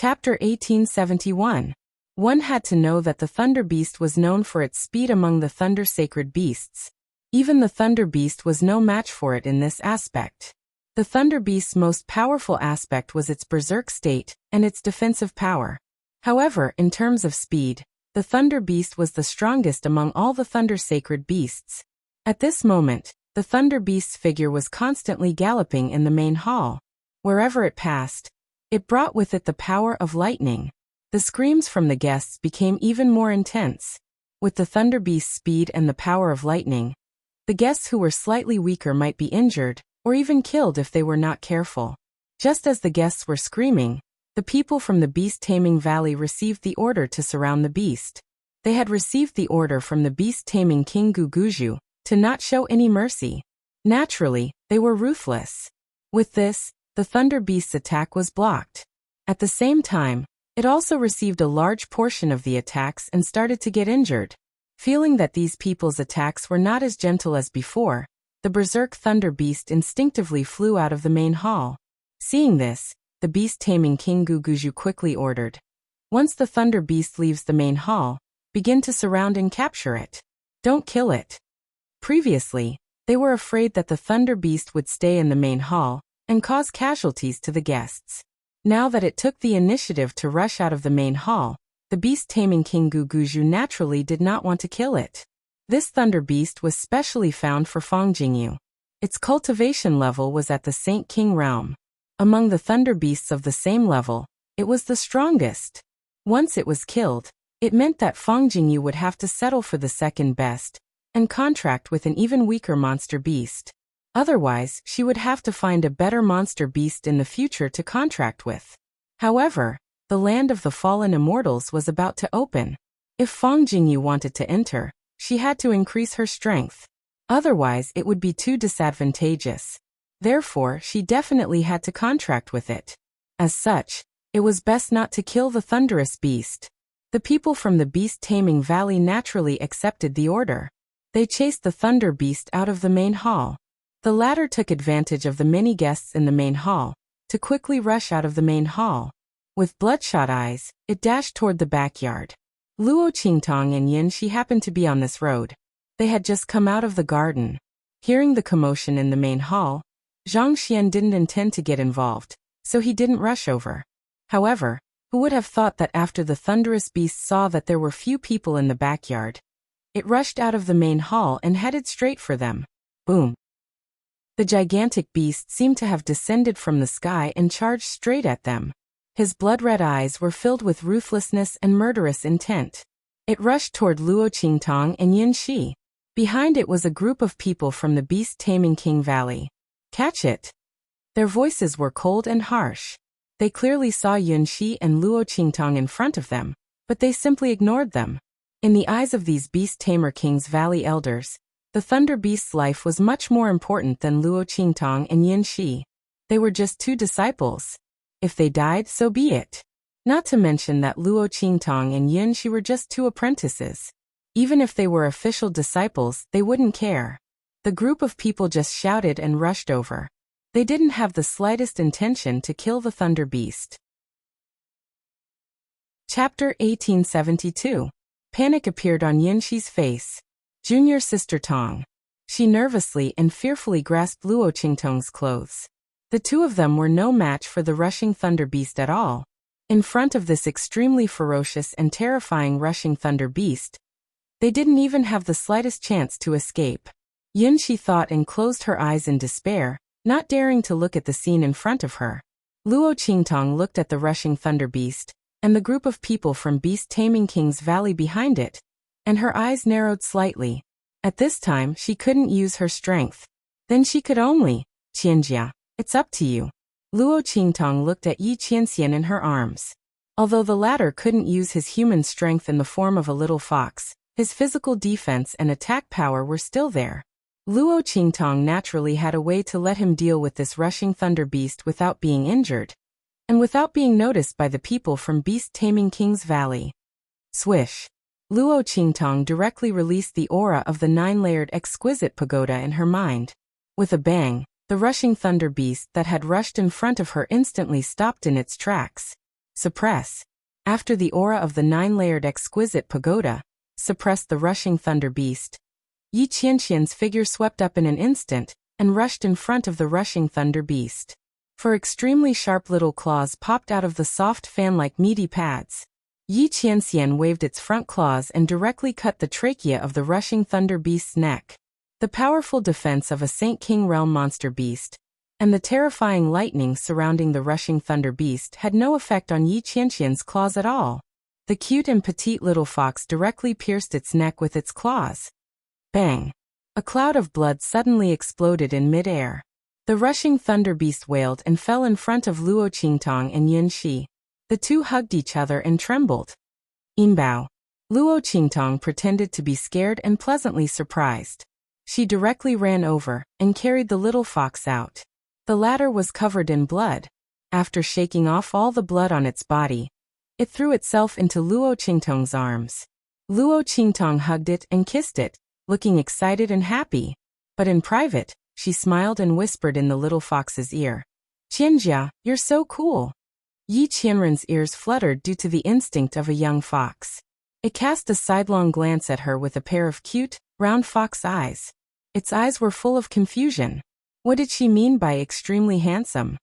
Chapter 1871. One had to know that the Thunder Beast was known for its speed among the Thunder Sacred Beasts. Even the Thunder Beast was no match for it in this aspect. The Thunder Beast's most powerful aspect was its berserk state and its defensive power. However, in terms of speed, the Thunder Beast was the strongest among all the Thunder Sacred Beasts. At this moment, the Thunder Beast's figure was constantly galloping in the main hall. Wherever it passed, it brought with it the power of lightning. The screams from the guests became even more intense. With the Thunder Beast's speed and the power of lightning, the guests who were slightly weaker might be injured, or even killed if they were not careful. Just as the guests were screaming, the people from the beast-taming valley received the order to surround the beast. They had received the order from the beast-taming king Guguju to not show any mercy. Naturally, they were ruthless. With this, the Thunder Beast's attack was blocked. At the same time, it also received a large portion of the attacks and started to get injured. Feeling that these people's attacks were not as gentle as before, the Berserk Thunder Beast instinctively flew out of the main hall. Seeing this, the beast-taming king Guguju quickly ordered, "Once the Thunder Beast leaves the main hall, begin to surround and capture it. Don't kill it." Previously, they were afraid that the Thunder Beast would stay in the main hall and cause casualties to the guests. Now that it took the initiative to rush out of the main hall, the beast-taming king Guguju naturally did not want to kill it. This Thunder Beast was specially found for Fongjingyu. Its cultivation level was at the Saint King realm. Among the Thunder Beasts of the same level, it was the strongest. Once it was killed, it meant that Fongjingyu would have to settle for the second best and contract with an even weaker monster beast. Otherwise, she would have to find a better monster beast in the future to contract with. However, the land of the fallen immortals was about to open. If Fongjingyu wanted to enter, she had to increase her strength. Otherwise, it would be too disadvantageous. Therefore, she definitely had to contract with it. As such, it was best not to kill the thunderous beast. The people from the beast-taming valley naturally accepted the order. They chased the Thunder Beast out of the main hall. The latter took advantage of the many guests in the main hall to quickly rush out of the main hall. With bloodshot eyes, it dashed toward the backyard. Luo Qingtong and Yin Shi happened to be on this road. They had just come out of the garden. Hearing the commotion in the main hall, Zhang Xian didn't intend to get involved, so he didn't rush over. However, who would have thought that after the thunderous beast saw that there were few people in the backyard, it rushed out of the main hall and headed straight for them. Boom! The gigantic beast seemed to have descended from the sky and charged straight at them. His blood-red eyes were filled with ruthlessness and murderous intent. It rushed toward Luo Qingtong and Yin Shi. Behind it was a group of people from the beast-taming king valley. "Catch it!" Their voices were cold and harsh. They clearly saw Yin Shi and Luo Qingtong in front of them, but they simply ignored them. In the eyes of these beast-tamer king's valley elders, the Thunder Beast's life was much more important than Luo Qingtong and Yin Shi. They were just two disciples. If they died, so be it. Not to mention that Luo Qingtong and Yin Shi were just two apprentices. Even if they were official disciples, they wouldn't care. The group of people just shouted and rushed over. They didn't have the slightest intention to kill the Thunder Beast. Chapter 1872. Panic appeared on Yin Shi's face. Junior sister Tong. She nervously and fearfully grasped Luo Qingtong's clothes. The two of them were no match for the rushing Thunder Beast at all. In front of this extremely ferocious and terrifying rushing Thunder Beast, they didn't even have the slightest chance to escape. Yin Shi thought and closed her eyes in despair, not daring to look at the scene in front of her. Luo Qingtong looked at the rushing Thunder Beast and the group of people from Beast-Taming King's Valley behind it, and her eyes narrowed slightly. At this time, she couldn't use her strength. Then she could only, "Qianjia, it's up to you." Luo Qingtong looked at Yi Qianxian in her arms. Although the latter couldn't use his human strength in the form of a little fox, his physical defense and attack power were still there. Luo Qingtong naturally had a way to let him deal with this rushing Thunder Beast without being injured, and without being noticed by the people from Beast-Taming King's Valley. Swish! Luo Qingtong directly released the aura of the 9-layered exquisite pagoda in her mind. With a bang, the rushing Thunder Beast that had rushed in front of her instantly stopped in its tracks. Suppress. After the aura of the 9-layered exquisite pagoda suppressed the rushing thunder beast, Yi Qianxian's figure swept up in an instant and rushed in front of the rushing thunder beast. Four extremely sharp little claws popped out of the soft fan-like meaty pads. Yi Qianxian waved its front claws and directly cut the trachea of the rushing thunder beast's neck. The powerful defense of a Saint King realm monster beast and the terrifying lightning surrounding the rushing thunder beast had no effect on Yi Qianxian's claws at all. The cute and petite little fox directly pierced its neck with its claws. Bang! A cloud of blood suddenly exploded in mid-air. The rushing thunder beast wailed and fell in front of Luo Qingtong and Yun Shi. The two hugged each other and trembled. Inbao. Luo Qingtong pretended to be scared and pleasantly surprised. She directly ran over and carried the little fox out. The latter was covered in blood. After shaking off all the blood on its body, it threw itself into Luo Qingtong's arms. Luo Qingtong hugged it and kissed it, looking excited and happy. But in private, she smiled and whispered in the little fox's ear. "Qianjia, you're so cool." Yi Qianren's ears fluttered due to the instinct of a young fox. It cast a sidelong glance at her with a pair of cute, round fox eyes. Its eyes were full of confusion. What did she mean by extremely handsome?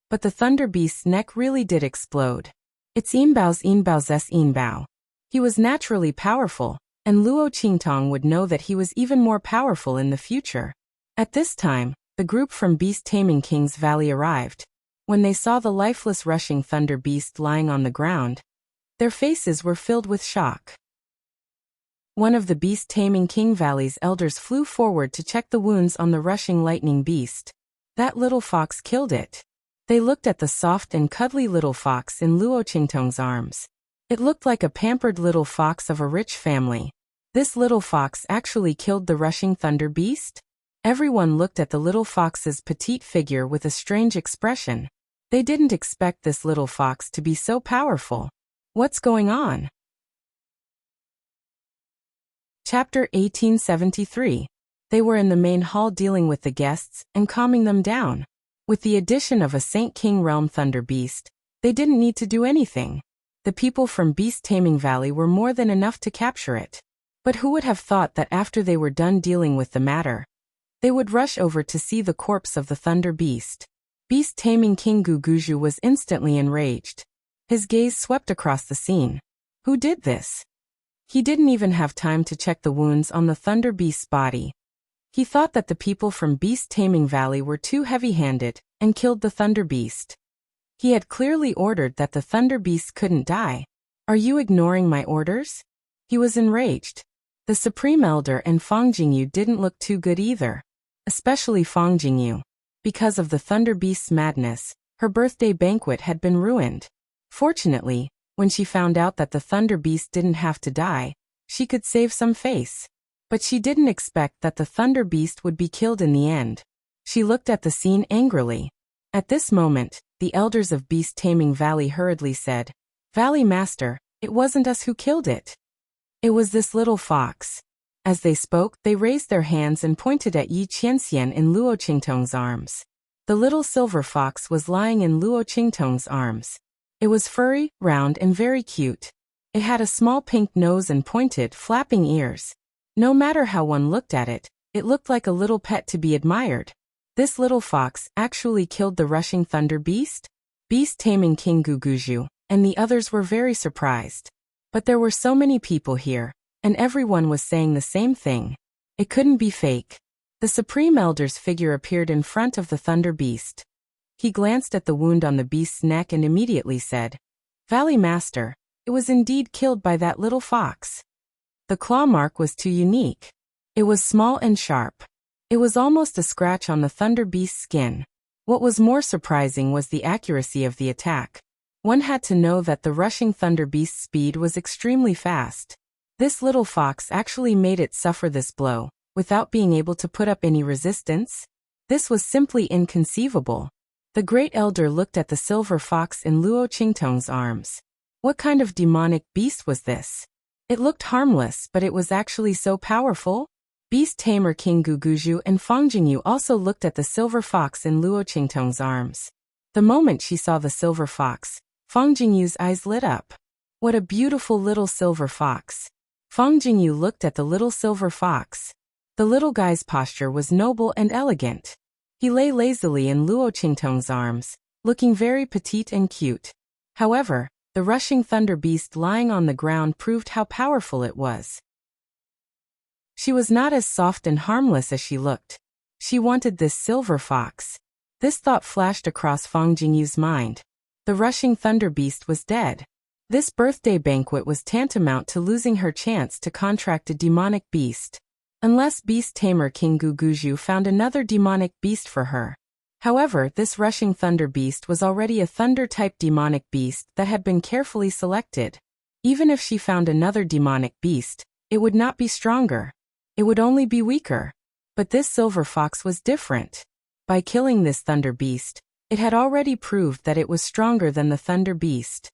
But the thunder beast's neck really did explode. It's Inbao's Inbao. He was naturally powerful, and Luo Qingtong would know that he was even more powerful in the future. At this time, the group from Beast Taming King's Valley arrived. When they saw the lifeless rushing thunder beast lying on the ground, their faces were filled with shock. One of the Beast Taming King Valley's elders flew forward to check the wounds on the rushing lightning beast. That little fox killed it. They looked at the soft and cuddly little fox in Luo Qingtong's arms. It looked like a pampered little fox of a rich family. This little fox actually killed the rushing thunder beast? Everyone looked at the little fox's petite figure with a strange expression. They didn't expect this little fox to be so powerful. What's going on? Chapter 1873. They were in the main hall dealing with the guests and calming them down. With the addition of a Saint King realm thunder beast, they didn't need to do anything. The people from Beast Taming Valley were more than enough to capture it. But who would have thought that after they were done dealing with the matter, they would rush over to see the corpse of the thunder beast? Beast Taming King Guguju was instantly enraged. His gaze swept across the scene. Who did this? He didn't even have time to check the wounds on the thunder beast's body. He thought that the people from Beast Taming Valley were too heavy-handed and killed the thunder beast. He had clearly ordered that the thunder beast couldn't die. Are you ignoring my orders? He was enraged. The Supreme Elder and Fang Jingyu didn't look too good either. Especially Fang Jingyu. Because of the thunder beast's madness, her birthday banquet had been ruined. Fortunately, when she found out that the thunder beast didn't have to die, she could save some face. But she didn't expect that the thunder beast would be killed in the end. She looked at the scene angrily. At this moment, the elders of Beast Taming Valley hurriedly said, "Valley Master, it wasn't us who killed it. It was this little fox." As they spoke, they raised their hands and pointed at Yi Qianxian in Luo Qingtong's arms. The little silver fox was lying in Luo Qingtong's arms. It was furry, round and very cute. It had a small pink nose and pointed, flapping ears. No matter how one looked at it, it looked like a little pet to be admired. This little fox actually killed the rushing thunder beast? Beast Taming King Guguju and the others were very surprised. But there were so many people here, and everyone was saying the same thing. It couldn't be fake. The Supreme Elder's figure appeared in front of the thunder beast. He glanced at the wound on the beast's neck and immediately said, "Valley Master, it was indeed killed by that little fox." The claw mark was too unique. It was small and sharp. It was almost a scratch on the thunder beast's skin. What was more surprising was the accuracy of the attack. One had to know that the rushing thunder beast's speed was extremely fast. This little fox actually made it suffer this blow, without being able to put up any resistance? This was simply inconceivable. The great elder looked at the silver fox in Luo Qingtong's arms. What kind of demonic beast was this? It looked harmless, but it was actually so powerful? Beast Tamer King Guguju and Fang Jingyu also looked at the silver fox in Luo Qingtong's arms. The moment she saw the silver fox, Fang Jingyu's eyes lit up. What a beautiful little silver fox. Fang Jingyu looked at the little silver fox. The little guy's posture was noble and elegant. He lay lazily in Luo Qingtong's arms, looking very petite and cute. However, the rushing thunder beast lying on the ground proved how powerful it was. She was not as soft and harmless as she looked. She wanted this silver fox. This thought flashed across Fang Jingyu's mind. The rushing thunder beast was dead. This birthday banquet was tantamount to losing her chance to contract a demonic beast. Unless beast tamer King Guguju found another demonic beast for her. However, this rushing thunder beast was already a thunder-type demonic beast that had been carefully selected. Even if she found another demonic beast, it would not be stronger. It would only be weaker. But this silver fox was different. By killing this thunder beast, it had already proved that it was stronger than the thunder beast.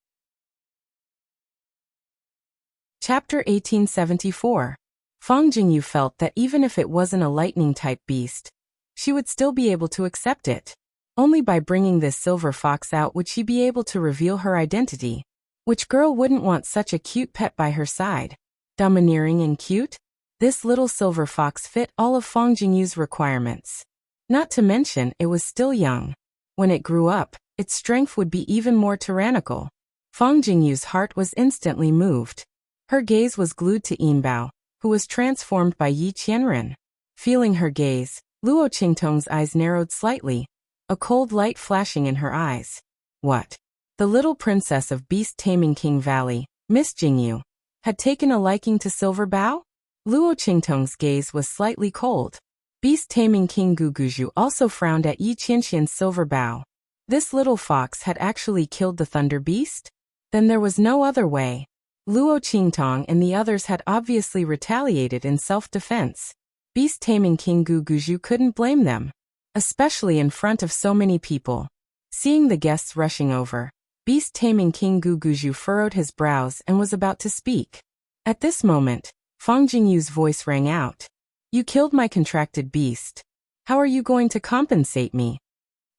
Chapter 1874. Fang Jingyu felt that even if it wasn't a lightning-type beast, she would still be able to accept it. Only by bringing this silver fox out would she be able to reveal her identity. Which girl wouldn't want such a cute pet by her side? Domineering and cute? This little silver fox fit all of Fang Jingyu's requirements. Not to mention, it was still young. When it grew up, its strength would be even more tyrannical. Fang Jingyu's heart was instantly moved. Her gaze was glued to Yinbao, who was transformed by Yi Qianren. Feeling her gaze, Luo Qingtong's eyes narrowed slightly, a cold light flashing in her eyes. What? The little princess of beast-taming King Valley, Miss Jingyu, had taken a liking to Silver Bao? Luo Qingtong's gaze was slightly cold. Beast-taming King Guguju also frowned at Yi Qianxian's Silver Bao. This little fox had actually killed the Thunder Beast? Then there was no other way. Luo Qingtong and the others had obviously retaliated in self-defense. Beast-taming King Guguju couldn't blame them, especially in front of so many people. Seeing the guests rushing over, beast-taming King Guguju furrowed his brows and was about to speak. At this moment, Fang Jingyu's voice rang out. You killed my contracted beast. How are you going to compensate me?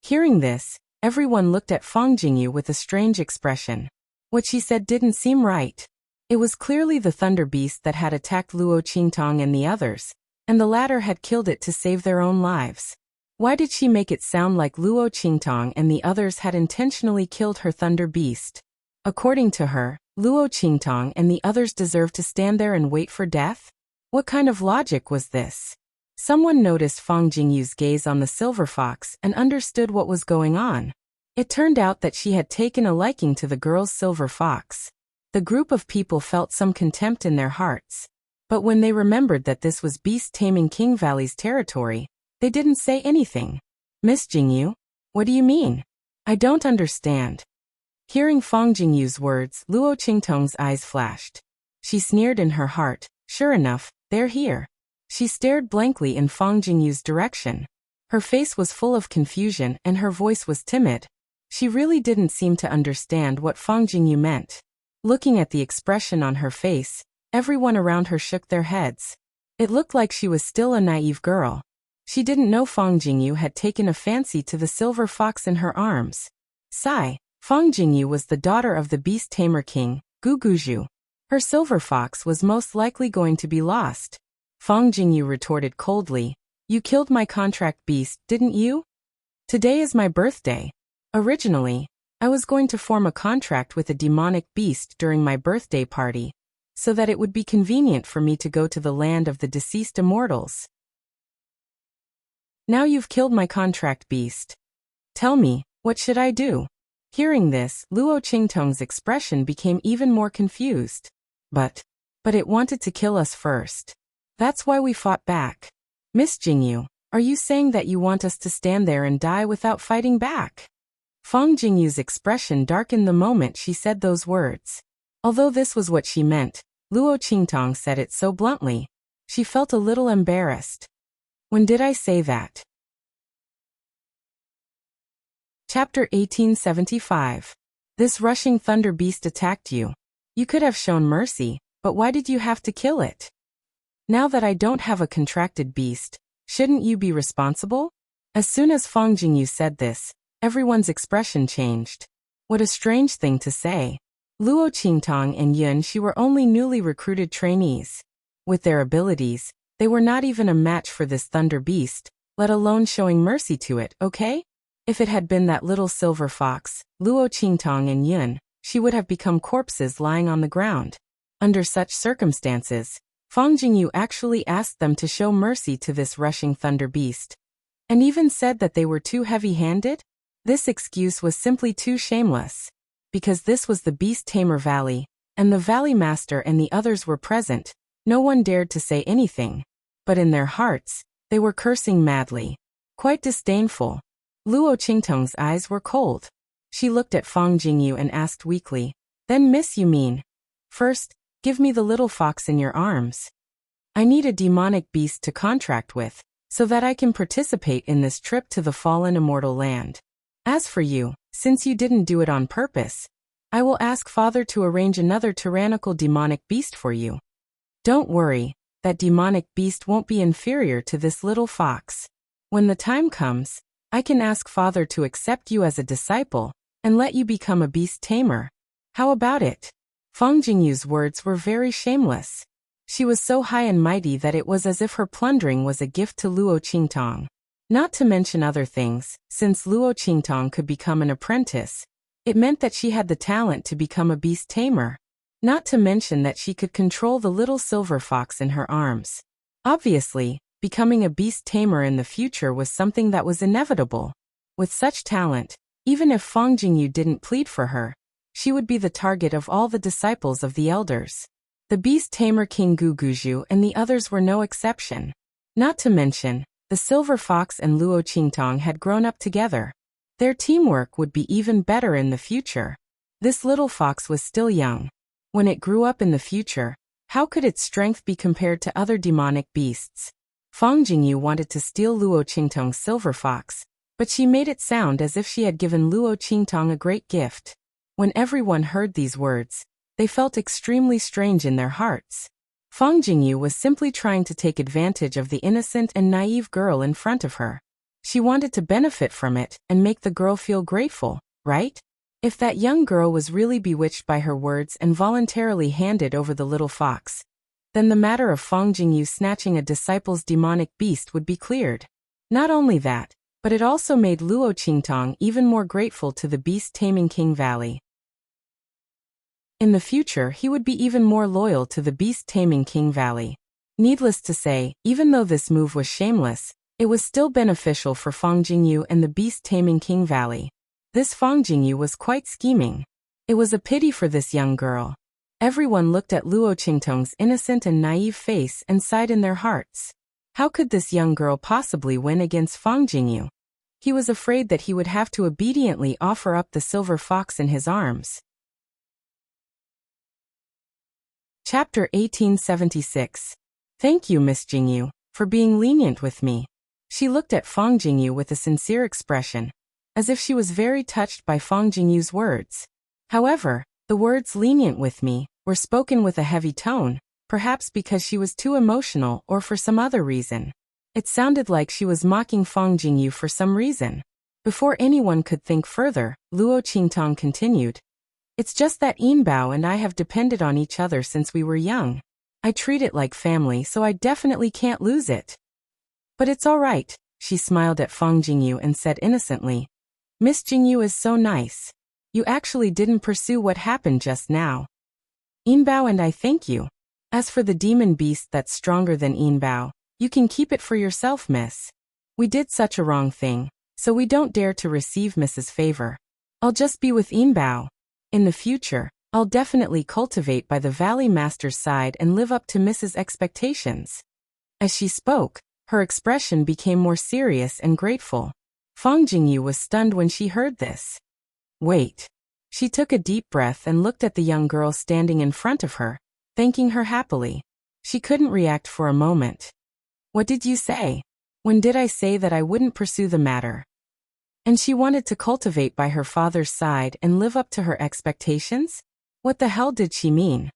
Hearing this, everyone looked at Fang Jingyu with a strange expression. What she said didn't seem right. It was clearly the thunder beast that had attacked Luo Qingtong and the others, and the latter had killed it to save their own lives. Why did she make it sound like Luo Qingtong and the others had intentionally killed her thunder beast? According to her, Luo Qingtong and the others deserved to stand there and wait for death? What kind of logic was this? Someone noticed Fang Jingyu's gaze on the silver fox and understood what was going on. It turned out that she had taken a liking to the girl's silver fox. The group of people felt some contempt in their hearts. But when they remembered that this was beast-taming King Valley's territory, they didn't say anything. Miss Jingyu? What do you mean? I don't understand. Hearing Fang Jingyu's words, Luo Qingtong's eyes flashed. She sneered in her heart. Sure enough, they're here. She stared blankly in Fang Jingyu's direction. Her face was full of confusion and her voice was timid. She really didn't seem to understand what Fang Jingyu meant. Looking at the expression on her face, everyone around her shook their heads. It looked like she was still a naive girl. She didn't know Fang Jingyu had taken a fancy to the silver fox in her arms. Sigh, Fang Jingyu was the daughter of the beast tamer king, Guguju. Her silver fox was most likely going to be lost. Fang Jingyu retorted coldly, You killed my contract beast, didn't you? Today is my birthday. Originally, I was going to form a contract with a demonic beast during my birthday party, so that it would be convenient for me to go to the land of the deceased immortals. Now you've killed my contract beast. Tell me, what should I do? Hearing this, Luo Qingtong's expression became even more confused. But it wanted to kill us first. That's why we fought back. Miss Jingyu, are you saying that you want us to stand there and die without fighting back? Fang Jingyu's expression darkened the moment she said those words. Although this was what she meant, Luo Qingtong said it so bluntly. She felt a little embarrassed. When did I say that? Chapter 1875. This rushing thunder beast attacked you. You could have shown mercy, but why did you have to kill it? Now that I don't have a contracted beast, shouldn't you be responsible? As soon as Fang Jingyu said this, everyone's expression changed. What a strange thing to say. Luo Qingtong and Yun Shi were only newly recruited trainees. With their abilities, they were not even a match for this thunder beast, let alone showing mercy to it, okay? If it had been that little silver fox, Luo Qingtong and Yun Shi would have become corpses lying on the ground. Under such circumstances, Fang Jingyu actually asked them to show mercy to this rushing thunder beast, and even said that they were too heavy-handed? This excuse was simply too shameless. Because this was the Beast Tamer Valley, and the Valley Master and the others were present, no one dared to say anything. But in their hearts, they were cursing madly. Quite disdainful. Luo Qingtong's eyes were cold. She looked at Fang Jingyu and asked weakly, "Then miss, you mean? First, give me the little fox in your arms. I need a demonic beast to contract with, so that I can participate in this trip to the fallen immortal land. As for you, since you didn't do it on purpose, I will ask Father to arrange another tyrannical demonic beast for you. Don't worry, that demonic beast won't be inferior to this little fox. When the time comes, I can ask Father to accept you as a disciple, and let you become a beast tamer. How about it?" Fang Jingyu's words were very shameless. She was so high and mighty that it was as if her plundering was a gift to Luo Qingtong. Not to mention other things, since Luo Qingtong could become an apprentice, it meant that she had the talent to become a beast tamer. Not to mention that she could control the little silver fox in her arms. Obviously, becoming a beast tamer in the future was something that was inevitable. With such talent, even if Fang Jingyu didn't plead for her, she would be the target of all the disciples of the elders. The beast tamer King Guguju and the others were no exception. Not to mention, the silver fox and Luo Qingtong had grown up together. Their teamwork would be even better in the future. This little fox was still young. When it grew up in the future, how could its strength be compared to other demonic beasts? Fang Jingyu wanted to steal Luo Qingtong's silver fox, but she made it sound as if she had given Luo Qingtong a great gift. When everyone heard these words, they felt extremely strange in their hearts. Fang Jingyu was simply trying to take advantage of the innocent and naive girl in front of her. She wanted to benefit from it and make the girl feel grateful, right? If that young girl was really bewitched by her words and voluntarily handed over the little fox, then the matter of Fang Jingyu snatching a disciple's demonic beast would be cleared. Not only that, but it also made Luo Qingtong even more grateful to the beast-taming King Valley. In the future, he would be even more loyal to the beast-taming King Valley. Needless to say, even though this move was shameless, it was still beneficial for Fang Jingyu and the beast-taming King Valley. This Fang Jingyu was quite scheming. It was a pity for this young girl. Everyone looked at Luo Qingtong's innocent and naive face and sighed in their hearts. How could this young girl possibly win against Fang Jingyu? He was afraid that he would have to obediently offer up the silver fox in his arms. Chapter 1876. Thank you, Miss Jingyu, for being lenient with me. She looked at Fang Jingyu with a sincere expression, as if she was very touched by Fang Jingyu's words. However, the words lenient with me were spoken with a heavy tone, perhaps because she was too emotional or for some other reason. It sounded like she was mocking Fang Jingyu for some reason. Before anyone could think further, Luo Qingtong continued. It's just that Yinbao and I have depended on each other since we were young. I treat it like family, so I definitely can't lose it. But it's all right, she smiled at Fang Jingyu and said innocently. Miss Jingyu is so nice. You actually didn't pursue what happened just now. Yinbao and I thank you. As for the demon beast that's stronger than Yinbao, you can keep it for yourself, miss. We did such a wrong thing, so we don't dare to receive Mrs. Favor. I'll just be with Yinbao. In the future, I'll definitely cultivate by the Valley Master's side and live up to Mrs. expectations. As she spoke, her expression became more serious and grateful. Fang Jingyu was stunned when she heard this. Wait. She took a deep breath and looked at the young girl standing in front of her, thanking her happily. She couldn't react for a moment. What did you say? When did I say that I wouldn't pursue the matter? And she wanted to cultivate by her father's side and live up to her expectations? What the hell did she mean?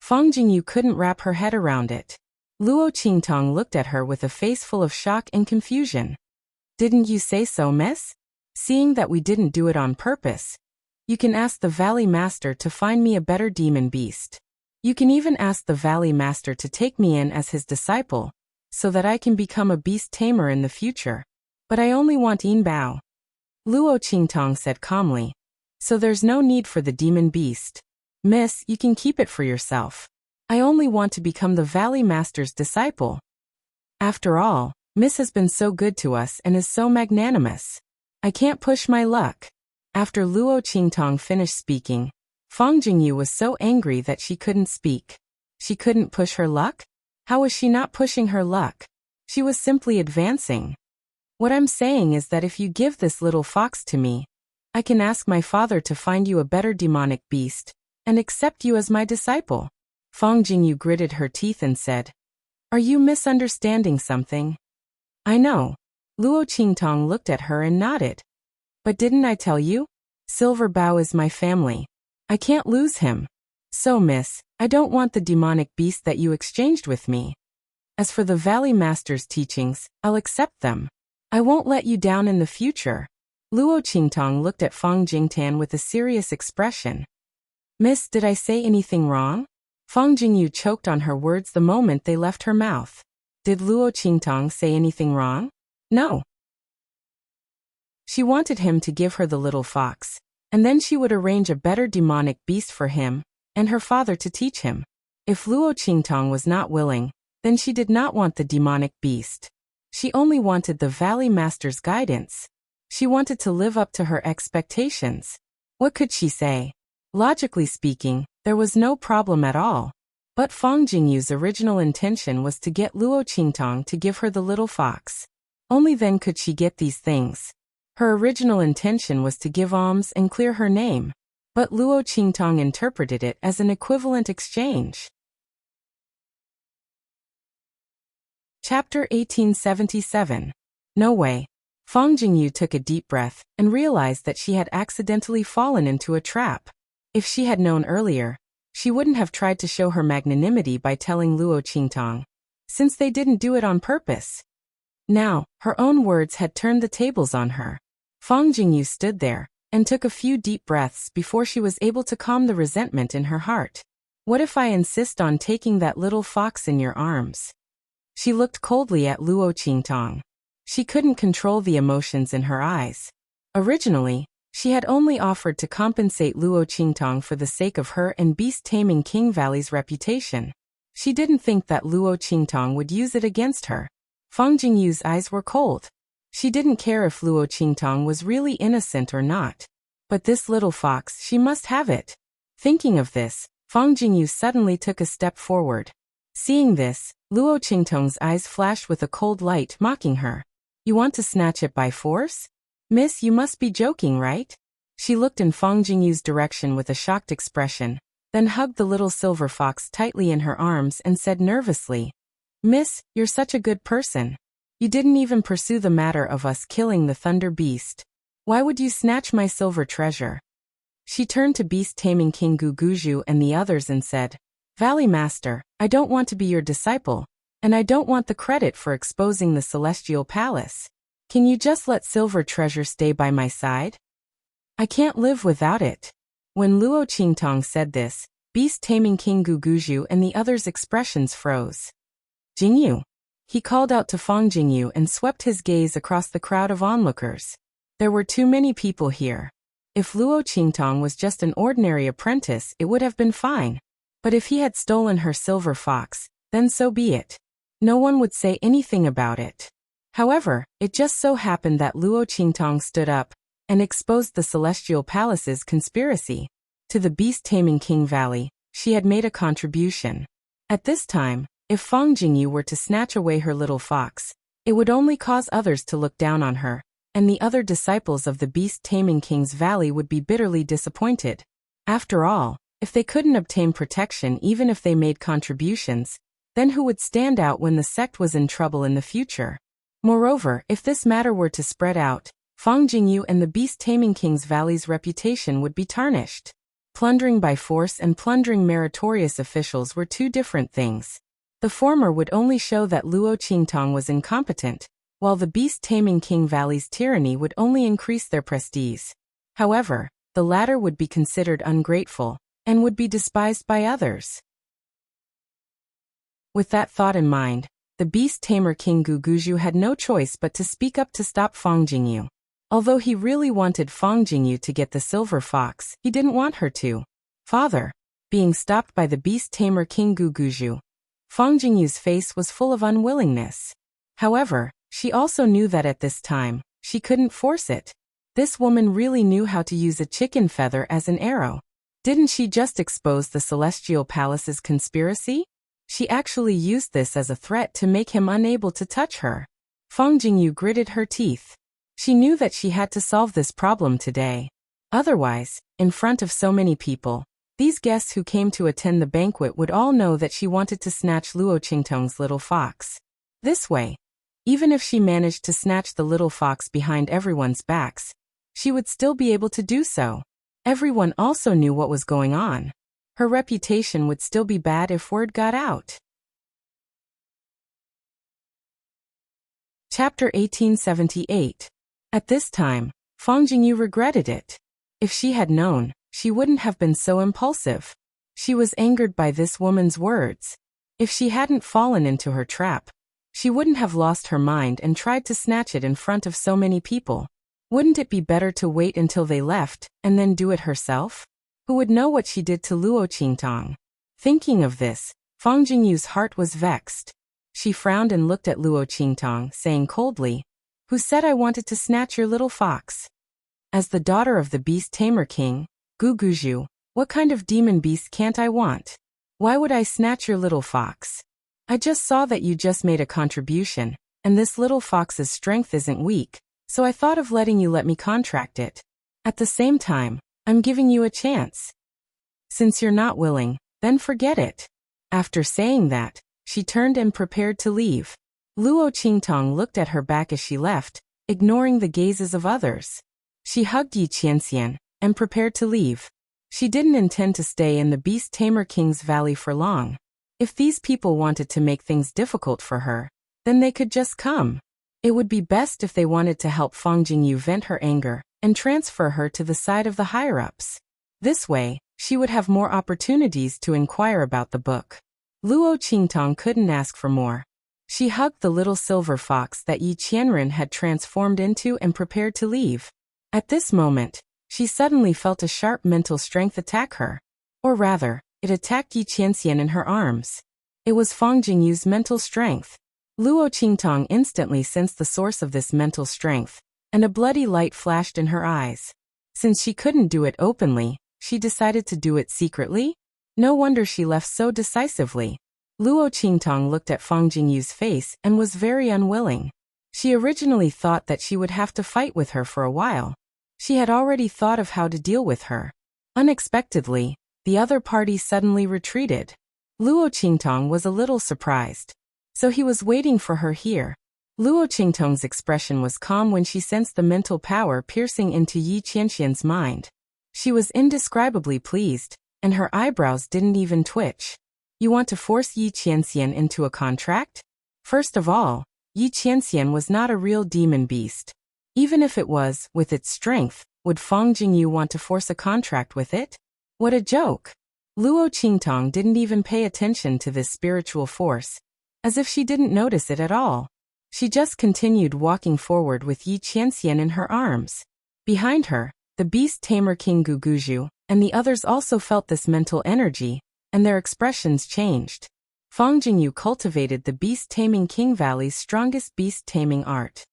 Fang Jingyu couldn't wrap her head around it. Luo Qingtong looked at her with a face full of shock and confusion. Didn't you say so, miss? Seeing that we didn't do it on purpose, You can ask the Valley Master to find me a better demon beast. You can even ask the Valley Master to take me in as his disciple, so that I can become a beast tamer in the future. But I only want Yin Bao. Luo Qingtong said calmly. So there's no need for the demon beast. Miss, you can keep it for yourself. I only want to become the Valley Master's disciple. After all, Miss has been so good to us and is so magnanimous. I can't push my luck. After Luo Qingtong finished speaking, Fang Jingyu was so angry that she couldn't speak. She couldn't push her luck? How was she not pushing her luck? She was simply advancing. What I'm saying is that if you give this little fox to me, I can ask my father to find you a better demonic beast, and accept you as my disciple. Fang Jingyu gritted her teeth and said, Are you misunderstanding something? I know. Luo Qingtong looked at her and nodded. But didn't I tell you? Silver Bao is my family. I can't lose him. So miss, I don't want the demonic beast that you exchanged with me. As for the Valley Master's teachings, I'll accept them. I won't let you down in the future. Luo Qingtong looked at Fang Jingtan with a serious expression. Miss, did I say anything wrong? Fang Jingyu choked on her words the moment they left her mouth. Did Luo Qingtong say anything wrong? No. She wanted him to give her the little fox, and then she would arrange a better demonic beast for him and her father to teach him. If Luo Qingtong was not willing, then she did not want the demonic beast. She only wanted the Valley Master's guidance. She wanted to live up to her expectations. What could she say? Logically speaking, there was no problem at all. But Fang Jingyu's original intention was to get Luo Qingtong to give her the little fox. Only then could she get these things. Her original intention was to give alms and clear her name. But Luo Qingtong interpreted it as an equivalent exchange. Chapter 1877. No way. Fang Jingyu took a deep breath and realized that she had accidentally fallen into a trap. If she had known earlier, she wouldn't have tried to show her magnanimity by telling Luo Qingtong, since they didn't do it on purpose. Now, her own words had turned the tables on her. Fang Jingyu stood there and took a few deep breaths before she was able to calm the resentment in her heart. What if I insist on taking that little fox in your arms? She looked coldly at Luo Qingtong. She couldn't control the emotions in her eyes. Originally, she had only offered to compensate Luo Qingtong for the sake of her and beast-taming King Valley's reputation. She didn't think that Luo Qingtong would use it against her. Fang Jingyu's eyes were cold. She didn't care if Luo Qingtong was really innocent or not. But this little fox, she must have it. Thinking of this, Fang Jingyu suddenly took a step forward. Seeing this, Luo Qingtong's eyes flashed with a cold light, mocking her. You want to snatch it by force? Miss, you must be joking, right? She looked in Fang Jingyu's direction with a shocked expression, then hugged the little silver fox tightly in her arms and said nervously, Miss, you're such a good person. You didn't even pursue the matter of us killing the Thunder Beast. Why would you snatch my silver treasure? She turned to beast-taming King Guguju and the others and said, Valley Master, I don't want to be your disciple, and I don't want the credit for exposing the Celestial Palace. Can you just let silver treasure stay by my side? I can't live without it. When Luo Qingtong said this, beast-taming King Guguju and the others' expressions froze. Jingyu. He called out to Fang Jingyu and swept his gaze across the crowd of onlookers. There were too many people here. If Luo Qingtong was just an ordinary apprentice, it would have been fine. But if he had stolen her silver fox, then so be it. No one would say anything about it. However, it just so happened that Luo Qingtong stood up and exposed the Celestial Palace's conspiracy. To the beast-taming King Valley, she had made a contribution. At this time, if Fang Jingyu were to snatch away her little fox, it would only cause others to look down on her, and the other disciples of the beast-taming King's Valley would be bitterly disappointed. After all, if they couldn't obtain protection even if they made contributions, then who would stand out when the sect was in trouble in the future? Moreover, if this matter were to spread out, Fang Jingyu and the beast-taming King's Valley's reputation would be tarnished. Plundering by force and plundering meritorious officials were two different things. The former would only show that Luo Qingtong was incompetent, while the beast-taming King Valley's tyranny would only increase their prestige. However, the latter would be considered ungrateful and would be despised by others. With that thought in mind, the beast tamer King Guguju had no choice but to speak up to stop Fang Jingyu. Although he really wanted Fang Jingyu to get the silver fox, he didn't want her to. Father. Being stopped by the beast tamer King Guguju, Fang Jingyu's face was full of unwillingness. However, she also knew that at this time, she couldn't force it. This woman really knew how to use a chicken feather as an arrow. Didn't she just expose the Celestial Palace's conspiracy? She actually used this as a threat to make him unable to touch her. Fang Jingyu gritted her teeth. She knew that she had to solve this problem today. Otherwise, in front of so many people, these guests who came to attend the banquet would all know that she wanted to snatch Luo Qingtong's little fox. This way, even if she managed to snatch the little fox behind everyone's backs, she would still be able to do so. Everyone also knew what was going on. Her reputation would still be bad if word got out. Chapter 1878. At this time, Fang Jingyu regretted it. If she had known, she wouldn't have been so impulsive. She was angered by this woman's words. If she hadn't fallen into her trap, she wouldn't have lost her mind and tried to snatch it in front of so many people. Wouldn't it be better to wait until they left, and then do it herself? Who would know what she did to Luo Qingtong? Thinking of this, Fang Jingyu's heart was vexed. She frowned and looked at Luo Qingtong, saying coldly, "Who said I wanted to snatch your little fox?" As the daughter of the beast tamer king, Guguju, what kind of demon beast can't I want? Why would I snatch your little fox? I just saw that you just made a contribution, and this little fox's strength isn't weak, so I thought of letting you let me contract it. At the same time, I'm giving you a chance. Since you're not willing, then forget it. After saying that, she turned and prepared to leave. Luo Qingtong looked at her back as she left, ignoring the gazes of others. She hugged Yi Qianxian and prepared to leave. She didn't intend to stay in the Beast Tamer King's Valley for long. If these people wanted to make things difficult for her, then they could just come. It would be best if they wanted to help Fang Jingyu vent her anger and transfer her to the side of the higher-ups. This way, she would have more opportunities to inquire about the book. Luo Qingtong couldn't ask for more. She hugged the little silver fox that Yi Qianren had transformed into and prepared to leave. At this moment, she suddenly felt a sharp mental strength attack her. Or rather, it attacked Yi Qianxian in her arms. It was Fang Jingyu's mental strength. Luo Qingtong instantly sensed the source of this mental strength, and a bloody light flashed in her eyes. Since she couldn't do it openly, she decided to do it secretly? No wonder she left so decisively. Luo Qingtong looked at Fang Jingyu's face and was very unwilling. She originally thought that she would have to fight with her for a while. She had already thought of how to deal with her. Unexpectedly, the other party suddenly retreated. Luo Qingtong was a little surprised. So he was waiting for her here. Luo Qingtong's expression was calm when she sensed the mental power piercing into Yi Qianxian's mind. She was indescribably pleased, and her eyebrows didn't even twitch. You want to force Yi Qianxian into a contract? First of all, Yi Qianxian was not a real demon beast. Even if it was, with its strength, would Fang Jingyu want to force a contract with it? What a joke! Luo Qingtong didn't even pay attention to this spiritual force, as if she didn't notice it at all. She just continued walking forward with Yi Qianxian in her arms. Behind her, the beast tamer King Guguju and the others also felt this mental energy, and their expressions changed. Fang Jingyu cultivated the beast taming King Valley's strongest beast taming art.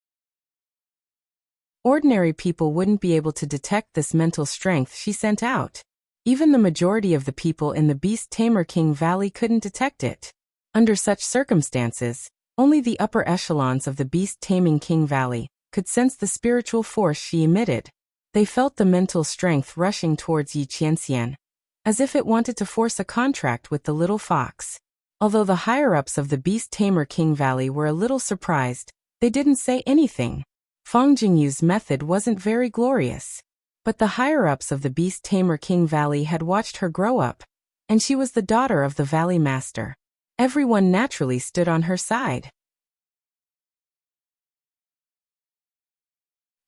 Ordinary people wouldn't be able to detect this mental strength she sent out. Even the majority of the people in the beast tamer King Valley couldn't detect it. Under such circumstances, only the upper echelons of the beast taming King Valley could sense the spiritual force she emitted. They felt the mental strength rushing towards Yi Qianxian, as if it wanted to force a contract with the little fox. Although the higher-ups of the beast tamer King Valley were a little surprised, they didn't say anything. Fang Jingyu's method wasn't very glorious. But the higher-ups of the beast tamer King Valley had watched her grow up, and she was the daughter of the Valley Master. Everyone naturally stood on her side.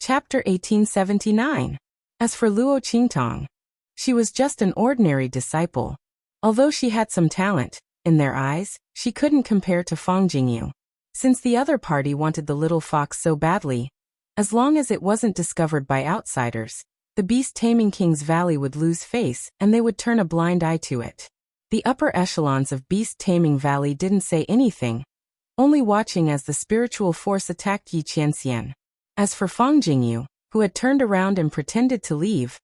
Chapter 1879. As for Luo Qingtong, she was just an ordinary disciple. Although she had some talent, in their eyes, she couldn't compare to Fang Jingyu. Since the other party wanted the little fox so badly, as long as it wasn't discovered by outsiders, the beast-taming King's Valley would lose face and they would turn a blind eye to it. The upper echelons of beast-taming valley didn't say anything, only watching as the spiritual force attacked Yi Qianxian. As for Fang Jingyu, who had turned around and pretended to leave,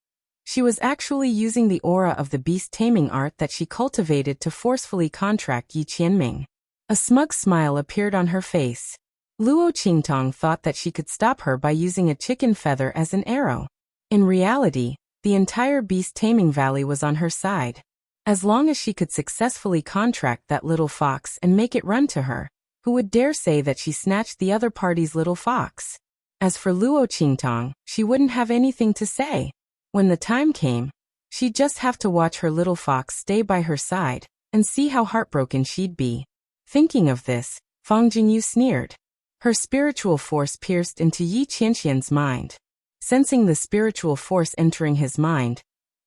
she was actually using the aura of the beast-taming art that she cultivated to forcefully contract Yi Qianming. A smug smile appeared on her face. Luo Qingtong thought that she could stop her by using a chicken feather as an arrow. In reality, the entire beast-taming valley was on her side. As long as she could successfully contract that little fox and make it run to her, who would dare say that she snatched the other party's little fox? As for Luo Qingtong, she wouldn't have anything to say. When the time came, she'd just have to watch her little fox stay by her side and see how heartbroken she'd be. Thinking of this, Fang Jingyu sneered. Her spiritual force pierced into Yi Qianxian's mind. Sensing the spiritual force entering his mind,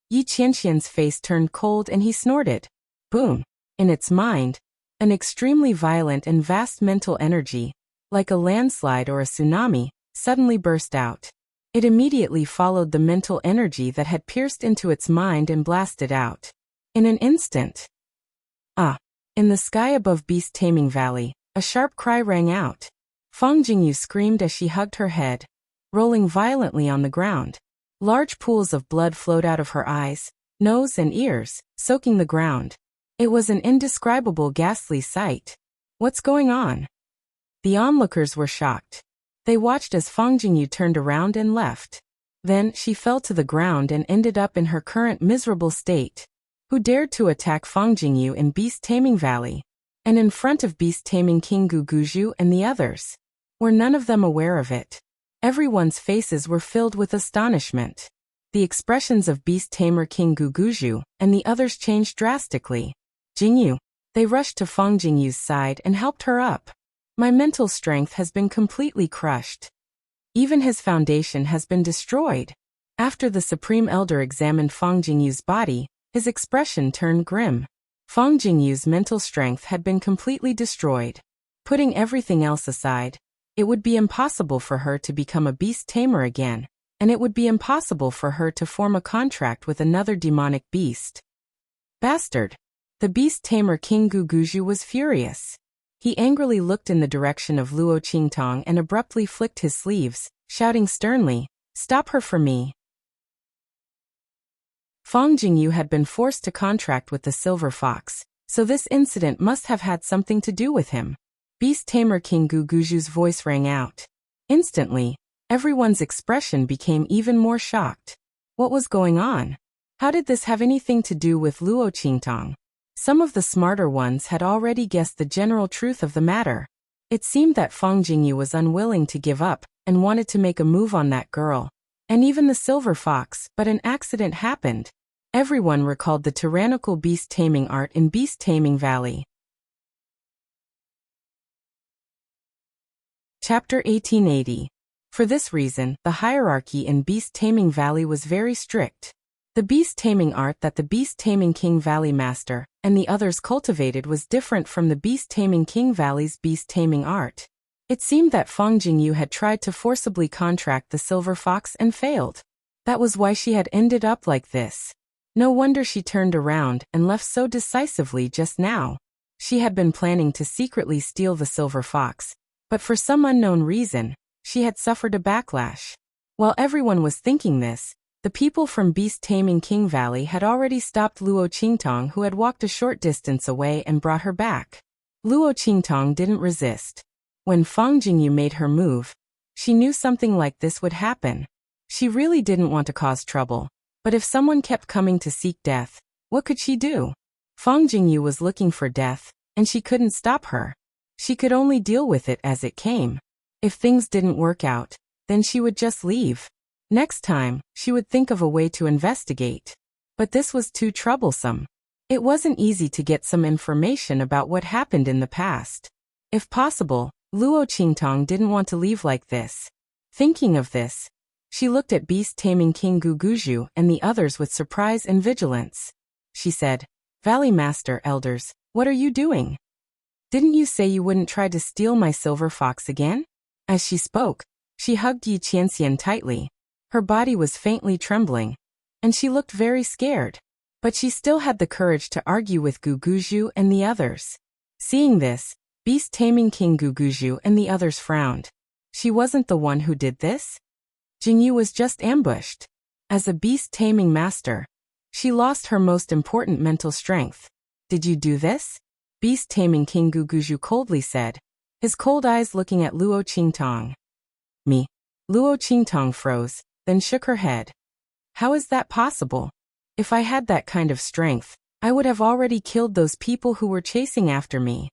Yi Qianxian's face turned cold and he snorted. Boom! In its mind, an extremely violent and vast mental energy, like a landslide or a tsunami, suddenly burst out. It immediately followed the mental energy that had pierced into its mind and blasted out. In an instant. Ah! In the sky above Beast-Taming Valley, a sharp cry rang out. Fang Jingyu screamed as she hugged her head, rolling violently on the ground. Large pools of blood flowed out of her eyes, nose and ears, soaking the ground. It was an indescribable ghastly sight. What's going on? The onlookers were shocked. They watched as Fang Jingyu turned around and left. Then she fell to the ground and ended up in her current miserable state. Who dared to attack Fang Jingyu in Beast-Taming Valley? And in front of Beast-Taming King Guguju and the others? Were none of them aware of it? Everyone's faces were filled with astonishment. The expressions of Beast-Tamer King Guguju and the others changed drastically. Jingyu. They rushed to Fang Jingyu's side and helped her up. My mental strength has been completely crushed. Even his foundation has been destroyed. After the Supreme Elder examined Fang Jingyu's body, his expression turned grim. Fang Jingyu's mental strength had been completely destroyed. Putting everything else aside, it would be impossible for her to become a beast tamer again, and it would be impossible for her to form a contract with another demonic beast. Bastard! The beast tamer King Guguju was furious. He angrily looked in the direction of Luo Qingtong and abruptly flicked his sleeves, shouting sternly, "Stop her for me." Fang Jingyu had been forced to contract with the Silver Fox, so this incident must have had something to do with him. Beast Tamer King Guguju's voice rang out. Instantly, everyone's expression became even more shocked. What was going on? How did this have anything to do with Luo Qingtong? Some of the smarter ones had already guessed the general truth of the matter. It seemed that Fang Jingyu was unwilling to give up and wanted to make a move on that girl, and even the Silver Fox, but an accident happened. Everyone recalled the tyrannical beast taming art in Beast Taming Valley. Chapter 1880. For this reason, the hierarchy in Beast Taming Valley was very strict. The beast taming art that the Beast Taming King Valley Master and the others cultivated was different from the Beast Taming King Valley's beast taming art. It seemed that Fang Jingyu had tried to forcibly contract the Silver Fox and failed. That was why she had ended up like this. No wonder she turned around and left so decisively just now. She had been planning to secretly steal the Silver Fox, but for some unknown reason, she had suffered a backlash. While everyone was thinking this, the people from Beast Taming King Valley had already stopped Luo Qingtong, who had walked a short distance away, and brought her back. Luo Qingtong didn't resist. When Fang Jingyu made her move, she knew something like this would happen. She really didn't want to cause trouble, but if someone kept coming to seek death, what could she do? Fang Jingyu was looking for death, and she couldn't stop her. She could only deal with it as it came. If things didn't work out, then she would just leave. Next time, she would think of a way to investigate. But this was too troublesome. It wasn't easy to get some information about what happened in the past. If possible, Luo Qingtong didn't want to leave like this. Thinking of this, She looked at beast-taming King Guguju and the others with surprise and vigilance. She said, "Valley Master, elders, what are you doing? Didn't you say you wouldn't try to steal my silver fox again?" As she spoke, she hugged Yi Qianxian tightly. Her body was faintly trembling, and she looked very scared. But she still had the courage to argue with Guguju and the others. Seeing this, beast-taming King Guguju and the others frowned. She wasn't the one who did this? Jingyu was just ambushed. As a beast-taming master, she lost her most important mental strength. "Did you do this?" Beast-taming King Guguju coldly said, his cold eyes looking at Luo Qingtong. "Me." Luo Qingtong froze, then shook her head. "How is that possible? If I had that kind of strength, I would have already killed those people who were chasing after me.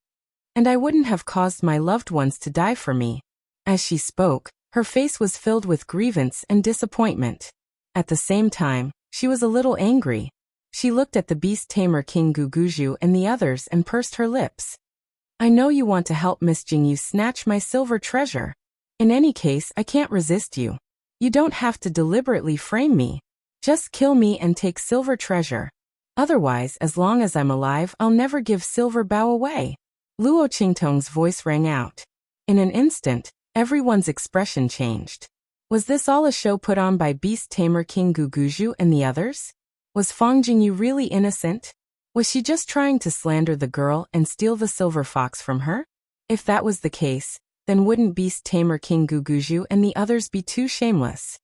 And I wouldn't have caused my loved ones to die for me." As she spoke, her face was filled with grievance and disappointment. At the same time, she was a little angry. She looked at the beast-tamer King Guguju and the others and pursed her lips. "I know you want to help Miss Jingyu snatch my silver treasure. In any case, I can't resist you. You don't have to deliberately frame me. Just kill me and take silver treasure. Otherwise, as long as I'm alive, I'll never give silver bow away." Luo Qingtong's voice rang out. In an instant, everyone's expression changed. Was this all a show put on by beast-tamer King Guguju and the others? Was Fang Jingyu really innocent? Was she just trying to slander the girl and steal the silver fox from her? If that was the case, then wouldn't beast-tamer King Guguju and the others be too shameless?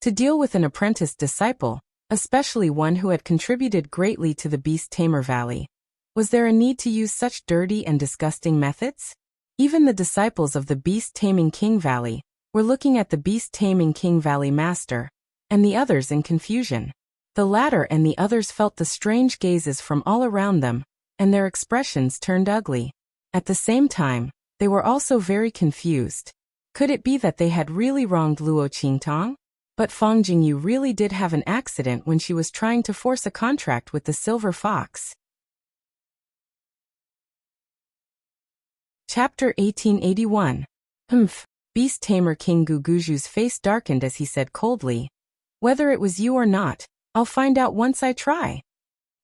To deal with an apprentice disciple, especially one who had contributed greatly to the beast-tamer valley, was there a need to use such dirty and disgusting methods? Even the disciples of the beast-taming King Valley were looking at the beast-taming King Valley master, and the others in confusion. The latter and the others felt the strange gazes from all around them, and their expressions turned ugly. At the same time, they were also very confused. Could it be that they had really wronged Luo Qingtong? But Fang Jingyu really did have an accident when she was trying to force a contract with the silver fox. Chapter 1881. Humph. Beast-tamer King Guguju's face darkened as he said coldly, "Whether it was you or not, I'll find out once I try."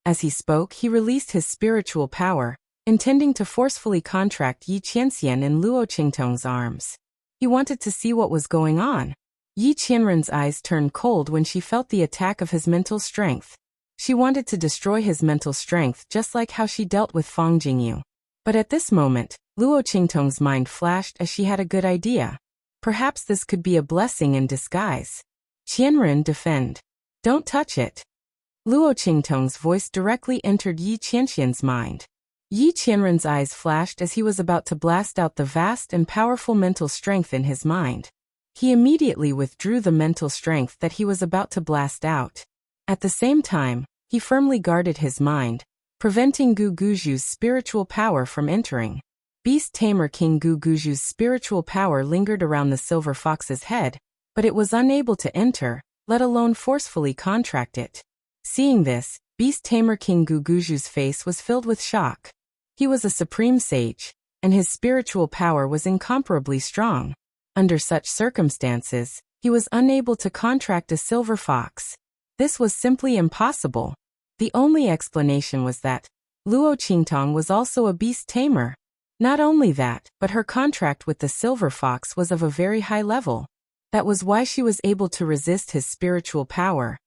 As he spoke, he released his spiritual power, intending to forcefully contract Yi Qianxian in Luo Qingtong's arms. He wanted to see what was going on. Yi Qianren's eyes turned cold when she felt the attack of his mental strength. She wanted to destroy his mental strength just like how she dealt with Fang Jingyu. But at this moment, Luo Qingtong's mind flashed as she had a good idea. Perhaps this could be a blessing in disguise. "Qianren, defend. Don't touch it." Luo Qingtong's voice directly entered Yi Qianxian's mind. Yi Qianren's eyes flashed as he was about to blast out the vast and powerful mental strength in his mind. He immediately withdrew the mental strength that he was about to blast out. At the same time, he firmly guarded his mind, preventing Guguju's spiritual power from entering. Beast-tamer King Guguju's spiritual power lingered around the silver fox's head, but it was unable to enter, let alone forcefully contract it. Seeing this, Beast-tamer King Guguju's face was filled with shock. He was a supreme sage, and his spiritual power was incomparably strong. Under such circumstances, he was unable to contract a silver fox. This was simply impossible. The only explanation was that Luo Qingtong was also a beast-tamer. Not only that, but her contract with the silver fox was of a very high level. That was why she was able to resist his spiritual power,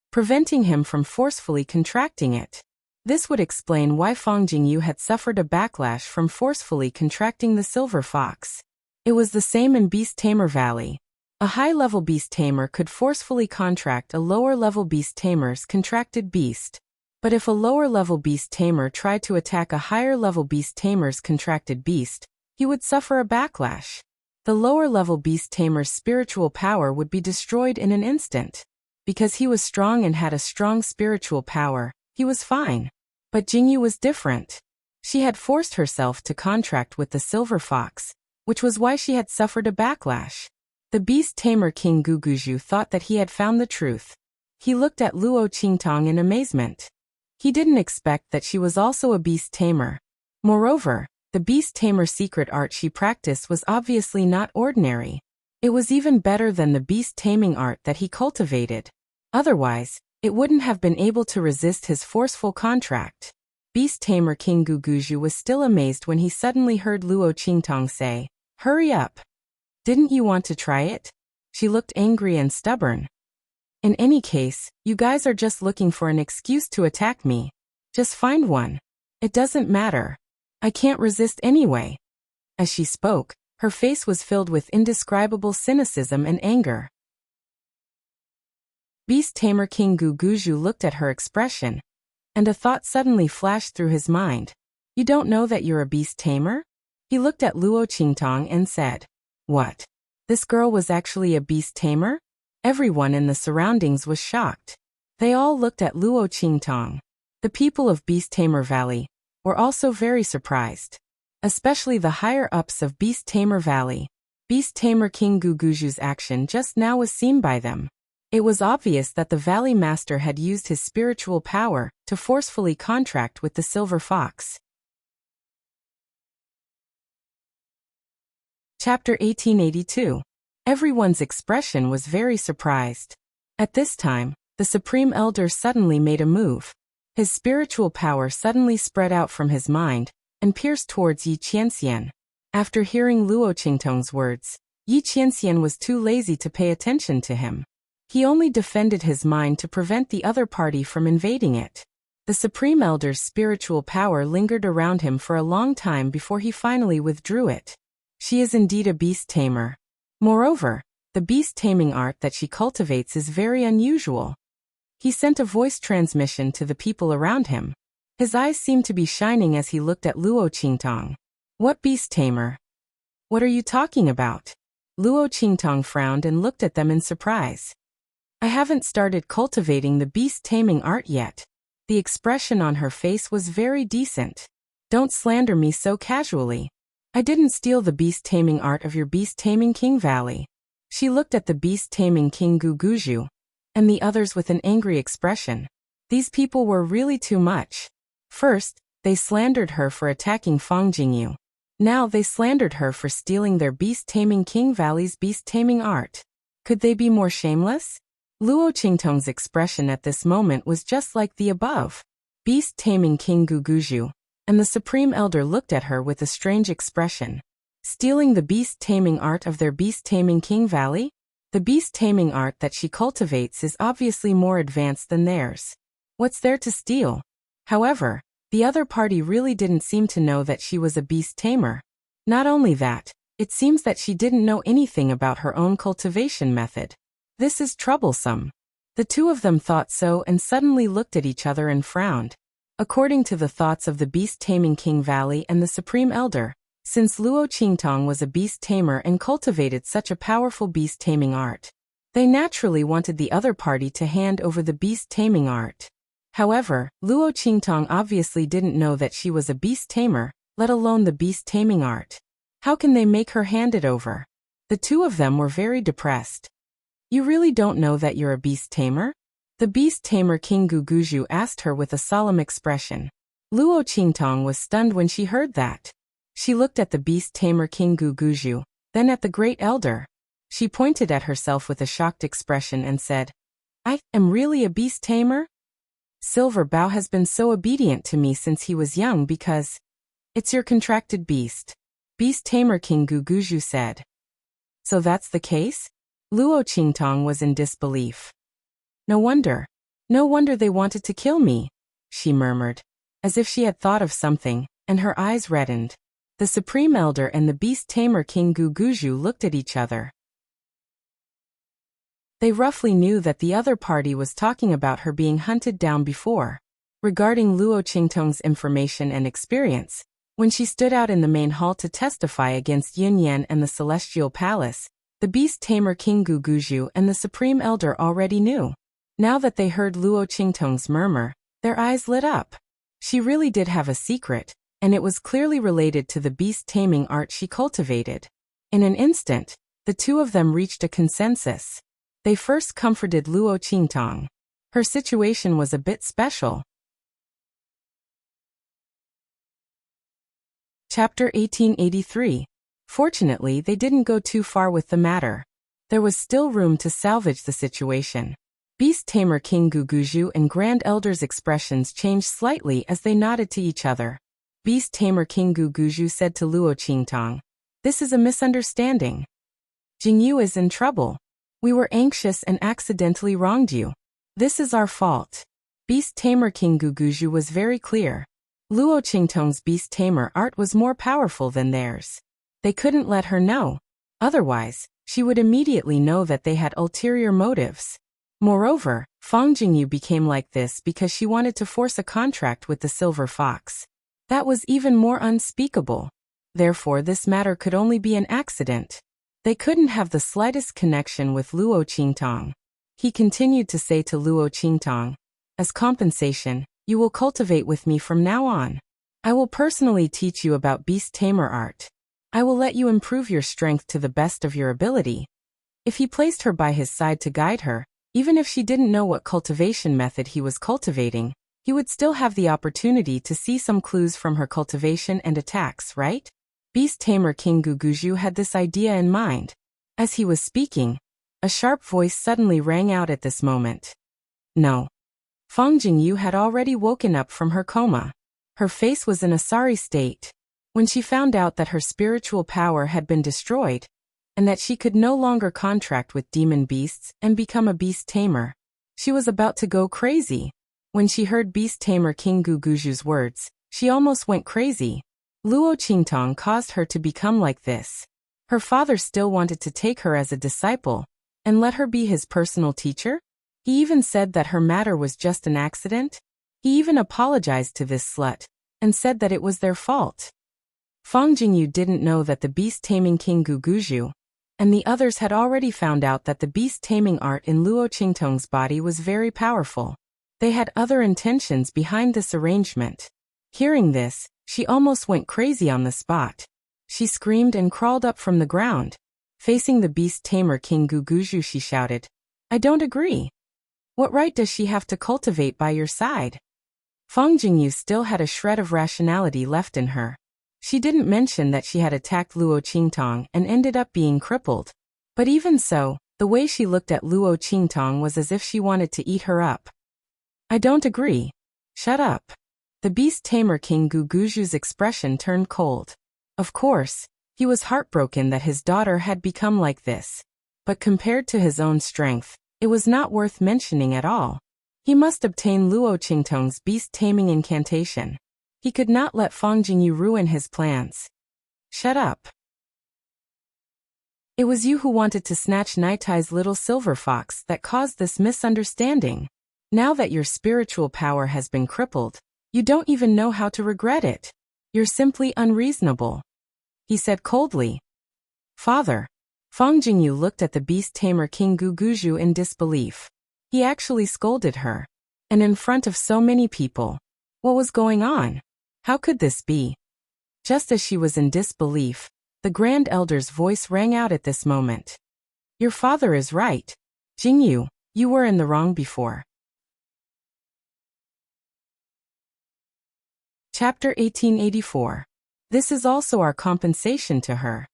preventing him from forcefully contracting it. This would explain why Fang Jingyu had suffered a backlash from forcefully contracting the silver fox. It was the same in Beast-Tamer Valley. A high-level beast-tamer could forcefully contract a lower-level beast-tamer's contracted beast. But if a lower-level beast-tamer tried to attack a higher-level beast-tamer's contracted beast, he would suffer a backlash. The lower-level beast-tamer's spiritual power would be destroyed in an instant. Because he was strong and had a strong spiritual power, he was fine. But Jingyu was different. She had forced herself to contract with the silver fox, which was why she had suffered a backlash. The beast-tamer King Guguju thought that he had found the truth. He looked at Luo Qingtong in amazement. He didn't expect that she was also a beast-tamer. Moreover, the beast-tamer secret art she practiced was obviously not ordinary. It was even better than the beast-taming art that he cultivated. Otherwise, it wouldn't have been able to resist his forceful contract. Beast-tamer King Guguju was still amazed when he suddenly heard Luo Qingtong say, "Hurry up! Didn't you want to try it?" She looked angry and stubborn. "In any case, you guys are just looking for an excuse to attack me. Just find one. It doesn't matter. I can't resist anyway." As she spoke, her face was filled with indescribable cynicism and anger. Beast-tamer King Guguju looked at her expression, and a thought suddenly flashed through his mind. "You don't know that you're a beast-tamer?" He looked at Luo Qingtong and said, "What? This girl was actually a beast-tamer?" Everyone in the surroundings was shocked. They all looked at Luo Qingtong. The people of Beast-Tamer Valley were also very surprised, especially the higher-ups of Beast-Tamer Valley. Beast-Tamer King Guguju's action just now was seen by them. It was obvious that the Valley Master had used his spiritual power to forcefully contract with the Silver Fox. Chapter 1882. Everyone's expression was very surprised. At this time, the Supreme Elder suddenly made a move. His spiritual power suddenly spread out from his mind and pierced towards Yi Qianxian. After hearing Luo Qingtong's words, Yi Qianxian was too lazy to pay attention to him. He only defended his mind to prevent the other party from invading it. The Supreme Elder's spiritual power lingered around him for a long time before he finally withdrew it. She is indeed a beast-tamer. Moreover, the beast-taming art that she cultivates is very unusual. He sent a voice transmission to the people around him. His eyes seemed to be shining as he looked at Luo Qingtong. "What beast-tamer? What are you talking about?" Luo Qingtong frowned and looked at them in surprise. "I haven't started cultivating the beast-taming art yet." The expression on her face was very decent. "Don't slander me so casually. I didn't steal the beast-taming art of your beast-taming King Valley." She looked at the beast-taming King Guguju and the others with an angry expression. These people were really too much. First, they slandered her for attacking Fang Jingyu. Now they slandered her for stealing their beast-taming King Valley's beast-taming art. Could they be more shameless? Luo Qingtong's expression at this moment was just like the above. Beast-taming King Guguju and the Supreme Elder looked at her with a strange expression. Stealing the beast-taming art of their beast-taming King Valley? The beast-taming art that she cultivates is obviously more advanced than theirs. What's there to steal? However, the other party really didn't seem to know that she was a beast-tamer. Not only that, it seems that she didn't know anything about her own cultivation method. This is troublesome. The two of them thought so and suddenly looked at each other and frowned. According to the thoughts of the beast-taming King Valley and the Supreme Elder, since Luo Qingtong was a beast-tamer and cultivated such a powerful beast-taming art, they naturally wanted the other party to hand over the beast-taming art. However, Luo Qingtong obviously didn't know that she was a beast-tamer, let alone the beast-taming art. How can they make her hand it over? The two of them were very depressed. "You really don't know that you're a beast-tamer?" The beast-tamer King Guguju asked her with a solemn expression. Luo Qingtong was stunned when she heard that. She looked at the beast-tamer King Guguju, then at the Great Elder. She pointed at herself with a shocked expression and said, "I am really a beast-tamer? Silver Bao has been so obedient to me since he was young because it's your contracted beast." Beast-tamer King Guguju said. "So that's the case?" Luo Qingtong was in disbelief. No wonder they wanted to kill me," she murmured, as if she had thought of something, and her eyes reddened. The Supreme Elder and the beast-tamer King Guguju looked at each other. They roughly knew that the other party was talking about her being hunted down before. Regarding Luo Qingtong's information and experience, when she stood out in the main hall to testify against Yun Yan and the Celestial Palace, the beast-tamer King Guguju and the Supreme Elder already knew. Now that they heard Luo Qingtong's murmur, their eyes lit up. She really did have a secret, and it was clearly related to the beast-taming art she cultivated. In an instant, the two of them reached a consensus. They first comforted Luo Qingtong. Her situation was a bit special. Chapter 1883. Fortunately, they didn't go too far with the matter. There was still room to salvage the situation. Beast Tamer King Guguju and Grand Elder's expressions changed slightly as they nodded to each other. Beast Tamer King Guguju said to Luo Qingtang, "This is a misunderstanding. Jingyu is in trouble. We were anxious and accidentally wronged you. This is our fault." Beast Tamer King Guguju was very clear. Luo Qingtang's Beast Tamer art was more powerful than theirs. They couldn't let her know. Otherwise, she would immediately know that they had ulterior motives. Moreover, Fang Jingyu became like this because she wanted to force a contract with the Silver Fox. That was even more unspeakable. Therefore, this matter could only be an accident. They couldn't have the slightest connection with Luo Qingtang. He continued to say to Luo Qingtang, "As compensation, you will cultivate with me from now on. I will personally teach you about Beast Tamer art. I will let you improve your strength to the best of your ability." If he placed her by his side to guide her, even if she didn't know what cultivation method he was cultivating, he would still have the opportunity to see some clues from her cultivation and attacks, right? Beast Tamer King Guguju had this idea in mind. As he was speaking, a sharp voice suddenly rang out at this moment. No. Fang Jingyu had already woken up from her coma. Her face was in a sorry state. When she found out that her spiritual power had been destroyed, and that she could no longer contract with demon beasts and become a beast tamer, she was about to go crazy. When she heard Beast Tamer King Guguju's words, she almost went crazy. Luo Qingtang caused her to become like this. Her father still wanted to take her as a disciple and let her be his personal teacher? He even said that her matter was just an accident. He even apologized to this slut and said that it was their fault. Fang Jingyu didn't know that the beast-taming King Guguju and the others had already found out that the beast-taming art in Luo Qingtang's body was very powerful. They had other intentions behind this arrangement. Hearing this, she almost went crazy on the spot. She screamed and crawled up from the ground. Facing the beast-tamer King Guguju, she shouted, "I don't agree. What right does she have to cultivate by your side?" Fang Jingyu still had a shred of rationality left in her. She didn't mention that she had attacked Luo Qingtang and ended up being crippled. But even so, the way she looked at Luo Qingtang was as if she wanted to eat her up. "I don't agree. Shut up." The beast-tamer King Guguju's expression turned cold. Of course, he was heartbroken that his daughter had become like this. But compared to his own strength, it was not worth mentioning at all. He must obtain Luo Qingtang's beast-taming incantation. He could not let Fang Jingyu ruin his plans. "Shut up. It was you who wanted to snatch Naitai's little silver fox that caused this misunderstanding. Now that your spiritual power has been crippled, you don't even know how to regret it. You're simply unreasonable," he said coldly. "Father." Fang Jingyu looked at the beast-tamer King Guguju in disbelief. He actually scolded her. And in front of so many people. What was going on? How could this be? Just as she was in disbelief, the Grand Elder's voice rang out at this moment. "Your father is right. Jingyu, you were in the wrong before." Chapter 1884. This is also our compensation to her.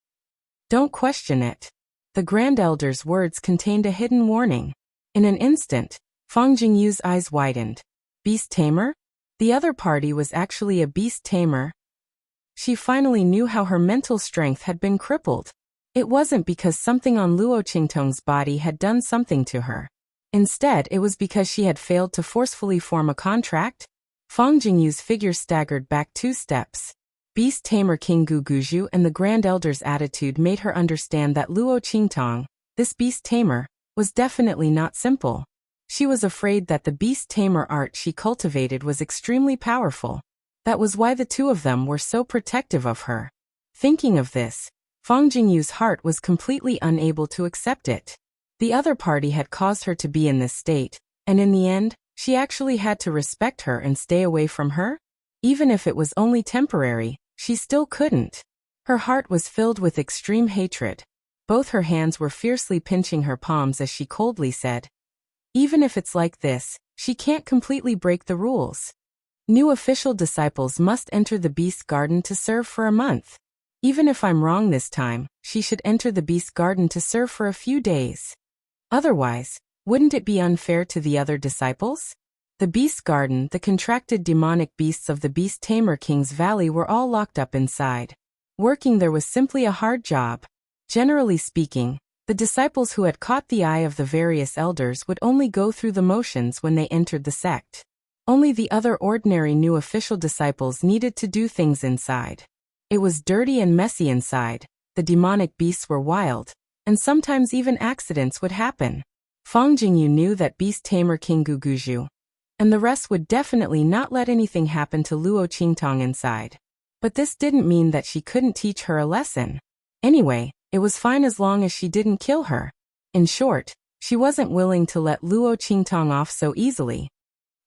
Don't question it. The Grand Elder's words contained a hidden warning. In an instant, Fang Jingyu's eyes widened. Beast tamer? The other party was actually a beast tamer. She finally knew how her mental strength had been crippled. It wasn't because something on Luo Qingtang's body had done something to her. Instead, it was because she had failed to forcefully form a contract. Fang Jingyu's figure staggered back 2 steps. Beast Tamer King Guguju and the Grand Elder's attitude made her understand that Luo Qingtang, this beast tamer, was definitely not simple. She was afraid that the beast tamer art she cultivated was extremely powerful. That was why the two of them were so protective of her. Thinking of this, Fang Jingyu's heart was completely unable to accept it. The other party had caused her to be in this state, and in the end, she actually had to respect her and stay away from her? Even if it was only temporary, she still couldn't. Her heart was filled with extreme hatred. Both her hands were fiercely pinching her palms as she coldly said, "Even if it's like this, she can't completely break the rules. New official disciples must enter the beast garden to serve for a month. Even if I'm wrong this time, she should enter the beast garden to serve for a few days. Otherwise, wouldn't it be unfair to the other disciples? The beast garden, the contracted demonic beasts of the beast tamer king's valley were all locked up inside. Working there was simply a hard job. Generally speaking, the disciples who had caught the eye of the various elders would only go through the motions when they entered the sect. Only the other ordinary new official disciples needed to do things inside. It was dirty and messy inside, the demonic beasts were wild, and sometimes even accidents would happen. Fang Jingyu knew that beast tamer King Guguju and the rest would definitely not let anything happen to Luo Qingtong inside. But this didn't mean that she couldn't teach her a lesson. Anyway, it was fine as long as she didn't kill her. In short, she wasn't willing to let Luo Qingtong off so easily.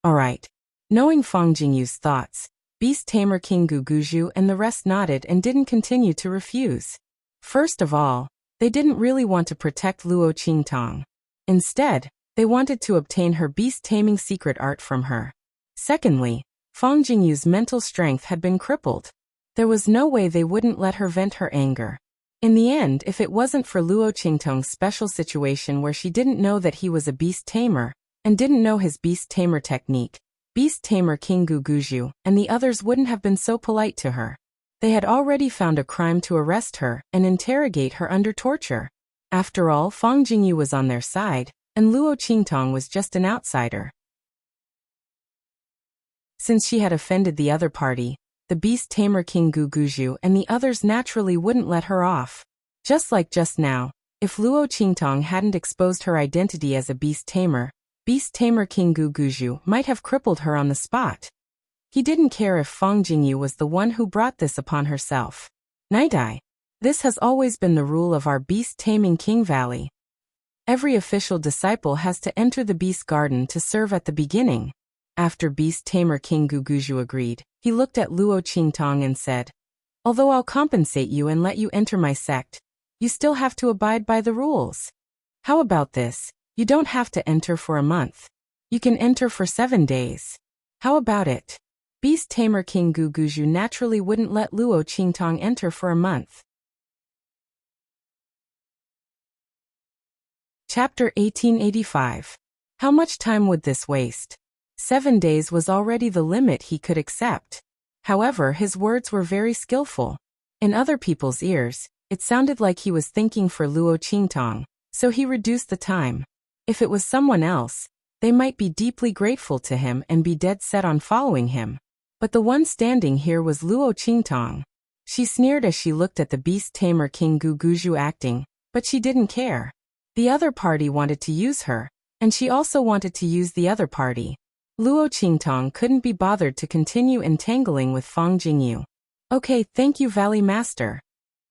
Alright. Knowing Fang Jingyu's thoughts, beast tamer King Guguju and the rest nodded and didn't continue to refuse. First of all, they didn't really want to protect Luo Qingtong. Instead, they wanted to obtain her beast-taming secret art from her. Secondly, Fang Jingyu's mental strength had been crippled. There was no way they wouldn't let her vent her anger. In the end, if it wasn't for Luo Qingtong's special situation where she didn't know that he was a beast tamer, and didn't know his beast tamer technique, beast tamer King Guguju and the others wouldn't have been so polite to her. They had already found a crime to arrest her and interrogate her under torture. After all, Fang Jingyu was on their side, and Luo Qingtong was just an outsider. Since she had offended the other party, the beast tamer King Guguju and the others naturally wouldn't let her off. Just like just now, if Luo Qingtong hadn't exposed her identity as a beast tamer King Guguju might have crippled her on the spot. He didn't care if Fang Jingyu was the one who brought this upon herself. Night-eye. This has always been the rule of our beast-taming King Valley. Every official disciple has to enter the beast garden to serve at the beginning. After beast tamer King Guguju agreed, he looked at Luo Qingtong and said, "Although I'll compensate you and let you enter my sect, you still have to abide by the rules. How about this? You don't have to enter for a month. You can enter for 7 days. How about it?" Beast tamer King Guguju naturally wouldn't let Luo Qingtong enter for a month. Chapter 1885. How much time would this waste? 7 days was already the limit he could accept. However, his words were very skillful. In other people's ears, it sounded like he was thinking for Luo Qingtong, so he reduced the time. If it was someone else, they might be deeply grateful to him and be dead set on following him. But the one standing here was Luo Qingtong. She sneered as she looked at the beast tamer King Guguju acting, but she didn't care. The other party wanted to use her, and she also wanted to use the other party. Luo Qingtong couldn't be bothered to continue entangling with Fang Jingyu. "Okay, thank you, Valley Master."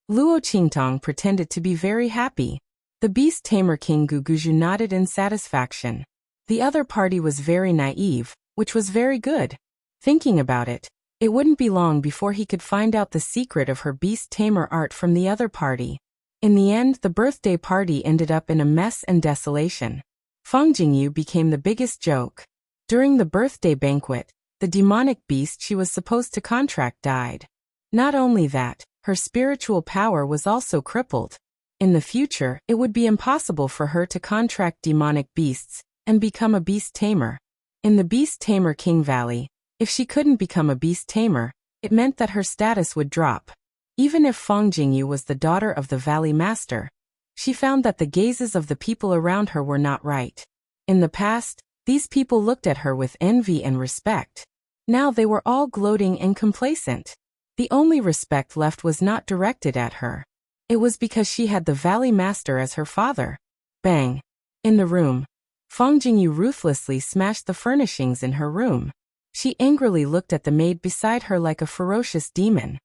Luo Qingtong pretended to be very happy. The beast tamer King Guguju nodded in satisfaction. The other party was very naive, which was very good. Thinking about it, it wouldn't be long before he could find out the secret of her beast tamer art from the other party. In the end, the birthday party ended up in a mess and desolation. Fang Jingyu became the biggest joke. During the birthday banquet, the demonic beast she was supposed to contract died. Not only that, her spiritual power was also crippled. In the future, it would be impossible for her to contract demonic beasts and become a beast tamer. In the beast tamer King Valley, if she couldn't become a beast tamer, it meant that her status would drop. Even if Fang Jingyu was the daughter of the Valley Master, she found that the gazes of the people around her were not right. In the past, these people looked at her with envy and respect. Now they were all gloating and complacent. The only respect left was not directed at her. It was because she had the Valley Master as her father. Bang! In the room, Fang Jingyu ruthlessly smashed the furnishings in her room. She angrily looked at the maid beside her like a ferocious demon.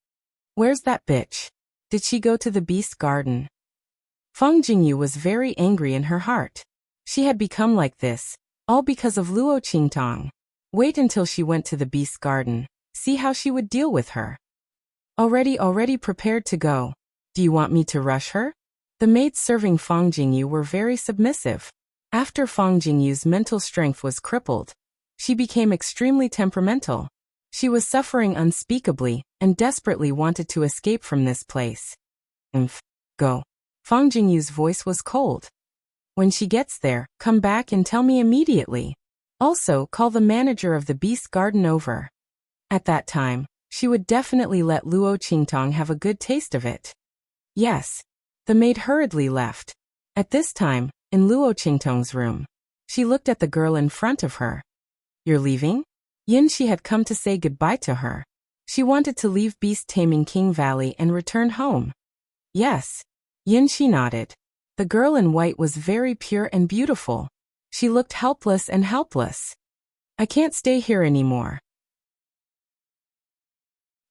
"Where's that bitch? Did she go to the beast garden?" Fang Jingyu was very angry in her heart. She had become like this, all because of Luo Qingtong. Wait until she went to the beast garden, see how she would deal with her. Already prepared to go. Do you want me to rush her?" The maids serving Fang Jingyu were very submissive. After Fang Jingyu's mental strength was crippled, she became extremely temperamental. She was suffering unspeakably and desperately wanted to escape from this place. Go. Fang Jingyu's voice was cold. When she gets there, come back and tell me immediately. Also, call the manager of the Beast Garden over. At that time, she would definitely let Luo Qingtong have a good taste of it. Yes. The maid hurriedly left. At this time, in Luo Qingtong's room, she looked at the girl in front of her. You're leaving? Yinshi had come to say goodbye to her. She wanted to leave Beast Taming King Valley and return home. Yes. Yinshi nodded. The girl in white was very pure and beautiful. She looked helpless and helpless. I can't stay here anymore.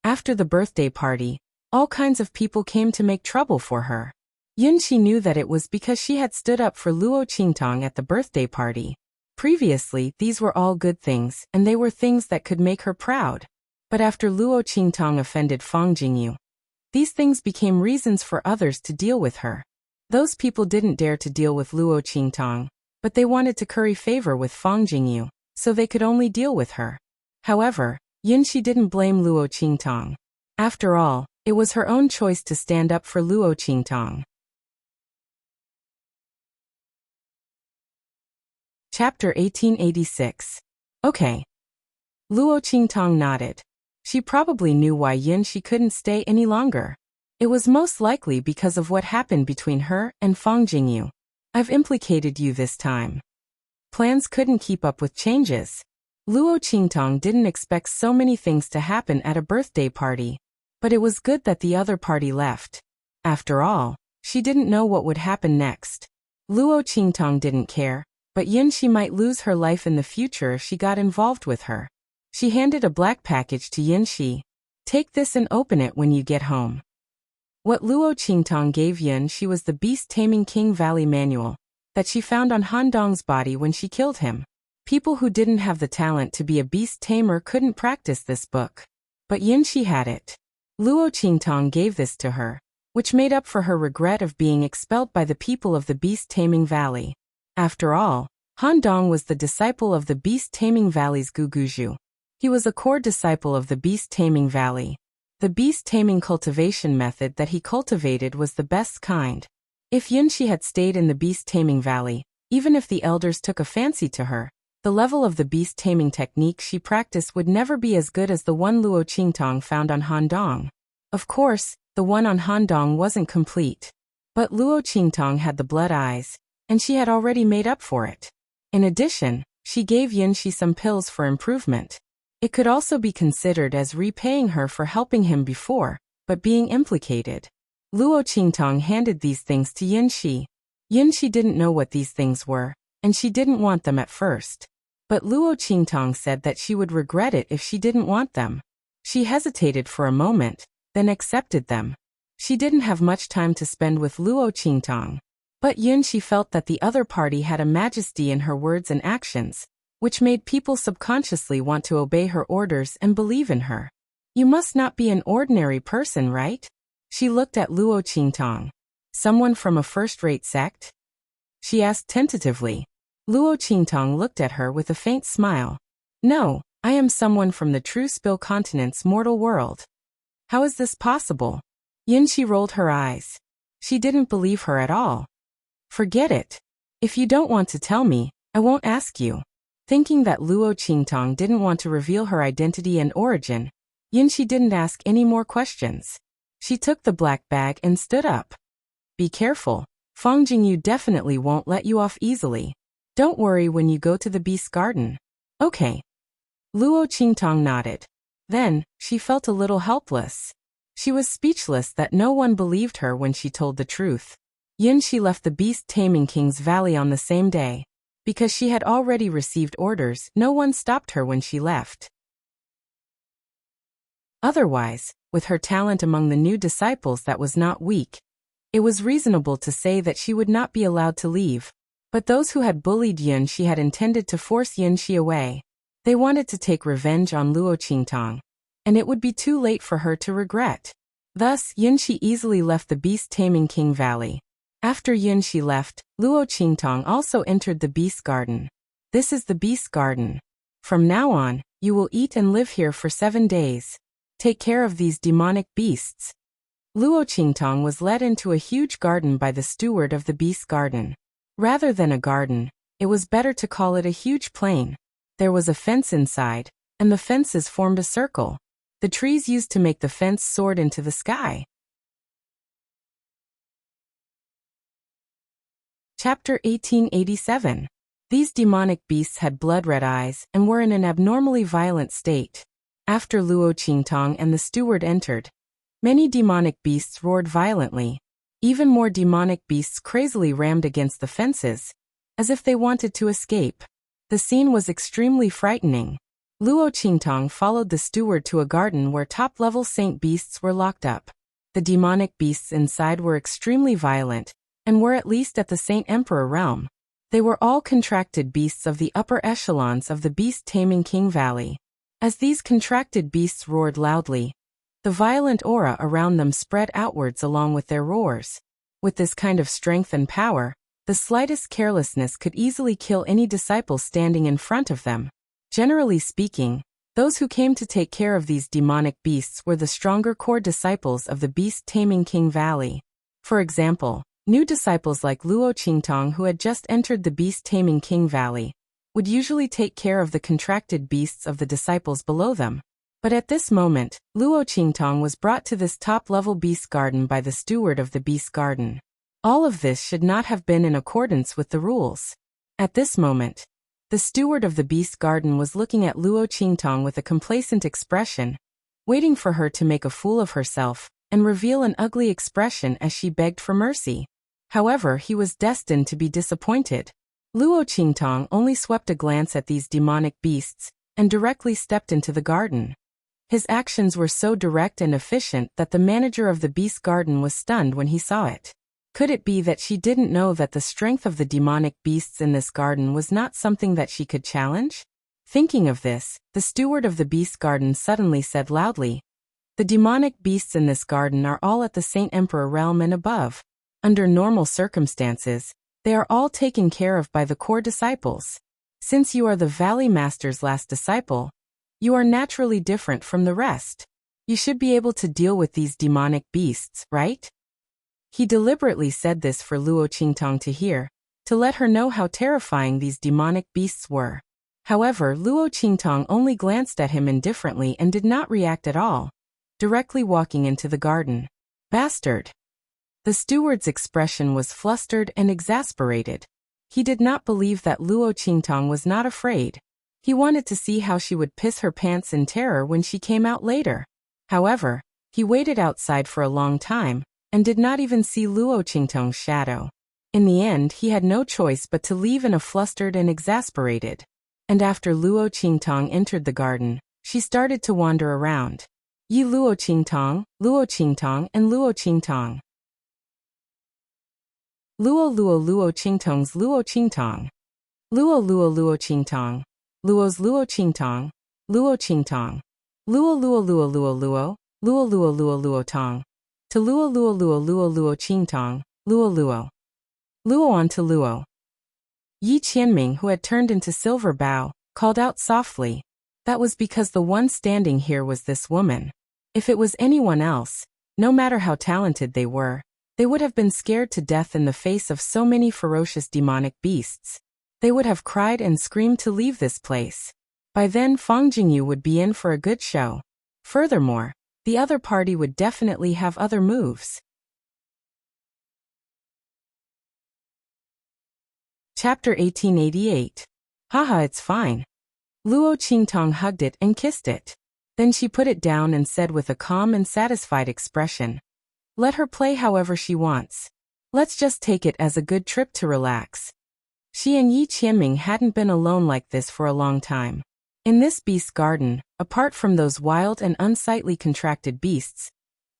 After the birthday party, all kinds of people came to make trouble for her. Yinshi knew that it was because she had stood up for Luo Qingtong at the birthday party. Previously, these were all good things, and they were things that could make her proud. But after Luo Qingtong offended Fang Jingyu, these things became reasons for others to deal with her. Those people didn't dare to deal with Luo Qingtong, but they wanted to curry favor with Fang Jingyu, so they could only deal with her. However, Yinshi didn't blame Luo Qingtong. After all, it was her own choice to stand up for Luo Qingtong. Chapter 1886. Okay. Luo Qingtong nodded. She probably knew why Yinshi couldn't stay any longer. It was most likely because of what happened between her and Fang Jingyu. I've implicated you this time. Plans couldn't keep up with changes. Luo Qingtong didn't expect so many things to happen at a birthday party. But it was good that the other party left. After all, she didn't know what would happen next. Luo Qingtong didn't care, but Yinshi might lose her life in the future if she got involved with her. She handed a black package to Yinshi. Take this and open it when you get home. What Luo Qingtong gave Yinshi was the Beast Taming King Valley manual that she found on Han Dong's body when she killed him. People who didn't have the talent to be a beast tamer couldn't practice this book. But Yinshi had it. Luo Qingtong gave this to her, which made up for her regret of being expelled by the people of the Beast Taming Valley. After all, Han Dong was the disciple of the Beast Taming Valley's Guguju. He was a core disciple of the Beast Taming Valley. The beast taming cultivation method that he cultivated was the best kind. If Yinshi had stayed in the Beast Taming Valley, even if the elders took a fancy to her, the level of the beast taming technique she practiced would never be as good as the one Luo Qingtong found on Han Dong. Of course, the one on Han Dong wasn't complete. But Luo Qingtong had the blood eyes, and she had already made up for it. In addition, she gave Yinshi some pills for improvement. It could also be considered as repaying her for helping him before, but being implicated. Luo Qingtong handed these things to Yinshi. Yinshi didn't know what these things were, and she didn't want them at first. But Luo Qingtong said that she would regret it if she didn't want them. She hesitated for a moment, then accepted them. She didn't have much time to spend with Luo Qingtong. But Yinshi felt that the other party had a majesty in her words and actions, which made people subconsciously want to obey her orders and believe in her. You must not be an ordinary person, right? She looked at Luo Qingtong. Someone from a first-rate sect? She asked tentatively. Luo Qingtong looked at her with a faint smile. No, I am someone from the true Spill Continent's mortal world. How is this possible? Yinshi rolled her eyes. She didn't believe her at all. Forget it. If you don't want to tell me, I won't ask you. Thinking that Luo Qingtong didn't want to reveal her identity and origin, Yinshi didn't ask any more questions. She took the black bag and stood up. Be careful. Fang Jingyu definitely won't let you off easily. Don't worry when you go to the Beast Garden. Okay. Luo Qingtong nodded. Then, she felt a little helpless. She was speechless that no one believed her when she told the truth. Yinshi left the Beast Taming King's Valley on the same day. Because she had already received orders, no one stopped her when she left. Otherwise, with her talent among the new disciples that was not weak, it was reasonable to say that she would not be allowed to leave. But those who had bullied Yinshi had intended to force Yinshi away. They wanted to take revenge on Luo Qingtong, and it would be too late for her to regret. Thus, Yinshi easily left the Beast Taming King Valley. After Yinshi left, Luo Qingtong also entered the Beast Garden. This is the Beast Garden. From now on, You will eat and live here for 7 days. Take care of these demonic beasts. Luo Qingtong was led into a huge garden by the steward of the beast garden. Rather than a garden, it was better to call it a huge plain. There was a fence inside, and the fences formed a circle. The trees used to make the fence soared into the sky. Chapter 1887. These demonic beasts had blood-red eyes and were in an abnormally violent state. After Luo Qingtong and the steward entered, many demonic beasts roared violently. Even more demonic beasts crazily rammed against the fences, as if they wanted to escape. The scene was extremely frightening. Luo Qingtong followed the steward to a garden where top-level saint beasts were locked up. The demonic beasts inside were extremely violent, and were at least at the Saint Emperor realm. They were all contracted beasts of the upper echelons of the beast-taming King Valley. As these contracted beasts roared loudly, the violent aura around them spread outwards along with their roars. With this kind of strength and power, the slightest carelessness could easily kill any disciple standing in front of them. Generally speaking, those who came to take care of these demonic beasts were the stronger core disciples of the beast-taming King Valley. For example, new disciples like Luo Qingtong who had just entered the beast-taming King Valley would usually take care of the contracted beasts of the disciples below them. But at this moment, Luo Qingtong was brought to this top-level beast garden by the steward of the beast garden. All of this should not have been in accordance with the rules. At this moment, the steward of the beast garden was looking at Luo Qingtong with a complacent expression, waiting for her to make a fool of herself and reveal an ugly expression as she begged for mercy. However, he was destined to be disappointed. Luo Qingtong only swept a glance at these demonic beasts and directly stepped into the garden. His actions were so direct and efficient that the manager of the beast garden was stunned when he saw it. Could it be that she didn't know that the strength of the demonic beasts in this garden was not something that she could challenge? Thinking of this, the steward of the beast garden suddenly said loudly, "The demonic beasts in this garden are all at the Saint Emperor realm and above. Under normal circumstances, they are all taken care of by the core disciples. Since you are the Valley Master's last disciple, you are naturally different from the rest. You should be able to deal with these demonic beasts, right?" He deliberately said this for Luo Qingtong to hear, to let her know how terrifying these demonic beasts were. However, Luo Qingtong only glanced at him indifferently and did not react at all, directly walking into the garden. "Bastard!" The steward's expression was flustered and exasperated. He did not believe that Luo Qingtong was not afraid. He wanted to see how she would piss her pants in terror when she came out later. However, he waited outside for a long time, and did not even see Luo Qingtong's shadow. In the end, he had no choice but to leave in a flustered and exasperated. And after Luo Qingtong entered the garden, she started to wander around. Yi Luo Qingtong, and Luo Qingtong. Luo Qingtong's Luo Qingtong. Luo Qingtong. Luo's Luo Qingtong. Luo Qingtong. Luo Tong. To Luo Qingtong. Luo. Luo on to Luo. Yi Qianming, who had turned into Silver Bao, called out softly. That was because the one standing here was this woman. If it was anyone else, no matter how talented they were, they would have been scared to death in the face of so many ferocious demonic beasts. They would have cried and screamed to leave this place. By then Fang Jingyu would be in for a good show. Furthermore, the other party would definitely have other moves. Chapter 1888. Haha, it's fine. Luo Qingtong hugged it and kissed it. Then she put it down and said with a calm and satisfied expression, "Let her play however she wants. Let's just take it as a good trip to relax." She and Yi Qianming hadn't been alone like this for a long time. In this beast garden, apart from those wild and unsightly contracted beasts,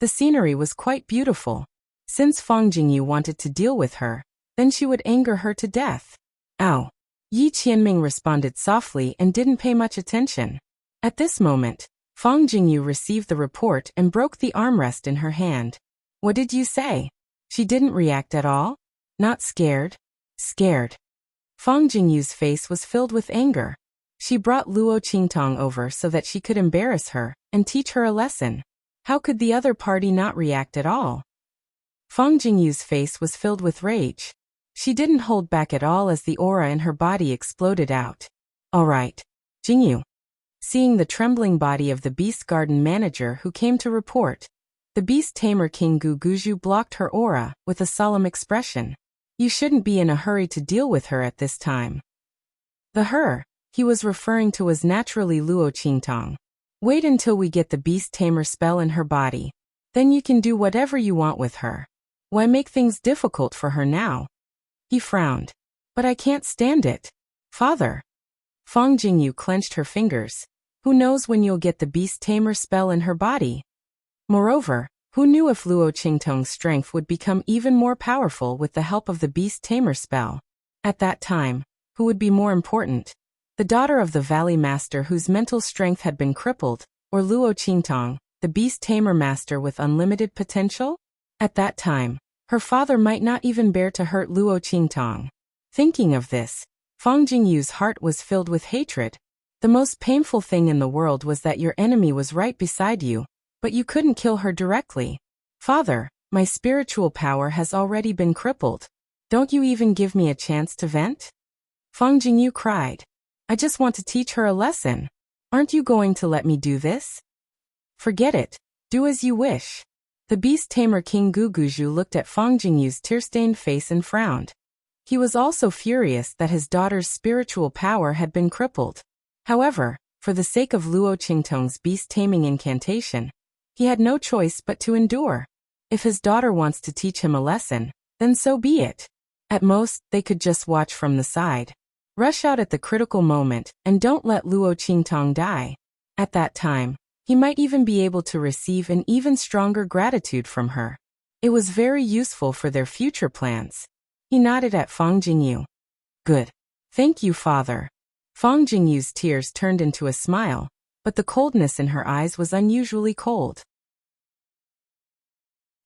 the scenery was quite beautiful. Since Fang Jingyu wanted to deal with her, then she would anger her to death. "Ow." Yi Qianming responded softly and didn't pay much attention. At this moment, Fang Jingyu received the report and broke the armrest in her hand. "What did you say?" She didn't react at all? Not scared? Scared. Fang Jingyu's face was filled with anger. She brought Luo Qingtong over so that she could embarrass her and teach her a lesson. How could the other party not react at all? Fang Jingyu's face was filled with rage. She didn't hold back at all as the aura in her body exploded out. All right, Jingyu. Seeing the trembling body of the Beast Garden manager who came to report, the beast tamer King Guguju blocked her aura with a solemn expression. You shouldn't be in a hurry to deal with her at this time. The her he was referring to was naturally Luo Qingtong. Wait until we get the beast tamer spell in her body. Then you can do whatever you want with her. Why make things difficult for her now? He frowned. But I can't stand it. Father. Fang Jingyu clenched her fingers. Who knows when you'll get the beast tamer spell in her body? Moreover, who knew if Luo Qingtong's strength would become even more powerful with the help of the beast tamer spell? At that time, who would be more important? The daughter of the Valley Master whose mental strength had been crippled, or Luo Qingtong, the beast tamer master with unlimited potential? At that time, her father might not even bear to hurt Luo Qingtong. Thinking of this, Fang Jingyu's heart was filled with hatred. The most painful thing in the world was that your enemy was right beside you, but you couldn't kill her directly. Father, my spiritual power has already been crippled. Don't you even give me a chance to vent? Fang Jingyu cried. I just want to teach her a lesson. Aren't you going to let me do this? Forget it. Do as you wish. The beast tamer King Guguju looked at Fang Jingyu's tear-stained face and frowned. He was also furious that his daughter's spiritual power had been crippled. However, for the sake of Luo Qingtong's beast-taming incantation, he had no choice but to endure. If his daughter wants to teach him a lesson, then so be it. At most, they could just watch from the side. Rush out at the critical moment and don't let Luo Qingtong die. At that time, he might even be able to receive an even stronger gratitude from her. It was very useful for their future plans. He nodded at Fang Jingyu. Good. Thank you, father. Fang Jingyu's tears turned into a smile, but the coldness in her eyes was unusually cold.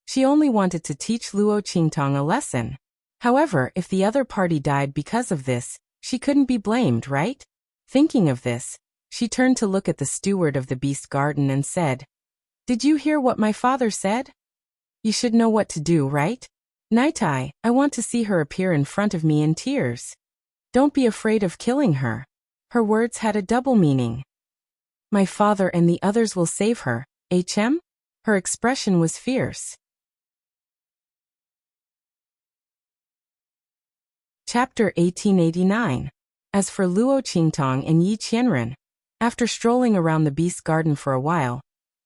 She only wanted to teach Luo Qingtong a lesson. However, if the other party died because of this, she couldn't be blamed, right? Thinking of this, she turned to look at the steward of the beast garden and said, Did you hear what my father said? You should know what to do, right? Naitai, I want to see her appear in front of me in tears. Don't be afraid of killing her. Her words had a double meaning. My father and the others will save her, HM? Her expression was fierce. Chapter 1889. As for Luo Qingtong and Yi Qianren, after strolling around the beast garden for a while,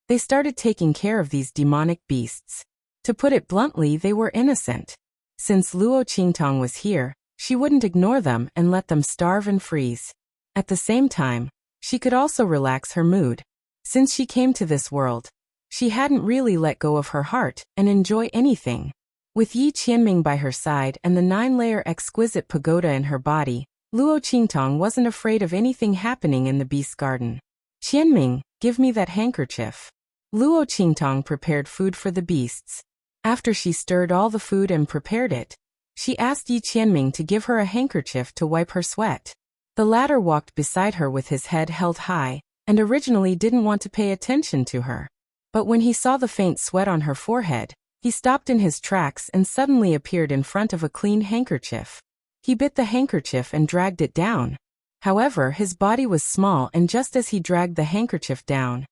they started taking care of these demonic beasts. To put it bluntly, they were innocent. Since Luo Qingtong was here, she wouldn't ignore them and let them starve and freeze. At the same time, she could also relax her mood. Since she came to this world, she hadn't really let go of her heart and enjoy anything. With Yi Qianming by her side and the 9-layer exquisite pagoda in her body, Luo Qingtong wasn't afraid of anything happening in the beast garden. Qianming, give me that handkerchief. Luo Qingtong prepared food for the beasts. After she stirred all the food and prepared it, she asked Yi Qianming to give her a handkerchief to wipe her sweat. The latter walked beside her with his head held high, and originally didn't want to pay attention to her. But when he saw the faint sweat on her forehead, he stopped in his tracks and suddenly appeared in front of a clean handkerchief. He bit the handkerchief and dragged it down. However, his body was small, and just as he dragged the handkerchief down,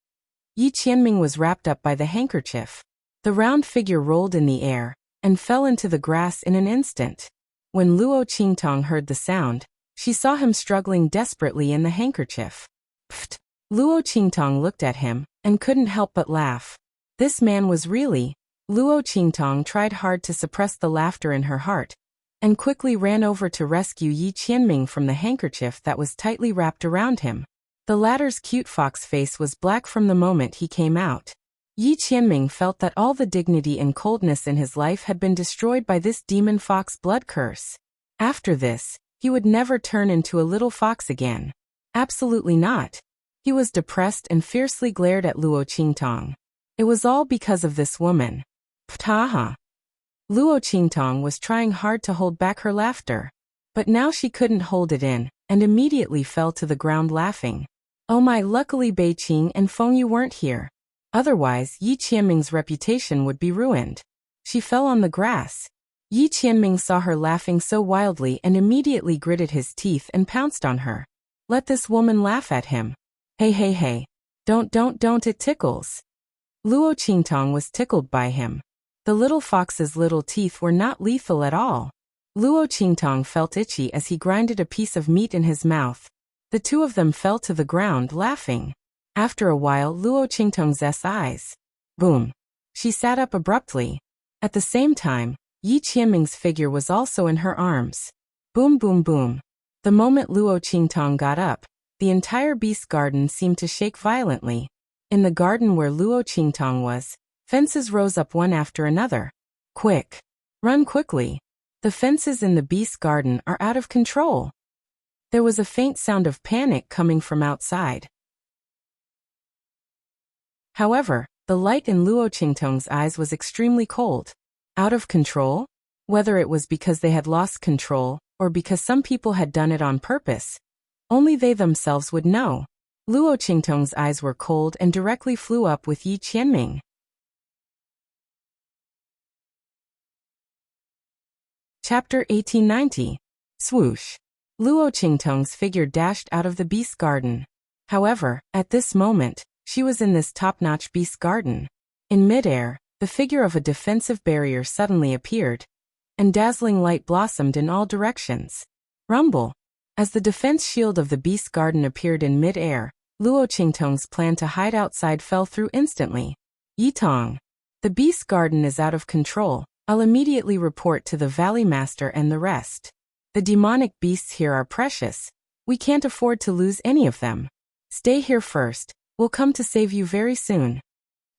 Yi Qianming was wrapped up by the handkerchief. The round figure rolled in the air and fell into the grass in an instant. When Luo Qingtong heard the sound, she saw him struggling desperately in the handkerchief. Pfft! Luo Qingtong looked at him and couldn't help but laugh. This man was really... Luo Qingtong tried hard to suppress the laughter in her heart and quickly ran over to rescue Yi Qianming from the handkerchief that was tightly wrapped around him. The latter's cute fox face was black from the moment he came out. Yi Qianming felt that all the dignity and coldness in his life had been destroyed by this demon fox blood curse. After this, he would never turn into a little fox again. Absolutely not. He was depressed and fiercely glared at Luo Qingtong. It was all because of this woman. Ptaha. Luo Qingtong was trying hard to hold back her laughter, but now she couldn't hold it in, and immediately fell to the ground laughing. Oh my, luckily Beiqing and Fengyu weren't here. Otherwise, Yi Qianming's reputation would be ruined. She fell on the grass. Yi Qianming saw her laughing so wildly and immediately gritted his teeth and pounced on her. Let this woman laugh at him. Hey hey hey. Don't, it tickles. Luo Qingtong was tickled by him. The little fox's little teeth were not lethal at all. Luo Qingtong felt itchy as he grinded a piece of meat in his mouth. The two of them fell to the ground laughing. After a while, Luo Qingtong's eyes. Boom. She sat up abruptly. At the same time, Yi Qianming's figure was also in her arms. Boom boom boom. The moment Luo Qingtong got up, the entire beast garden seemed to shake violently. In the garden where Luo Qingtong was, fences rose up one after another. Quick! Run quickly! The fences in the beast garden are out of control. There was a faint sound of panic coming from outside. However, the light in Luo Qingtong's eyes was extremely cold. Out of control? Whether it was because they had lost control, or because some people had done it on purpose, only they themselves would know. Luo Qingtong's eyes were cold and directly flew up with Yi Qianming. Chapter 1890. Swoosh. Luo Qingtong's figure dashed out of the beast garden. However, at this moment, she was in this top-notch beast garden. In midair, the figure of a defensive barrier suddenly appeared, and dazzling light blossomed in all directions. Rumble. As the defense shield of the beast garden appeared in mid-air, Luo Qingtong's plan to hide outside fell through instantly. Yitong. The beast garden is out of control. I'll immediately report to the Valley Master and the rest. The demonic beasts here are precious. We can't afford to lose any of them. Stay here first. We'll come to save you very soon.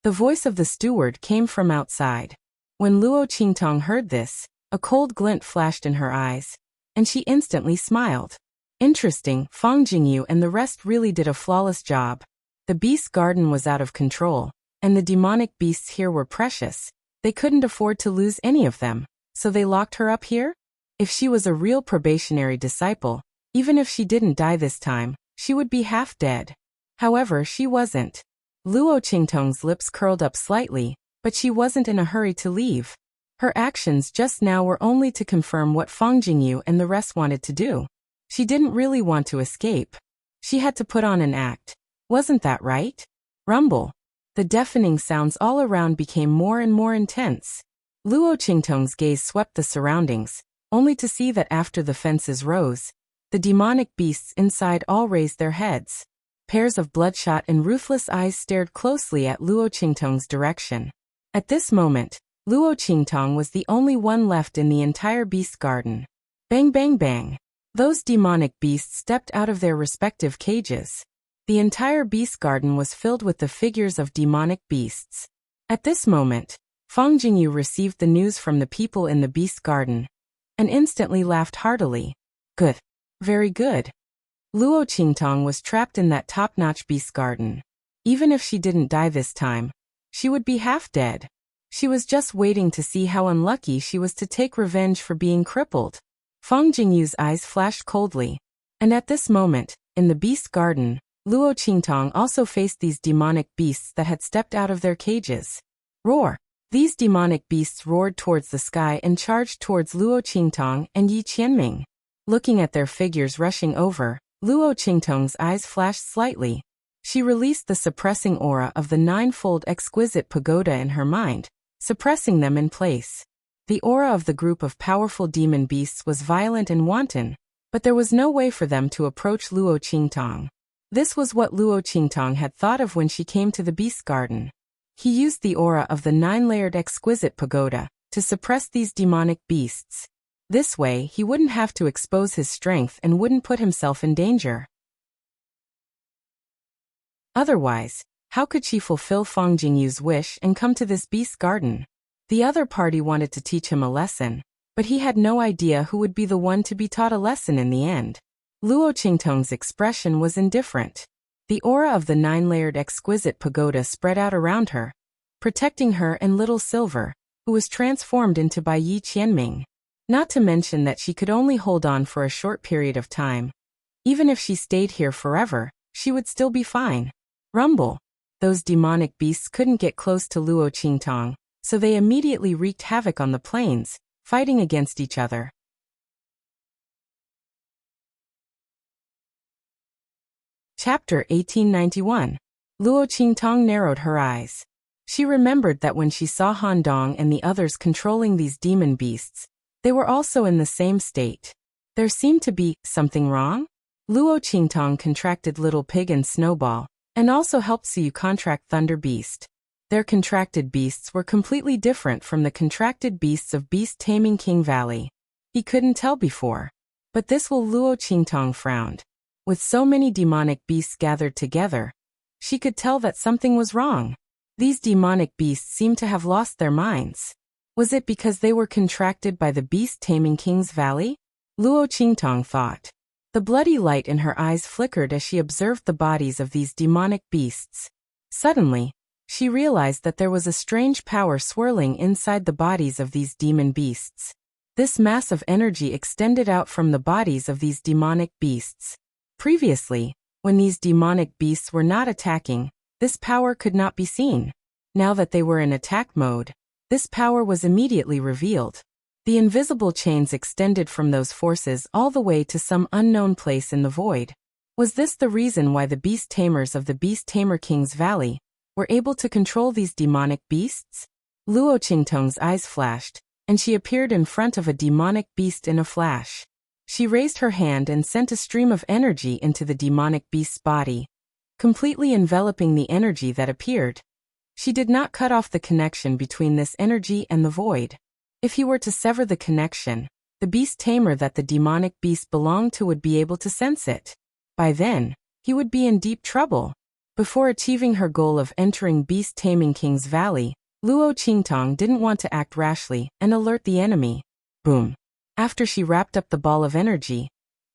The voice of the steward came from outside. When Luo Qingtong heard this, a cold glint flashed in her eyes, and she instantly smiled. Interesting, Fang Jingyu and the rest really did a flawless job. The beast garden was out of control, and the demonic beasts here were precious. They couldn't afford to lose any of them, so they locked her up here? If she was a real probationary disciple, even if she didn't die this time, she would be half dead. However, she wasn't. Luo Qingtong's lips curled up slightly, but she wasn't in a hurry to leave. Her actions just now were only to confirm what Fang Jingyu and the rest wanted to do. She didn't really want to escape. She had to put on an act. Wasn't that right? Rumble. The deafening sounds all around became more and more intense. Luo Qingtong's gaze swept the surroundings, only to see that after the fences rose, the demonic beasts inside all raised their heads. Pairs of bloodshot and ruthless eyes stared closely at Luo Qingtong's direction. At this moment, Luo Qingtong was the only one left in the entire beast garden. Bang bang bang. Those demonic beasts stepped out of their respective cages. The entire beast garden was filled with the figures of demonic beasts. At this moment, Fang Jingyu received the news from the people in the beast garden, and instantly laughed heartily. Good. Very good. Luo Qingtong was trapped in that top-notch beast garden. Even if she didn't die this time, she would be half dead. She was just waiting to see how unlucky she was to take revenge for being crippled. Fang Jingyu's eyes flashed coldly. And at this moment, in the beast garden, Luo Qingtong also faced these demonic beasts that had stepped out of their cages. Roar! These demonic beasts roared towards the sky and charged towards Luo Qingtong and Yi Qianming. Looking at their figures rushing over, Luo Qingtong's eyes flashed slightly. She released the suppressing aura of the ninefold exquisite pagoda in her mind, suppressing them in place. The aura of the group of powerful demon beasts was violent and wanton, but there was no way for them to approach Luo Qingtong. This was what Luo Qingtong had thought of when she came to the beast garden. He used the aura of the nine-layered exquisite pagoda to suppress these demonic beasts. This way, he wouldn't have to expose his strength and wouldn't put himself in danger. Otherwise, how could she fulfill Fang Jingyu's wish and come to this beast garden? The other party wanted to teach him a lesson, but he had no idea who would be the one to be taught a lesson in the end. Luo Qingtong's expression was indifferent. The aura of the nine-layered exquisite pagoda spread out around her, protecting her and Little Silver, who was transformed into by Yi Qianming. Not to mention that she could only hold on for a short period of time. Even if she stayed here forever, she would still be fine. Rumble. Those demonic beasts couldn't get close to Luo Qingtong, so they immediately wreaked havoc on the plains, fighting against each other. Chapter 1891. Luo Qingtong narrowed her eyes. She remembered that when she saw Han Dong and the others controlling these demon beasts, they were also in the same state. There seemed to be something wrong? Luo Qingtong contracted Little Pig and Snowball, and also helped Siyu contract Thunder Beast. Their contracted beasts were completely different from the contracted beasts of beast-taming King Valley. He couldn't tell before. But this will Luo Qingtong frowned. With so many demonic beasts gathered together, she could tell that something was wrong. These demonic beasts seemed to have lost their minds. Was it because they were contracted by the beast-taming King's Valley? Luo Qingtong thought. The bloody light in her eyes flickered as she observed the bodies of these demonic beasts. Suddenly, she realized that there was a strange power swirling inside the bodies of these demon beasts. This mass of energy extended out from the bodies of these demonic beasts. Previously, when these demonic beasts were not attacking, this power could not be seen. Now that they were in attack mode, this power was immediately revealed. The invisible chains extended from those forces all the way to some unknown place in the void. Was this the reason why the beast tamers of the Beast Tamer King's Valley were able to control these demonic beasts? Luo Qingtong's eyes flashed, and she appeared in front of a demonic beast in a flash. She raised her hand and sent a stream of energy into the demonic beast's body, completely enveloping the energy that appeared. She did not cut off the connection between this energy and the void. If he were to sever the connection, the beast tamer that the demonic beast belonged to would be able to sense it. By then, he would be in deep trouble. Before achieving her goal of entering beast-taming King's Valley, Luo Qingtong didn't want to act rashly and alert the enemy. Boom. After she wrapped up the ball of energy,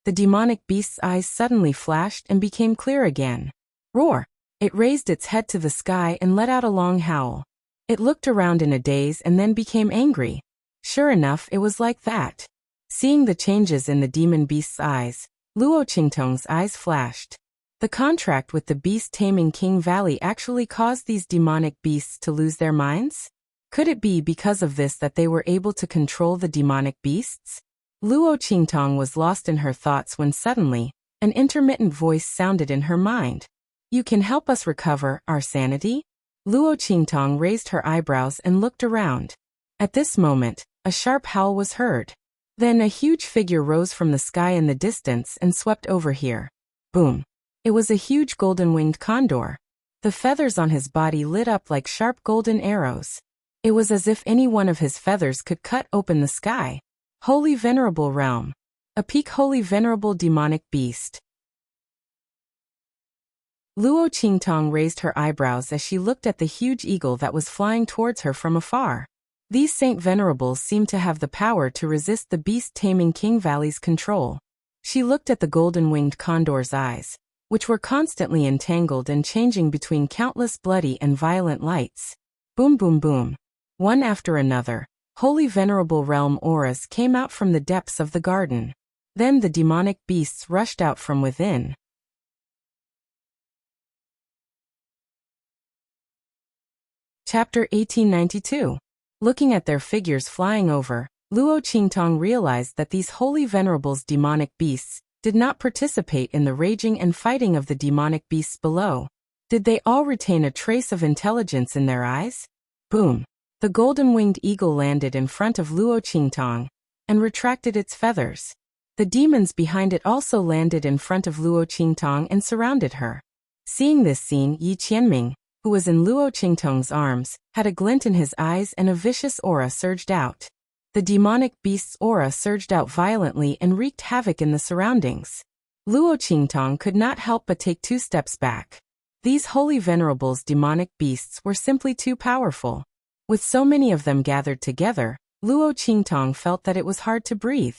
the demonic beast's eyes suddenly flashed and became clear again. Roar! It raised its head to the sky and let out a long howl. It looked around in a daze and then became angry. Sure enough, it was like that. Seeing the changes in the demon beast's eyes, Luo Qingtong's eyes flashed. The contract with the beast-taming King Valley actually caused these demonic beasts to lose their minds? Could it be because of this that they were able to control the demonic beasts? Luo Qingtong was lost in her thoughts when suddenly, an intermittent voice sounded in her mind. You can help us recover our sanity? Luo Qingtong raised her eyebrows and looked around. At this moment, a sharp howl was heard. Then a huge figure rose from the sky in the distance and swept over here. Boom. It was a huge golden-winged condor. The feathers on his body lit up like sharp golden arrows. It was as if any one of his feathers could cut open the sky. Holy Venerable Realm. A peak Holy Venerable Demonic Beast. Luo Qingtong raised her eyebrows as she looked at the huge eagle that was flying towards her from afar. These Saint Venerables seemed to have the power to resist the beast-taming King Valley's control. She looked at the golden-winged condor's eyes, which were constantly entangled and changing between countless bloody and violent lights. Boom boom boom. One after another, Holy Venerable Realm auras came out from the depths of the garden. Then the demonic beasts rushed out from within. Chapter 1892. Looking at their figures flying over, Luo Qingtong realized that these Holy Venerables demonic beasts did not participate in the raging and fighting of the demonic beasts below. Did they all retain a trace of intelligence in their eyes? Boom! The golden-winged eagle landed in front of Luo Qingtong and retracted its feathers. The demons behind it also landed in front of Luo Qingtong and surrounded her. Seeing this scene, Yi Qianming, who was in Luo Qingtong's arms, had a glint in his eyes and a vicious aura surged out. The demonic beast's aura surged out violently and wreaked havoc in the surroundings. Luo Qingtong could not help but take 2 steps back. These Holy Venerables demonic beasts were simply too powerful. With so many of them gathered together, Luo Qingtong felt that it was hard to breathe.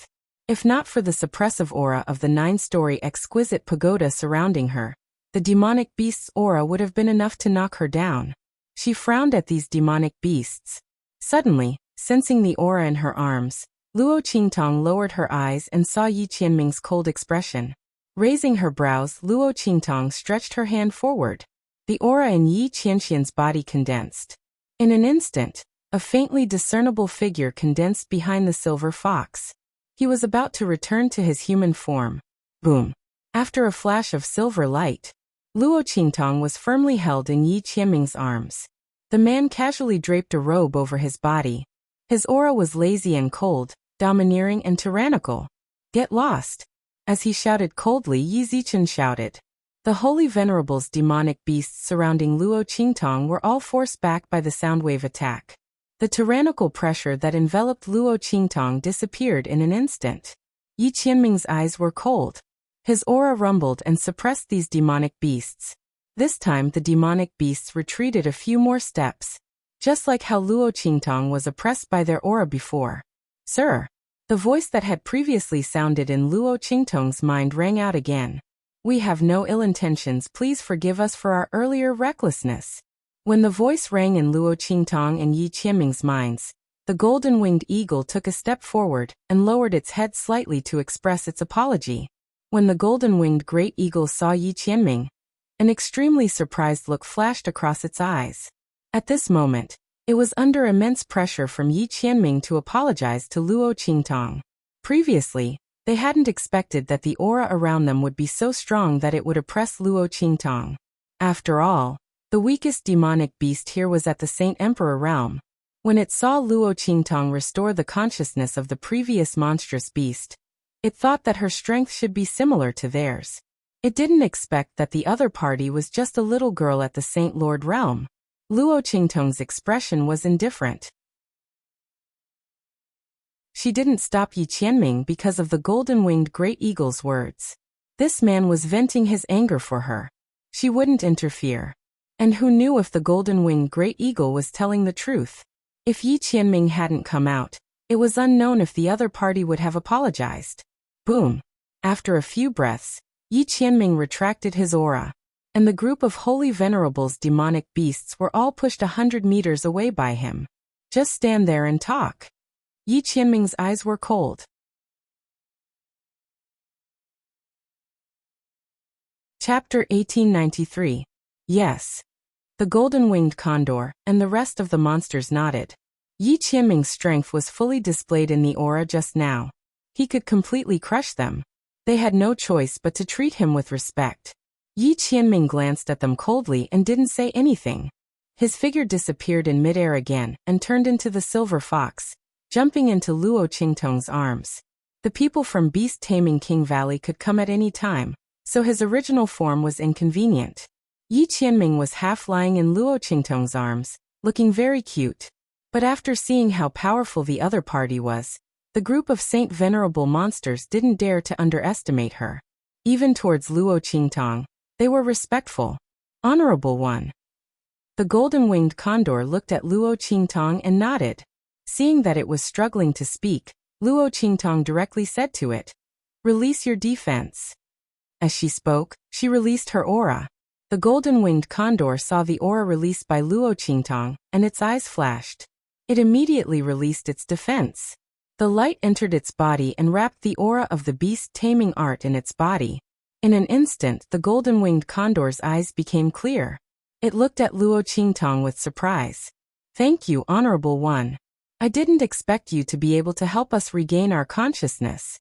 If not for the suppressive aura of the 9-story exquisite pagoda surrounding her, the demonic beast's aura would have been enough to knock her down. She frowned at these demonic beasts. Suddenly, sensing the aura in her arms, Luo Qingtong lowered her eyes and saw Yi Qianming's cold expression. Raising her brows, Luo Qingtong stretched her hand forward. The aura in Yi Qianxian's body condensed. In an instant, a faintly discernible figure condensed behind the silver fox. He was about to return to his human form. Boom! After a flash of silver light, Luo Qingtong was firmly held in Yi Qianming's arms. The man casually draped a robe over his body. His aura was lazy and cold, domineering and tyrannical. Get lost! As he shouted coldly, Yi Zichen shouted. The holy venerables demonic beasts surrounding Luo Qingtong were all forced back by the soundwave attack. The tyrannical pressure that enveloped Luo Qingtong disappeared in an instant. Yi Qianming's eyes were cold. His aura rumbled and suppressed these demonic beasts. This time the demonic beasts retreated a few more steps, just like how Luo Qingtong was oppressed by their aura before. Sir! The voice that had previously sounded in Luo Qingtong's mind rang out again. We have no ill intentions, please forgive us for our earlier recklessness. When the voice rang in Luo Qingtong and Yi Qianming's minds, the golden-winged eagle took a step forward and lowered its head slightly to express its apology. When the golden-winged great eagle saw Yi Qianming, an extremely surprised look flashed across its eyes. At this moment, it was under immense pressure from Yi Qianming to apologize to Luo Qingtong. Previously, they hadn't expected that the aura around them would be so strong that it would oppress Luo Qingtong. After all, the weakest demonic beast here was at the Saint Emperor realm. When it saw Luo Qingtong restore the consciousness of the previous monstrous beast, it thought that her strength should be similar to theirs. It didn't expect that the other party was just a little girl at the Saint Lord realm. Luo Qingtong's expression was indifferent. She didn't stop Yi Qianming because of the golden-winged great eagle's words. This man was venting his anger for her. She wouldn't interfere. And who knew if the golden-winged great eagle was telling the truth? If Yi Qianming hadn't come out, it was unknown if the other party would have apologized. Boom! After a few breaths, Yi Qianming retracted his aura, and the group of holy venerables demonic beasts were all pushed 100 meters away by him. Just stand there and talk. Yi Qianming's eyes were cold. Chapter 1893. Yes. The golden-winged condor and the rest of the monsters nodded. Yi Qianming's strength was fully displayed in the aura just now. He could completely crush them. They had no choice but to treat him with respect. Yi Qianming glanced at them coldly and didn't say anything. His figure disappeared in midair again and turned into the silver fox, jumping into Luo Qingtong's arms. The people from beast-taming King Valley could come at any time, so his original form was inconvenient. Yi Qianming was half lying in Luo Qingtong's arms, looking very cute. But after seeing how powerful the other party was, the group of Saint Venerable monsters didn't dare to underestimate her. Even towards Luo Qingtong, they were respectful. Honorable one. The golden-winged condor looked at Luo Qingtong and nodded. Seeing that it was struggling to speak, Luo Qingtong directly said to it, "Release your defense." As she spoke, she released her aura. The golden-winged condor saw the aura released by Luo Qingtong, and its eyes flashed. It immediately released its defense. The light entered its body and wrapped the aura of the beast-taming art in its body. In an instant, the golden-winged condor's eyes became clear. It looked at Luo Qingtong with surprise. "Thank you, Honorable One. I didn't expect you to be able to help us regain our consciousness."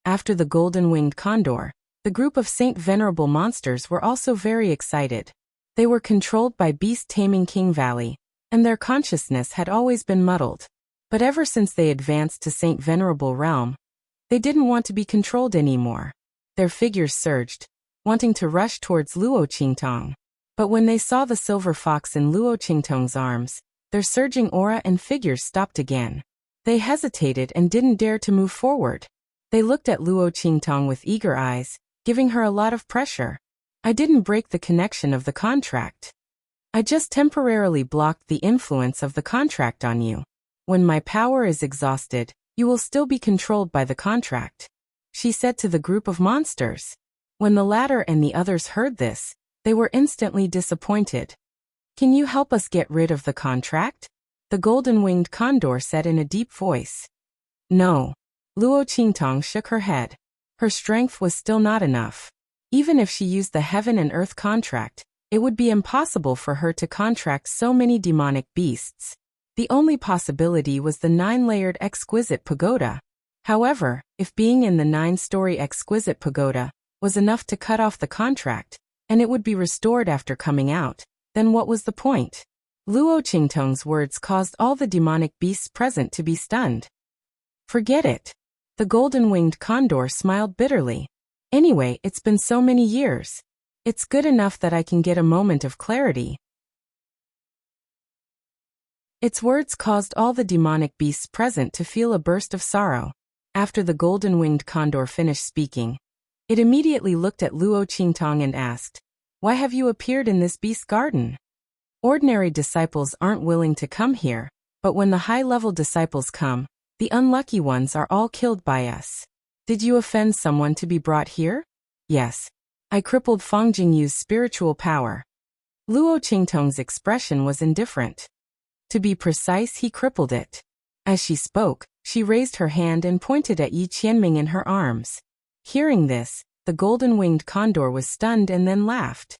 After the golden-winged condor, the group of Saint Venerable monsters were also very excited. They were controlled by beast-taming King Valley, and their consciousness had always been muddled. But ever since they advanced to Saint Venerable realm, they didn't want to be controlled anymore. Their figures surged, wanting to rush towards Luo Qingtong. But when they saw the silver fox in Luo Qingtong's arms, their surging aura and figures stopped again. They hesitated and didn't dare to move forward. They looked at Luo Qingtong with eager eyes, giving her a lot of pressure. "I didn't break the connection of the contract. I just temporarily blocked the influence of the contract on you. When my power is exhausted, you will still be controlled by the contract," she said to the group of monsters. When the latter and the others heard this, they were instantly disappointed. "Can you help us get rid of the contract?" the golden-winged condor said in a deep voice. "No." Luo Qingtong shook her head. Her strength was still not enough. Even if she used the heaven and earth contract, it would be impossible for her to contract so many demonic beasts. The only possibility was the 9-layered exquisite pagoda. However, if being in the 9-story exquisite pagoda was enough to cut off the contract, and it would be restored after coming out, then what was the point? Luo Qingtong's words caused all the demonic beasts present to be stunned. Forget it. The golden-winged condor smiled bitterly. Anyway, it's been so many years. It's good enough that I can get a moment of clarity. Its words caused all the demonic beasts present to feel a burst of sorrow. After the golden-winged condor finished speaking, it immediately looked at Luo Qingtong and asked, "Why have you appeared in this beast garden? Ordinary disciples aren't willing to come here, but when the high-level disciples come, the unlucky ones are all killed by us. Did you offend someone to be brought here?" "Yes. I crippled Fang Jingyu's spiritual power." Luo Qingtong's expression was indifferent. To be precise, he crippled it. As she spoke, she raised her hand and pointed at Yi Qianming in her arms. Hearing this, the golden-winged condor was stunned and then laughed.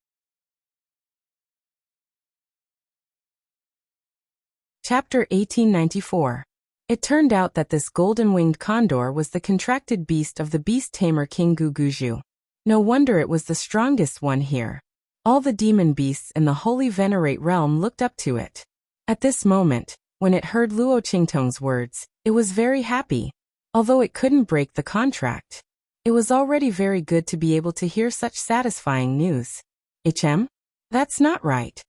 Chapter 1894. It turned out that this golden-winged condor was the contracted beast of the beast tamer King Guguju. No wonder it was the strongest one here. All the demon beasts in the Holy Venerate realm looked up to it. At this moment, when it heard Luo Qingtong's words, it was very happy. Although it couldn't break the contract, it was already very good to be able to hear such satisfying news. That's not right.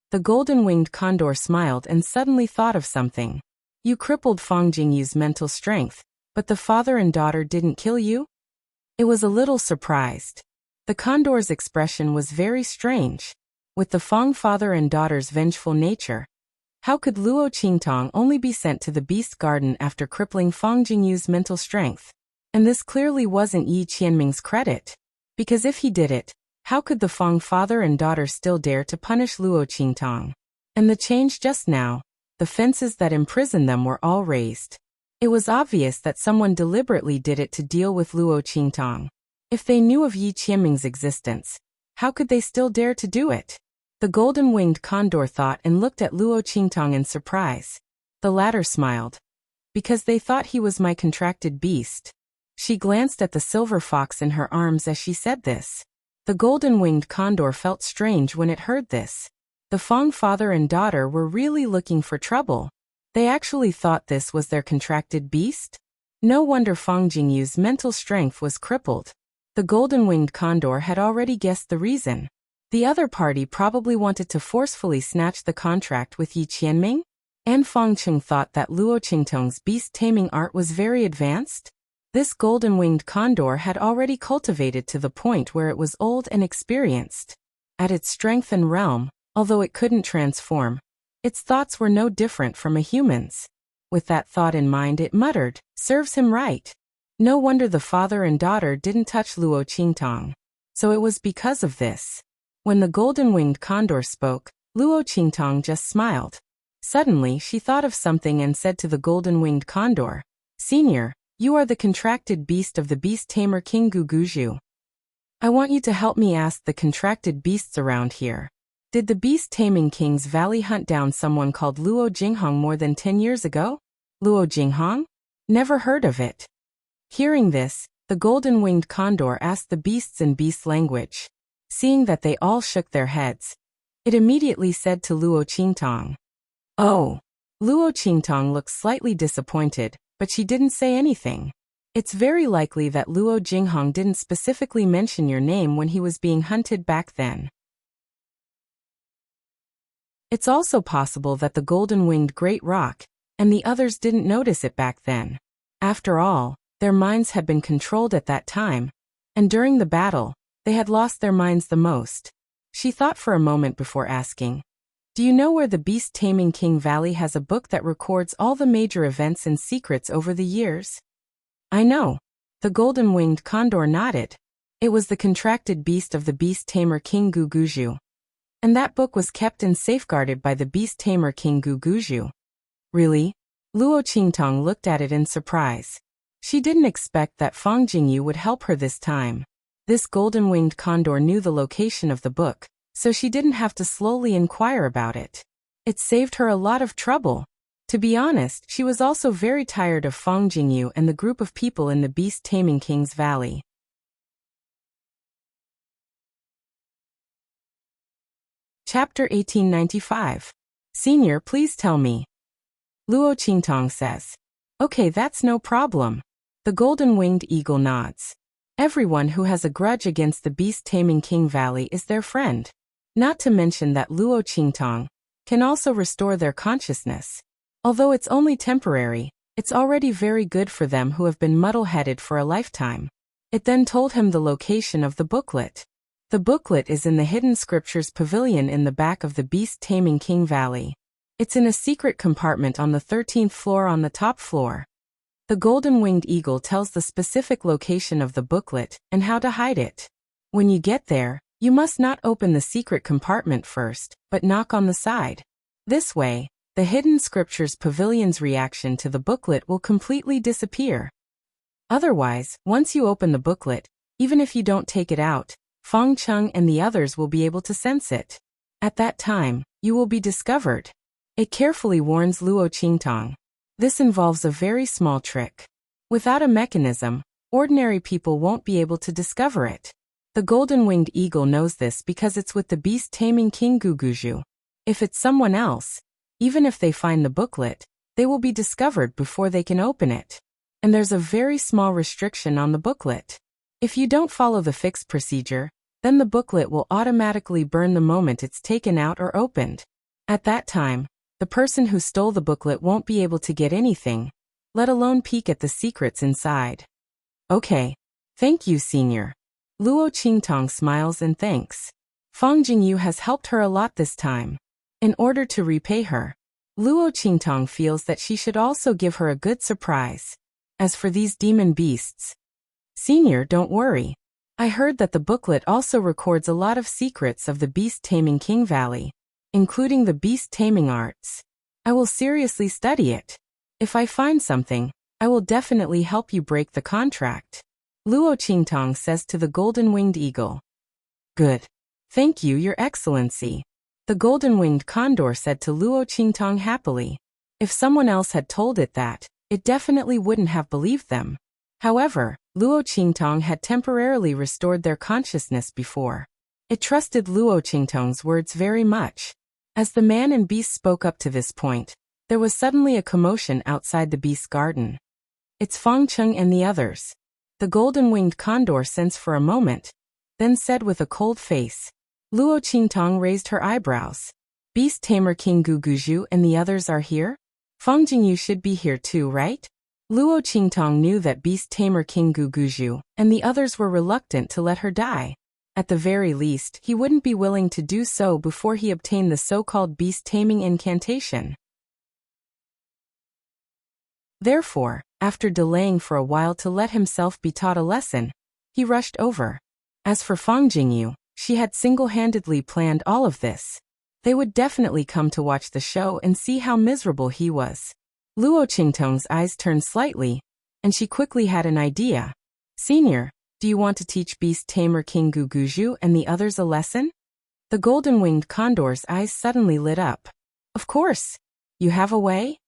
The golden-winged condor smiled and suddenly thought of something. You crippled Fang Jingyu's mental strength, but the father and daughter didn't kill you? It was a little surprised. The condor's expression was very strange. With the Fang father and daughter's vengeful nature, how could Luo Qingtong only be sent to the beast garden after crippling Fang Jingyu's mental strength? And this clearly wasn't Yi Qianming's credit. Because if he did it, how could the Fang father and daughter still dare to punish Luo Qingtong? And the change just now, the fences that imprisoned them were all raised. It was obvious that someone deliberately did it to deal with Luo Qingtong. If they knew of Yi Qianming's existence, how could they still dare to do it? The golden-winged condor thought and looked at Luo Qingtong in surprise. The latter smiled. Because they thought he was my contracted beast. She glanced at the silver fox in her arms as she said this. The golden-winged condor felt strange when it heard this. The Fang father and daughter were really looking for trouble. They actually thought this was their contracted beast? No wonder Fang Jingyu's mental strength was crippled. The golden-winged condor had already guessed the reason. The other party probably wanted to forcefully snatch the contract with Yi Qianming? And Fang Cheng thought that Luo Qingtong's beast-taming art was very advanced? This golden-winged condor had already cultivated to the point where it was old and experienced. At its strength and realm, although it couldn't transform, its thoughts were no different from a human's. With that thought in mind, it muttered, "Serves him right." No wonder the father and daughter didn't touch Luo Qingtong. So it was because of this. When the golden-winged condor spoke, Luo Qingtong just smiled. Suddenly, she thought of something and said to the golden-winged condor, "Senior, you are the contracted beast of the beast tamer King Guguju. I want you to help me ask the contracted beasts around here. Did the beast-taming king's valley hunt down someone called Luo Jinghong more than 10 years ago?" Luo Jinghong? Never heard of it. Hearing this, the golden-winged condor asked the beasts in beast language. Seeing that they all shook their heads, it immediately said to Luo Qingtong, "Oh." Luo Qingtong looked slightly disappointed, but she didn't say anything. It's very likely that Luo Jinghong didn't specifically mention your name when he was being hunted back then. It's also possible that the golden-winged great roc and the others didn't notice it back then. After all, their minds had been controlled at that time, and during the battle, they had lost their minds the most. She thought for a moment before asking, "Do you know where the beast-taming King Valley has a book that records all the major events and secrets over the years?" "I know." The golden-winged condor nodded. It was the contracted beast of the beast-tamer King Guguju. And that book was kept and safeguarded by the beast-tamer King Guguju. Really? Luo Qingtong looked at it in surprise. She didn't expect that Fang Jingyu would help her this time. This golden-winged condor knew the location of the book, so she didn't have to slowly inquire about it. It saved her a lot of trouble. To be honest, she was also very tired of Fang Jingyu and the group of people in the beast-taming King's Valley. Chapter 1895. Senior, please tell me. Luo Qingtong says. Okay, that's no problem. The golden-winged eagle nods. Everyone who has a grudge against the beast-taming King Valley is their friend. Not to mention that Luo Qingtong can also restore their consciousness. Although it's only temporary, it's already very good for them who have been muddle-headed for a lifetime. It then told him the location of the booklet. The booklet is in the Hidden Scriptures Pavilion in the back of the beast-taming King Valley. It's in a secret compartment on the 13th floor on the top floor. The golden-winged eagle tells the specific location of the booklet and how to hide it. When you get there, you must not open the secret compartment first, but knock on the side. This way, the Hidden Scriptures Pavilion's reaction to the booklet will completely disappear. Otherwise, once you open the booklet, even if you don't take it out, Fang Cheng and the others will be able to sense it. At that time, you will be discovered. It carefully warns Luo Qingtong. This involves a very small trick. Without a mechanism, ordinary people won't be able to discover it. The golden-winged eagle knows this because it's with the beast-taming King Guguju. If it's someone else, even if they find the booklet, they will be discovered before they can open it. And there's a very small restriction on the booklet. If you don't follow the fixed procedure, then the booklet will automatically burn the moment it's taken out or opened. At that time, the person who stole the booklet won't be able to get anything, let alone peek at the secrets inside. Okay. Thank you, Senior. Luo Qingtong smiles and thanks. Fang Jingyu has helped her a lot this time. In order to repay her, Luo Qingtong feels that she should also give her a good surprise. As for these demon beasts, Senior, don't worry. I heard that the booklet also records a lot of secrets of the beast-taming King Valley, including the beast-taming arts. I will seriously study it. If I find something, I will definitely help you break the contract. Luo Qingtong says to the golden-winged eagle. Good. Thank you, Your Excellency. The golden-winged condor said to Luo Qingtong happily. If someone else had told it that, it definitely wouldn't have believed them. However, Luo Qingtong had temporarily restored their consciousness before. It trusted Luo Qingtong's words very much. As the man and beast spoke up to this point, there was suddenly a commotion outside the beast's garden. It's Fang Cheng and the others. The golden-winged condor sensed for a moment, then said with a cold face. Luo Qingtong raised her eyebrows. Beast Tamer King Guguju and the others are here? Fang Jingyu should be here too, right? Luo Qingtong knew that Beast Tamer King Guguju and the others were reluctant to let her die. At the very least, he wouldn't be willing to do so before he obtained the so-called beast-taming incantation. Therefore, after delaying for a while to let himself be taught a lesson, he rushed over. As for Fang Jingyu, she had single-handedly planned all of this. They would definitely come to watch the show and see how miserable he was. Luo Qingtong's eyes turned slightly, and she quickly had an idea. Senior, do you want to teach Beast Tamer King Guguju and the others a lesson? The golden-winged condor's eyes suddenly lit up. Of course. You have a way?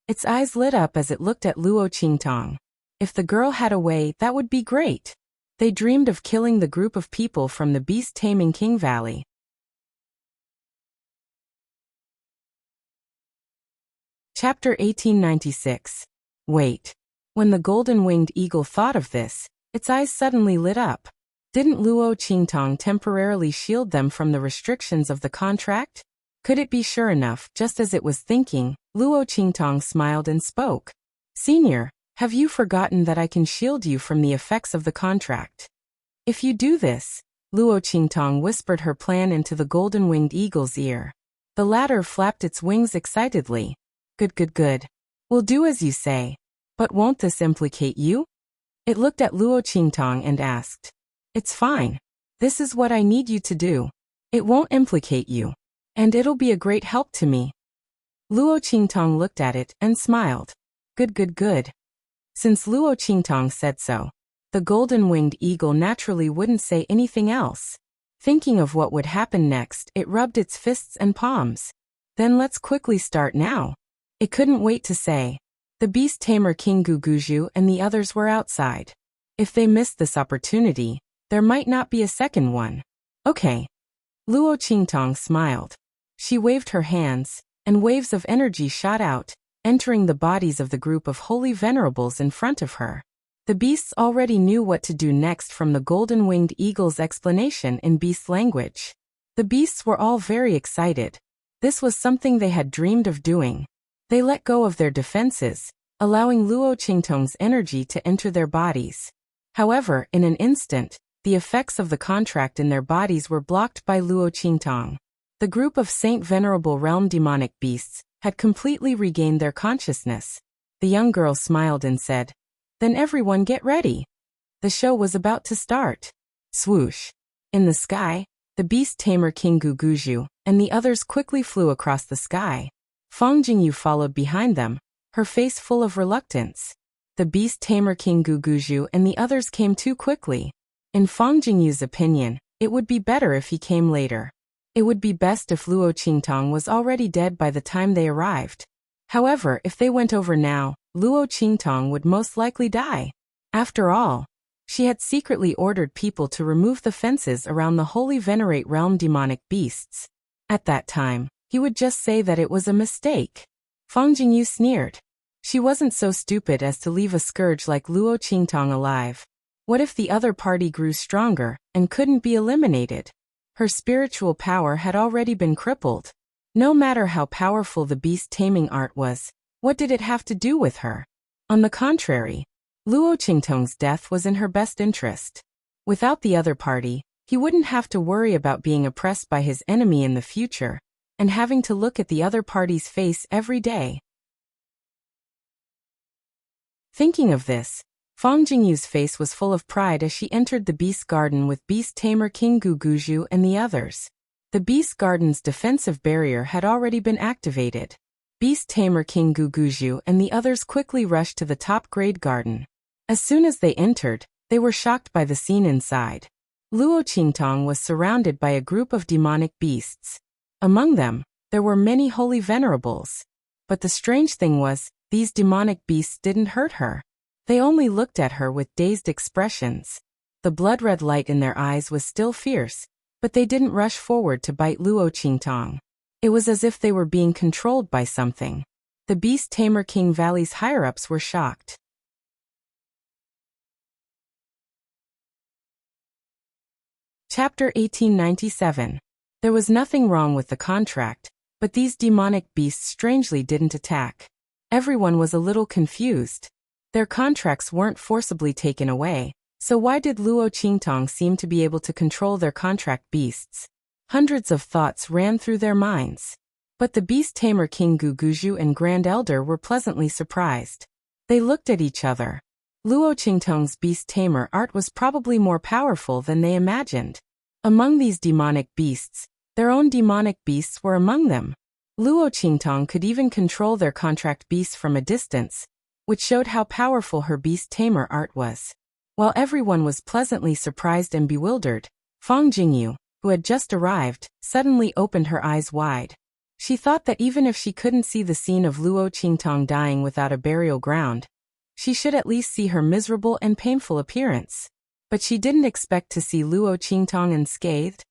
Its eyes lit up as it looked at Luo Qingtong. If the girl had a way, that would be great. They dreamed of killing the group of people from the beast-taming King Valley. Chapter 1896. Wait. When the golden-winged eagle thought of this, its eyes suddenly lit up. Didn't Luo Qingtong temporarily shield them from the restrictions of the contract? Could it be? Sure enough, just as it was thinking, Luo Qingtong smiled and spoke. Senior, have you forgotten that I can shield you from the effects of the contract? If you do this, Luo Qingtong whispered her plan into the golden-winged eagle's ear. The latter flapped its wings excitedly. Good. We'll do as you say. But won't this implicate you? It looked at Luo Qingtong and asked. It's fine. This is what I need you to do. It won't implicate you. And it'll be a great help to me. Luo Qingtong looked at it and smiled. Good. Since Luo Qingtong said so, the golden-winged eagle naturally wouldn't say anything else. Thinking of what would happen next, it rubbed its fists and palms. Then let's quickly start now. It couldn't wait to say. The beast tamer King Guguju and the others were outside. If they missed this opportunity, there might not be a second one. Okay. Luo Qingtong smiled. She waved her hands, and waves of energy shot out, entering the bodies of the group of holy venerables in front of her. The beasts already knew what to do next from the golden-winged eagle's explanation in beast language. The beasts were all very excited. This was something they had dreamed of doing. They let go of their defenses, allowing Luo Qingtong's energy to enter their bodies. However, in an instant, the effects of the contract in their bodies were blocked by Luo Qingtong. The group of Saint Venerable Realm demonic beasts had completely regained their consciousness. The young girl smiled and said, "Then everyone get ready." The show was about to start. Swoosh. In the sky, the beast tamer King Guguju and the others quickly flew across the sky. Fang Jingyu followed behind them, her face full of reluctance. The beast tamer King Guguju and the others came too quickly. In Fang Jingyu's opinion, it would be better if he came later. It would be best if Luo Qingtong was already dead by the time they arrived. However, if they went over now, Luo Qingtong would most likely die. After all, she had secretly ordered people to remove the fences around the Holy Venerate Realm demonic beasts. At that time, he would just say that it was a mistake. Fang Jingyu sneered. She wasn't so stupid as to leave a scourge like Luo Qingtong alive. What if the other party grew stronger and couldn't be eliminated? Her spiritual power had already been crippled. No matter how powerful the beast taming art was, what did it have to do with her? On the contrary, Luo Qingtong's death was in her best interest. Without the other party, he wouldn't have to worry about being oppressed by his enemy in the future, and having to look at the other party's face every day. Thinking of this, Fang Jingyu's face was full of pride as she entered the beast garden with beast tamer King Guguju and the others. The beast garden's defensive barrier had already been activated. Beast tamer King Guguju and the others quickly rushed to the top-grade garden. As soon as they entered, they were shocked by the scene inside. Luo Qingtong was surrounded by a group of demonic beasts. Among them, there were many holy venerables. But the strange thing was, these demonic beasts didn't hurt her. They only looked at her with dazed expressions. The blood-red light in their eyes was still fierce, but they didn't rush forward to bite Luo Qingtong. It was as if they were being controlled by something. The beast tamer King Valley's higher-ups were shocked. Chapter 1897. There was nothing wrong with the contract, but these demonic beasts strangely didn't attack. Everyone was a little confused. Their contracts weren't forcibly taken away, so why did Luo Qingtong seem to be able to control their contract beasts? Hundreds of thoughts ran through their minds. But the beast tamer King Guguju and Grand Elder were pleasantly surprised. They looked at each other. Luo Qingtong's beast tamer art was probably more powerful than they imagined. Among these demonic beasts, their own demonic beasts were among them. Luo Qingtong could even control their contract beasts from a distance, which showed how powerful her beast tamer art was. While everyone was pleasantly surprised and bewildered, Fang Jingyu, who had just arrived, suddenly opened her eyes wide. She thought that even if she couldn't see the scene of Luo Qingtong dying without a burial ground, she should at least see her miserable and painful appearance. But she didn't expect to see Luo Qingtong unscathed.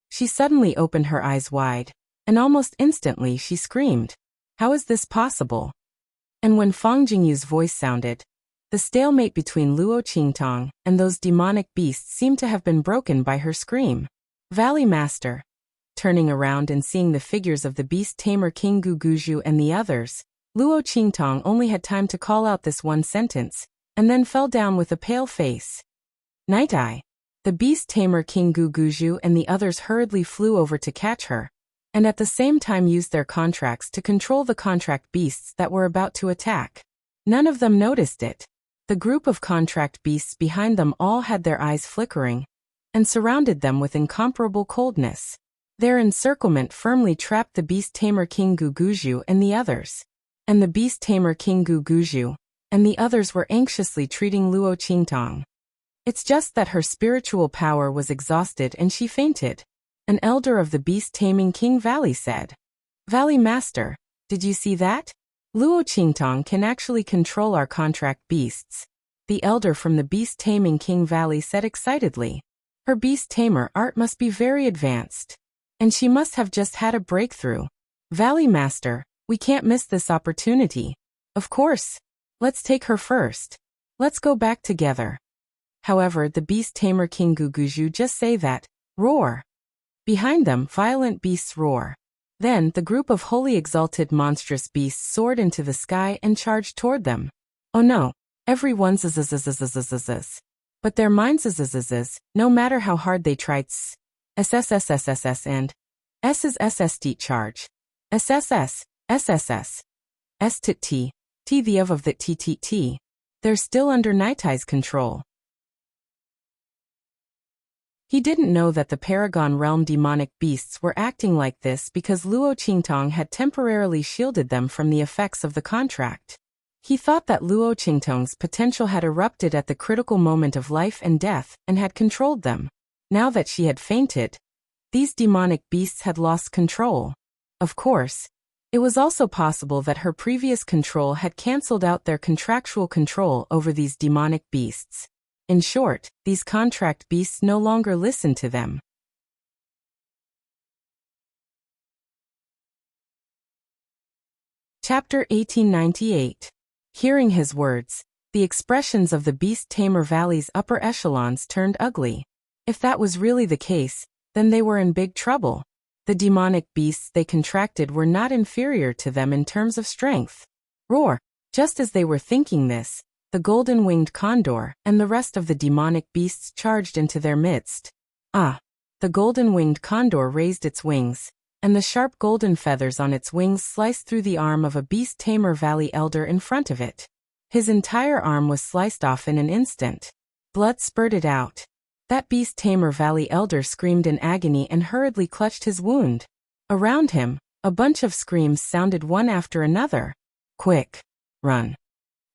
She suddenly opened her eyes wide, and almost instantly she screamed, "How is this possible?" And when Fang Jingyu's voice sounded, the stalemate between Luo Qingtong and those demonic beasts seemed to have been broken by her scream. "Valley Master." Turning around and seeing the figures of the beast tamer King Guguju and the others, Luo Qingtong only had time to call out this one sentence, and then fell down with a pale face. Night Eye. The beast tamer King Guguju and the others hurriedly flew over to catch her, and at the same time used their contracts to control the contract beasts that were about to attack. None of them noticed it. The group of contract beasts behind them all had their eyes flickering, and surrounded them with incomparable coldness. Their encirclement firmly trapped the beast tamer King Guguju and the others. And the beast tamer King Guguju, and the others were anxiously treating Luo Qingtong. It's just that her spiritual power was exhausted and she fainted. An elder of the beast-taming King Valley said. Valley Master, did you see that? Luo Qingtong can actually control our contract beasts. The elder from the beast-taming King Valley said excitedly. Her beast-tamer art must be very advanced. And she must have just had a breakthrough. Valley Master, we can't miss this opportunity. Of course. Let's take her first. Let's go back together. However, the beast-tamer King Guguju just say that. Roar. Behind them, violent beasts roar. Then, the group of wholly exalted monstrous beasts soared into the sky and charged toward them. Oh no, everyone's zzzzzzzzzzz. But their minds zzzzz, no matter how hard they tried SSSSSS and S's SST charge. SSS, SSS. STT, T the of the TTT. They're still under Nitai's control. He didn't know that the Paragon Realm demonic beasts were acting like this because Luo Qingtong had temporarily shielded them from the effects of the contract. He thought that Luo Qingtong's potential had erupted at the critical moment of life and death and had controlled them. Now that she had fainted, these demonic beasts had lost control. Of course, it was also possible that her previous control had cancelled out their contractual control over these demonic beasts. In short, these contract beasts no longer listened to them. Chapter 1898. Hearing his words, the expressions of the Beast-Tamer Valley's upper echelons turned ugly. If that was really the case, then they were in big trouble. The demonic beasts they contracted were not inferior to them in terms of strength. Roar! Just as they were thinking this, the golden-winged condor and the rest of the demonic beasts charged into their midst. Ah! The golden-winged condor raised its wings, and the sharp golden feathers on its wings sliced through the arm of a Beast-Tamer Valley elder in front of it. His entire arm was sliced off in an instant. Blood spurted out. That Beast-Tamer Valley elder screamed in agony and hurriedly clutched his wound. Around him, a bunch of screams sounded one after another. Quick! Run!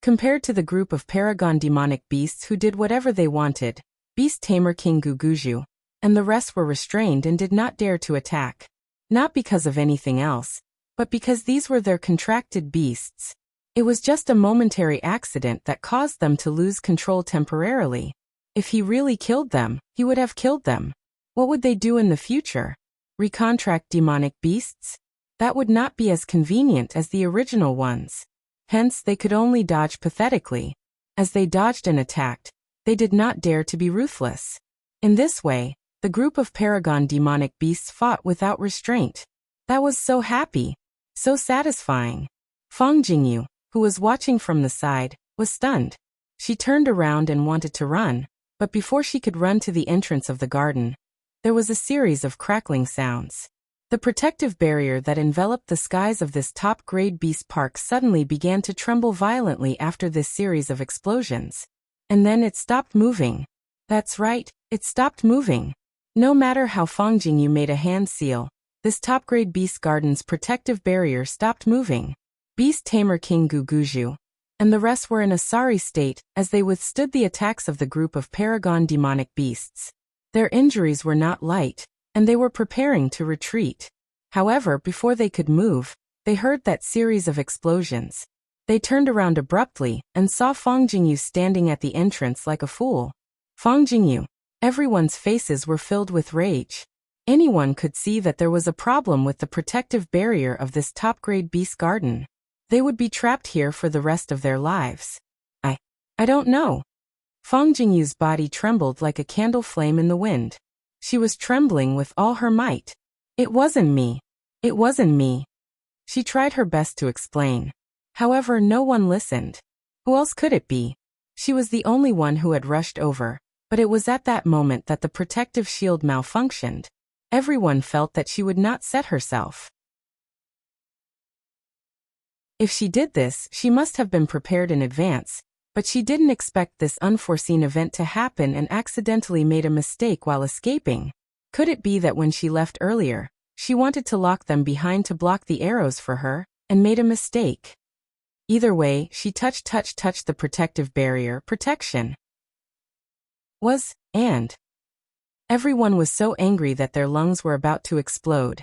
Compared to the group of Paragon demonic beasts who did whatever they wanted, Beast-Tamer King Guguju and the rest were restrained and did not dare to attack. Not because of anything else, but because these were their contracted beasts. It was just a momentary accident that caused them to lose control temporarily. If he really killed them, he would have killed them. What would they do in the future? Recontract demonic beasts? That would not be as convenient as the original ones. Hence, they could only dodge pathetically. As they dodged and attacked, they did not dare to be ruthless. In this way, the group of Paragon demonic beasts fought without restraint. That was so happy, so satisfying. Fang Jingyu, who was watching from the side, was stunned. She turned around and wanted to run, but before she could run to the entrance of the garden, there was a series of crackling sounds. The protective barrier that enveloped the skies of this top-grade beast park suddenly began to tremble violently after this series of explosions. And then it stopped moving. That's right, it stopped moving. No matter how Fang Jingyu made a hand seal, this top-grade beast garden's protective barrier stopped moving. Beast-Tamer King Guguju and the rest were in a sorry state as they withstood the attacks of the group of Paragon demonic beasts. Their injuries were not light, and they were preparing to retreat. However, before they could move, they heard that series of explosions. They turned around abruptly and saw Fang Jingyu standing at the entrance like a fool. Fang Jingyu. Everyone's faces were filled with rage. Anyone could see that there was a problem with the protective barrier of this top-grade beast garden. They would be trapped here for the rest of their lives. I don't know. Fang Jingyu's body trembled like a candle flame in the wind. She was trembling with all her might. It wasn't me. It wasn't me. She tried her best to explain. However, no one listened. Who else could it be? She was the only one who had rushed over, but it was at that moment that the protective shield malfunctioned. Everyone felt that she would not set herself. If she did this, she must have been prepared in advance, but she didn't expect this unforeseen event to happen and accidentally made a mistake while escaping. Could it be that when she left earlier, she wanted to lock them behind to block the arrows for her, and made a mistake? Either way, she touched the protective barrier. Protection was, and everyone was so angry that their lungs were about to explode.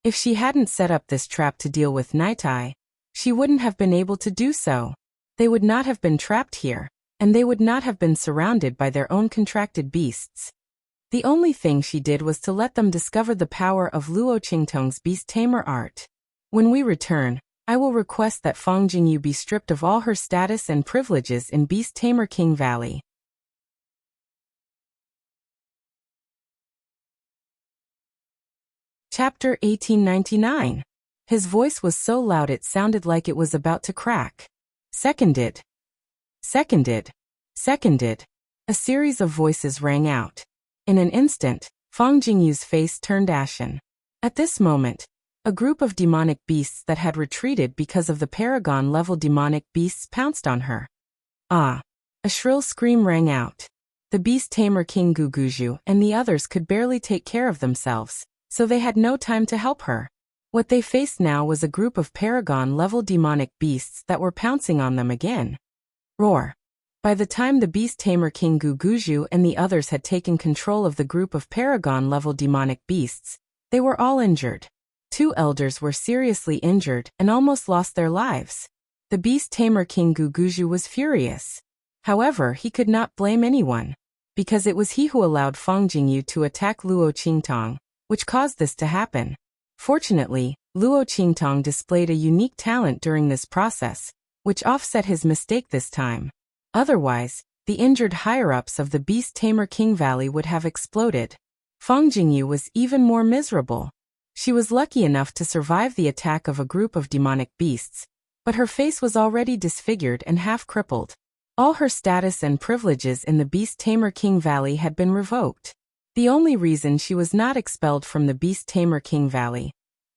If she hadn't set up this trap to deal with Nightai, she wouldn't have been able to do so. They would not have been trapped here, and they would not have been surrounded by their own contracted beasts. The only thing she did was to let them discover the power of Luo Qingtong's beast tamer art. When we return, I will request that Fang Jingyu be stripped of all her status and privileges in Beast Tamer King Valley. Chapter 1899. His voice was so loud it sounded like it was about to crack. Seconded. Seconded. Seconded. A series of voices rang out. In an instant, Fang Jingyu's face turned ashen. At this moment, a group of demonic beasts that had retreated because of the paragon-level demonic beasts pounced on her. Ah! A shrill scream rang out. The beast tamer King Guguju and the others could barely take care of themselves, so they had no time to help her. What they faced now was a group of paragon-level demonic beasts that were pouncing on them again. Roar! By the time the beast tamer King Guguju and the others had taken control of the group of paragon-level demonic beasts, they were all injured. 2 elders were seriously injured and almost lost their lives. The beast tamer King Guguju was furious. However, he could not blame anyone, because it was he who allowed Fang Jingyu to attack Luo Qingtong, which caused this to happen. Fortunately, Luo Qingtong displayed a unique talent during this process, which offset his mistake this time. Otherwise, the injured higher-ups of the Beast Tamer King Valley would have exploded. Fang Jingyu was even more miserable. She was lucky enough to survive the attack of a group of demonic beasts, but her face was already disfigured and half-crippled. All her status and privileges in the Beast Tamer King Valley had been revoked. The only reason she was not expelled from the Beast Tamer King Valley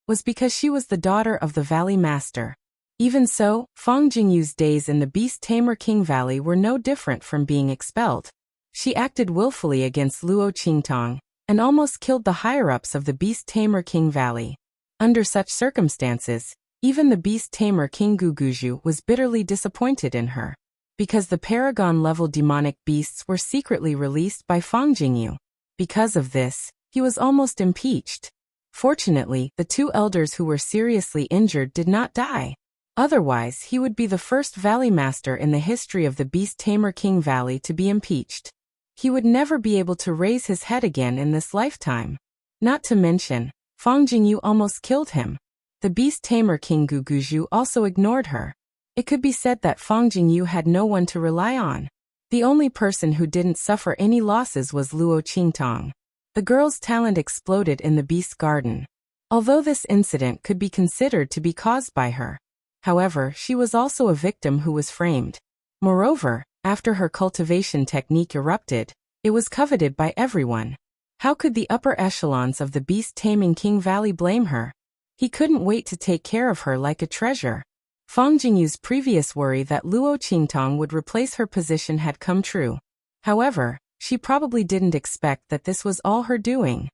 was because she was the daughter of the Valley Master. Even so, Fang Jingyu's days in the Beast Tamer King Valley were no different from being expelled. She acted willfully against Luo Qingtong and almost killed the higher-ups of the Beast Tamer King Valley. Under such circumstances, even the Beast Tamer King Guguju was bitterly disappointed in her, because the Paragon-level demonic beasts were secretly released by Fang Jingyu. Because of this, he was almost impeached. Fortunately, the 2 elders who were seriously injured did not die. Otherwise, he would be the first Valley Master in the history of the Beast Tamer King Valley to be impeached. He would never be able to raise his head again in this lifetime. Not to mention, Fang Jingyu almost killed him. The Beast Tamer King Guguju also ignored her. It could be said that Fang Jingyu had no one to rely on. The only person who didn't suffer any losses was Luo Qingtong. The girl's talent exploded in the Beast Garden. Although this incident could be considered to be caused by her, however, she was also a victim who was framed. Moreover, after her cultivation technique erupted, it was coveted by everyone. How could the upper echelons of the Beast Taming King Valley blame her? He couldn't wait to take care of her like a treasure. Fang Jingyu's previous worry that Luo Qingtong would replace her position had come true. However, she probably didn't expect that this was all her doing.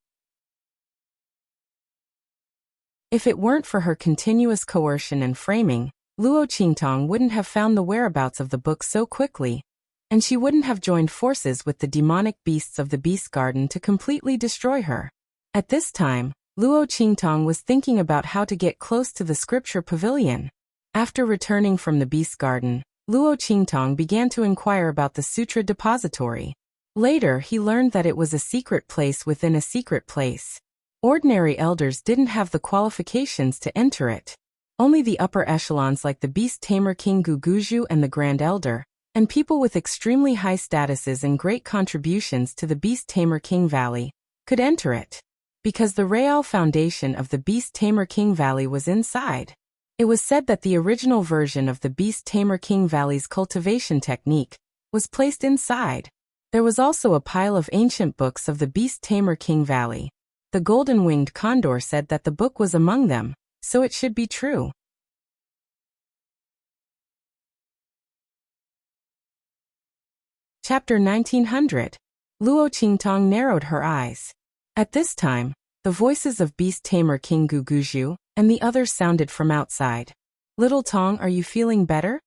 If it weren't for her continuous coercion and framing, Luo Qingtong wouldn't have found the whereabouts of the book so quickly, and she wouldn't have joined forces with the demonic beasts of the Beast Garden to completely destroy her. At this time, Luo Qingtong was thinking about how to get close to the scripture pavilion. After returning from the Beast Garden, Luo Qingtong began to inquire about the Sutra Depository. Later, he learned that it was a secret place within a secret place. Ordinary elders didn't have the qualifications to enter it. Only the upper echelons like the Beast Tamer King Guguju and the Grand Elder, and people with extremely high statuses and great contributions to the Beast Tamer King Valley, could enter it. Because the Real Foundation of the Beast Tamer King Valley was inside. It was said that the original version of the Beast Tamer King Valley's cultivation technique was placed inside. There was also a pile of ancient books of the Beast Tamer King Valley. The golden-winged condor said that the book was among them, so it should be true. Chapter 1900. Luo Qingtong narrowed her eyes. At this time, the voices of Beast Tamer King Guguju, and the others sounded from outside. Little Tong, are you feeling better?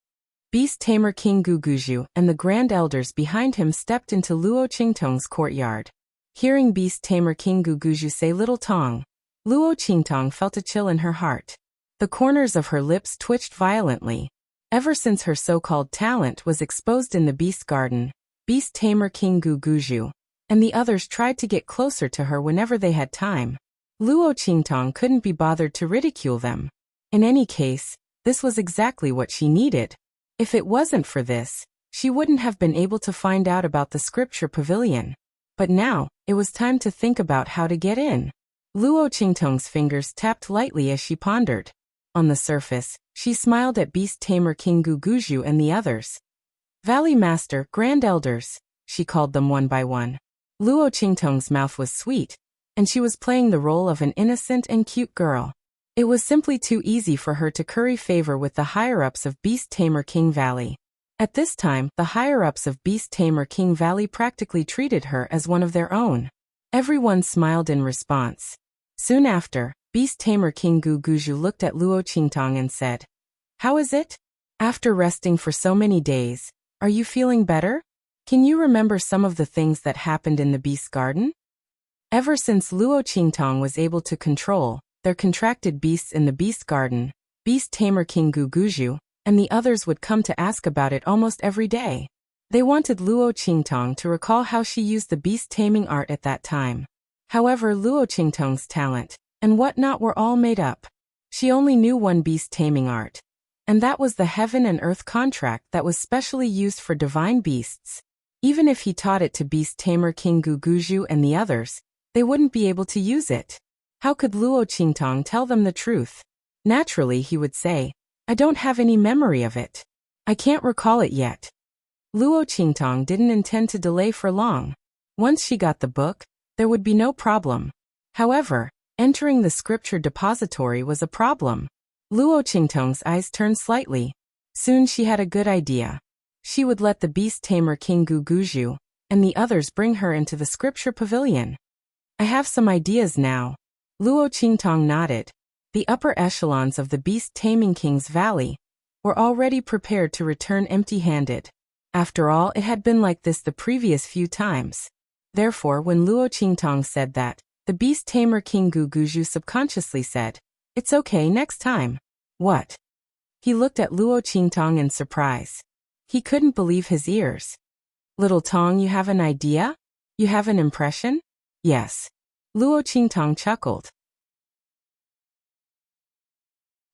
Beast Tamer King Guguju and the Grand Elders behind him stepped into Luo Qingtong's courtyard. Hearing Beast Tamer King Guguju say Little Tong, Luo Qingtong felt a chill in her heart. The corners of her lips twitched violently. Ever since her so-called talent was exposed in the Beast Garden, Beast Tamer King Guguju and the others tried to get closer to her whenever they had time. Luo Qingtong couldn't be bothered to ridicule them. In any case, this was exactly what she needed. If it wasn't for this, she wouldn't have been able to find out about the scripture pavilion. But now, it was time to think about how to get in. Luo Qingtong's fingers tapped lightly as she pondered. On the surface, she smiled at Beast Tamer King Guguju and the others. Valley Master, Grand Elders, she called them one by one. Luo Qingtong's mouth was sweet, and she was playing the role of an innocent and cute girl. It was simply too easy for her to curry favor with the higher-ups of Beast Tamer King Valley. At this time, the higher-ups of Beast Tamer King Valley practically treated her as one of their own. Everyone smiled in response. Soon after, Beast Tamer King Guguju looked at Luo Qingtong and said, "How is it? After resting for so many days, are you feeling better? Can you remember some of the things that happened in the Beast Garden?" Ever since Luo Qingtong was able to control their contracted beasts in the Beast Garden, Beast Tamer King Guguju and the others would come to ask about it almost every day. They wanted Luo Qingtong to recall how she used the beast taming art at that time. However, Luo Qingtong's talent and whatnot were all made up. She only knew one beast taming art, and that was the heaven and earth contract that was specially used for divine beasts. Even if he taught it to Beast Tamer King Guguju and the others, they wouldn't be able to use it. How could Luo Qingtong tell them the truth? Naturally, he would say, "I don't have any memory of it. I can't recall it yet." Luo Qingtong didn't intend to delay for long. Once she got the book, there would be no problem. However, entering the scripture depository was a problem. Luo Qingtong's eyes turned slightly. Soon she had a good idea. She would let the Beast Tamer King Guguju and the others bring her into the scripture pavilion. "I have some ideas now." Luo Qingtong nodded. The upper echelons of the Beast Taming King's Valley were already prepared to return empty-handed. After all, it had been like this the previous few times. Therefore, when Luo Qingtong said that, the Beast Tamer King Guguju subconsciously said, "It's okay, next time." "What?" He looked at Luo Qingtong in surprise. He couldn't believe his ears. "Little Tong, you have an idea? You have an impression?" "Yes." Luo Qingtong chuckled.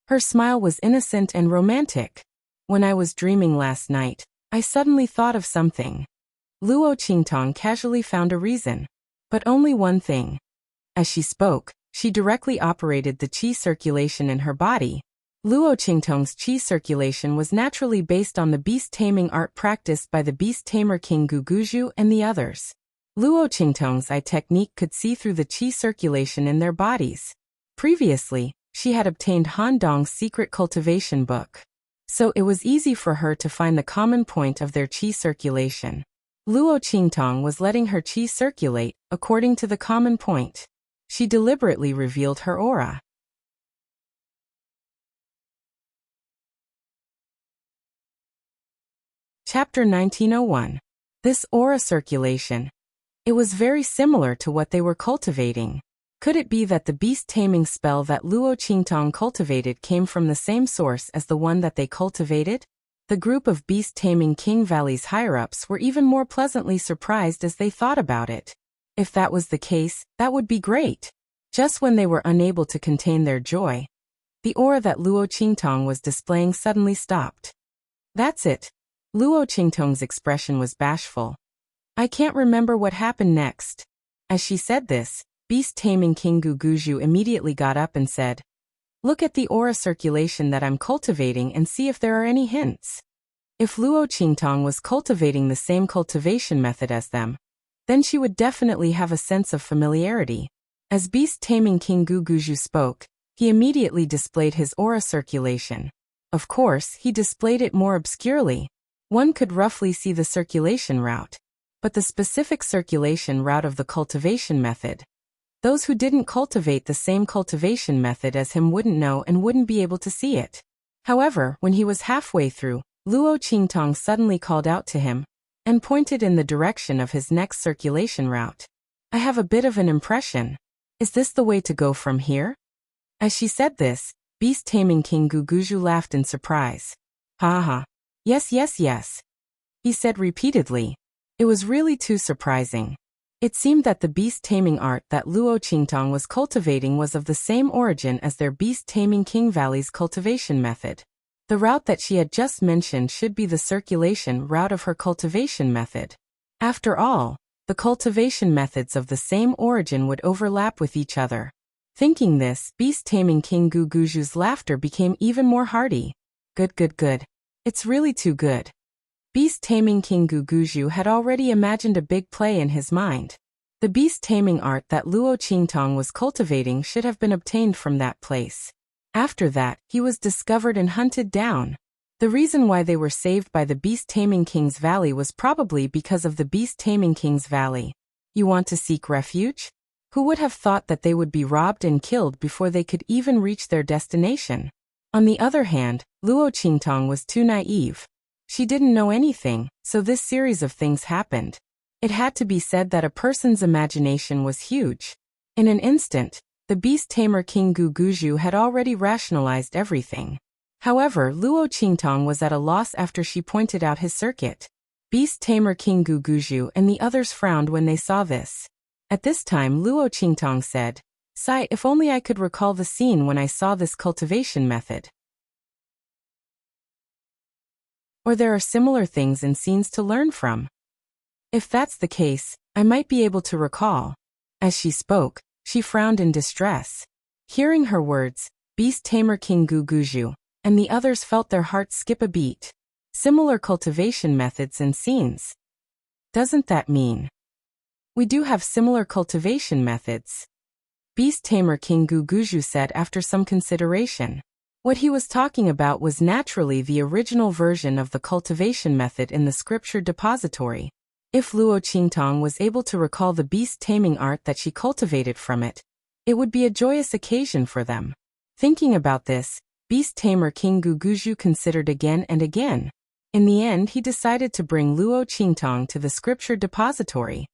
Her smile was innocent and romantic. "When I was dreaming last night, I suddenly thought of something." Luo Qingtong casually found a reason. But only one thing. As she spoke, she directly operated the qi circulation in her body. Luo Qingtong's qi circulation was naturally based on the beast taming art practiced by the Beast Tamer King Guguju and the others. Luo Qingtong's eye technique could see through the qi circulation in their bodies. Previously, she had obtained Han Dong's secret cultivation book. So it was easy for her to find the common point of their qi circulation. Luo Qingtong was letting her qi circulate according to the common point. She deliberately revealed her aura. Chapter 1901. This aura circulation. It was very similar to what they were cultivating. Could it be that the beast taming spell that Luo Qingtong cultivated came from the same source as the one that they cultivated? The group of Beast Taming King Valley's higher-ups were even more pleasantly surprised as they thought about it. If that was the case, that would be great. Just when they were unable to contain their joy, the aura that Luo Qingtong was displaying suddenly stopped. "That's it." Luo Qingtong's expression was bashful. "I can't remember what happened next." As she said this, Beast Taming King Guguju immediately got up and said, "Look at the aura circulation that I'm cultivating and see if there are any hints." If Luo Qingtong was cultivating the same cultivation method as them, then she would definitely have a sense of familiarity. As Beast Taming King Guguju spoke, he immediately displayed his aura circulation. Of course, he displayed it more obscurely. One could roughly see the circulation route, but the specific circulation route of the cultivation method, Those who didn't cultivate the same cultivation method as him wouldn't know and wouldn't be able to see it. However, when he was halfway through, Luo Qingtong suddenly called out to him and pointed in the direction of his next circulation route. I have a bit of an impression. Is this the way to go from here? As she said this, beast-taming King Guguju laughed in surprise. Ha ha. Yes, yes, yes, he said repeatedly. It was really too surprising. It seemed that the beast-taming art that Luo Qingtong was cultivating was of the same origin as their beast-taming King Valley's cultivation method. The route that she had just mentioned should be the circulation route of her cultivation method. After all, the cultivation methods of the same origin would overlap with each other. Thinking this, beast-taming King Guguju's laughter became even more hearty. Good, good, good. It's really too good. Beast-taming King Guguju had already imagined a big play in his mind. The beast-taming art that Luo Qingtong was cultivating should have been obtained from that place. After that, he was discovered and hunted down. The reason why they were saved by the beast-taming King's Valley was probably because of the beast-taming King's Valley. You want to seek refuge? Who would have thought that they would be robbed and killed before they could even reach their destination? On the other hand, Luo Qingtong was too naive. She didn't know anything, so this series of things happened. It had to be said that a person's imagination was huge. In an instant, the beast-tamer King Guguju had already rationalized everything. However, Luo Qingtong was at a loss after she pointed out his circuit. Beast-tamer King Guguju and the others frowned when they saw this. At this time Luo Qingtong said, "Sigh, if only I could recall the scene when I saw this cultivation method. Or there are similar things and scenes to learn from. If that's the case, I might be able to recall." As she spoke, she frowned in distress. Hearing her words, beast-tamer King Guguju and the others felt their hearts skip a beat. Similar cultivation methods and scenes. Doesn't that mean we do have similar cultivation methods? Beast-tamer King Guguju said after some consideration. What he was talking about was naturally the original version of the cultivation method in the scripture depository. If Luo Qingtong was able to recall the beast-taming art that she cultivated from it, it would be a joyous occasion for them. Thinking about this, beast-tamer King Guguju considered again and again. In the end, he decided to bring Luo Qingtong to the scripture depository.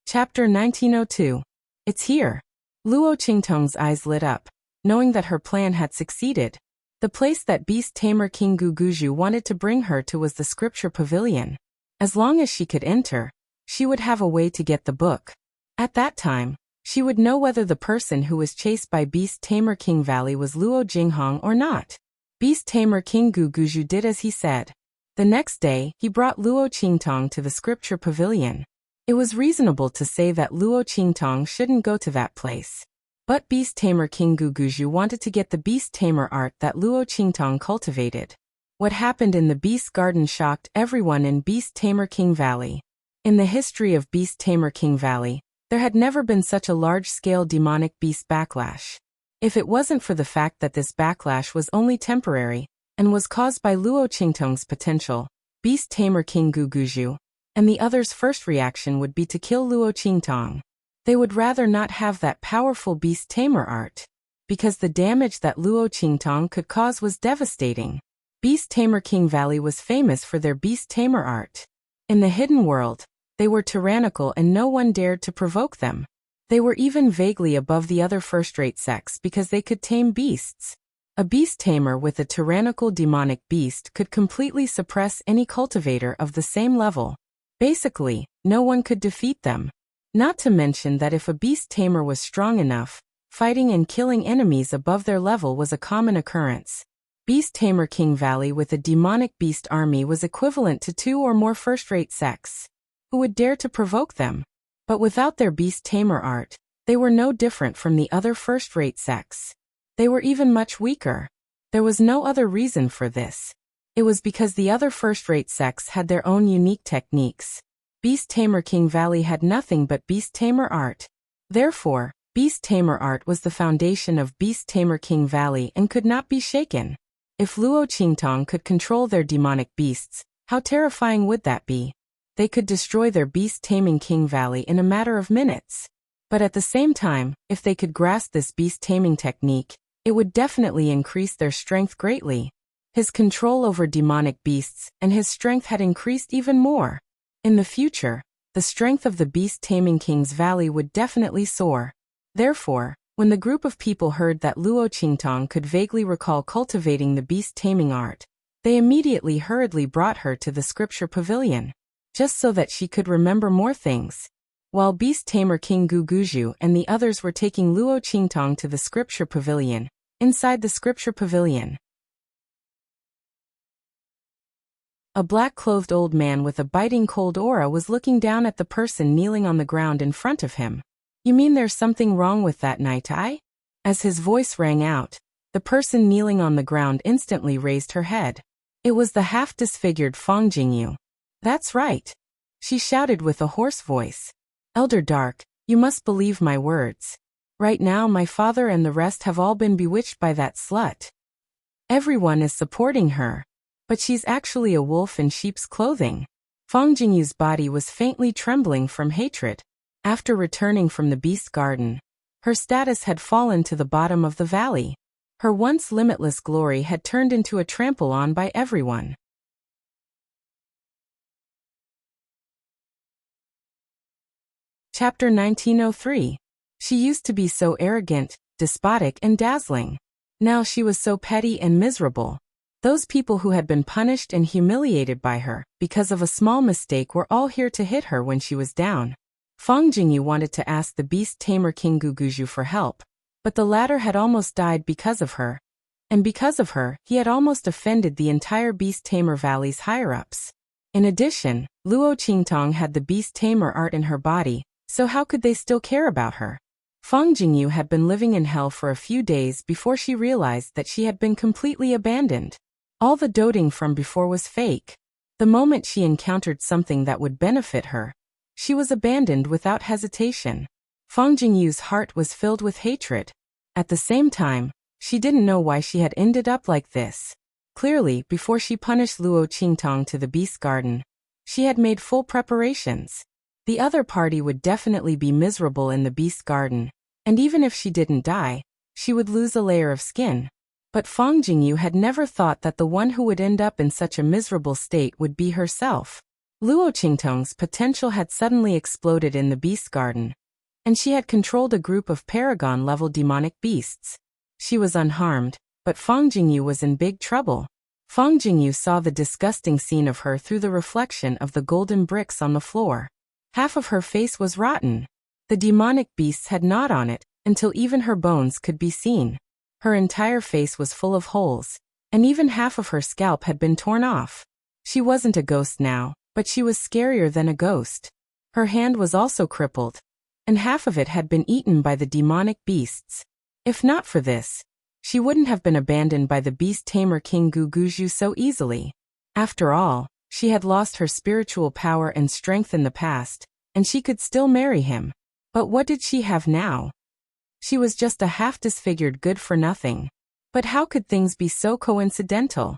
Chapter 1902. It's here. Luo Qingtong's eyes lit up, knowing that her plan had succeeded. The place that beast-tamer King Guguju wanted to bring her to was the scripture pavilion. As long as she could enter, she would have a way to get the book. At that time, she would know whether the person who was chased by beast-tamer King Valley was Luo Jinghong or not. Beast-tamer King Guguju did as he said. The next day, he brought Luo Qingtong to the scripture pavilion. It was reasonable to say that Luo Qingtong shouldn't go to that place. But beast-tamer King Guguju wanted to get the beast-tamer art that Luo Qingtong cultivated. What happened in the Beast Garden shocked everyone in Beast-tamer King Valley. In the history of Beast-tamer King Valley, there had never been such a large-scale demonic beast backlash. If it wasn't for the fact that this backlash was only temporary and was caused by Luo Qingtong's potential, beast-tamer King Guguju and the others' first reaction would be to kill Luo Qingtong. They would rather not have that powerful beast-tamer art, because the damage that Luo Qingtong could cause was devastating. Beast-tamer King Valley was famous for their beast-tamer art. In the hidden world, they were tyrannical and no one dared to provoke them. They were even vaguely above the other first-rate sects because they could tame beasts. A beast-tamer with a tyrannical demonic beast could completely suppress any cultivator of the same level. Basically, no one could defeat them. Not to mention that if a beast-tamer was strong enough, fighting and killing enemies above their level was a common occurrence. Beast-tamer King Valley with a demonic beast army was equivalent to 2 or more first-rate sects. Who would dare to provoke them? But without their beast-tamer art, they were no different from the other first-rate sects. They were even much weaker. There was no other reason for this. It was because the other first-rate sects had their own unique techniques. Beast-tamer King Valley had nothing but beast-tamer art. Therefore, beast-tamer art was the foundation of beast-tamer King Valley and could not be shaken. If Luo Qingtong could control their demonic beasts, how terrifying would that be? They could destroy their beast-taming king valley in a matter of minutes. But at the same time, if they could grasp this beast-taming technique, it would definitely increase their strength greatly. His control over demonic beasts and his strength had increased even more. In the future, the strength of the beast-taming king's valley would definitely soar. Therefore, when the group of people heard that Luo Qingtong could vaguely recall cultivating the beast-taming art, they immediately hurriedly brought her to the scripture pavilion, just so that she could remember more things. While beast-tamer King Guguju and the others were taking Luo Qingtong to the scripture pavilion, inside the scripture pavilion, a black-clothed old man with a biting cold aura was looking down at the person kneeling on the ground in front of him. "You mean there's something wrong with that Naitai?" As his voice rang out, the person kneeling on the ground instantly raised her head. It was the half-disfigured Fang Jingyu. "That's right," she shouted with a hoarse voice. "Elder Dark, you must believe my words. Right now my father and the rest have all been bewitched by that slut. Everyone is supporting her. But she's actually a wolf in sheep's clothing." Fang Jingyu's body was faintly trembling from hatred. After returning from the beast garden, her status had fallen to the bottom of the valley. Her once limitless glory had turned into a trample on by everyone. Chapter 1903. She used to be so arrogant, despotic and dazzling. Now she was so petty and miserable. Those people who had been punished and humiliated by her because of a small mistake were all here to hit her when she was down. Fang Jingyu wanted to ask the beast-tamer King Guguju for help, but the latter had almost died because of her. And because of her, he had almost offended the entire beast-tamer valley's higher-ups. In addition, Luo Qingtong had the beast-tamer art in her body, so how could they still care about her? Fang Jingyu had been living in hell for a few days before she realized that she had been completely abandoned. All the doting from before was fake. The moment she encountered something that would benefit her, she was abandoned without hesitation. Fang Jingyu's heart was filled with hatred. At the same time, she didn't know why she had ended up like this. Clearly, before she punished Luo Qingtong to the beast garden, she had made full preparations. The other party would definitely be miserable in the beast garden, and even if she didn't die, she would lose a layer of skin. But Fang Jingyu had never thought that the one who would end up in such a miserable state would be herself. Luo Qingtong's potential had suddenly exploded in the beast garden, and she had controlled a group of paragon-level demonic beasts. She was unharmed, but Fang Jingyu was in big trouble. Fang Jingyu saw the disgusting scene of her through the reflection of the golden bricks on the floor. Half of her face was rotten. The demonic beasts had gnawed on it, until even her bones could be seen. Her entire face was full of holes, and even half of her scalp had been torn off. She wasn't a ghost now, but she was scarier than a ghost. Her hand was also crippled, and half of it had been eaten by the demonic beasts. If not for this, she wouldn't have been abandoned by the beast-tamer King Guguju so easily. After all, she had lost her spiritual power and strength in the past, and she could still marry him. But what did she have now? She was just a half-disfigured good-for-nothing. But how could things be so coincidental?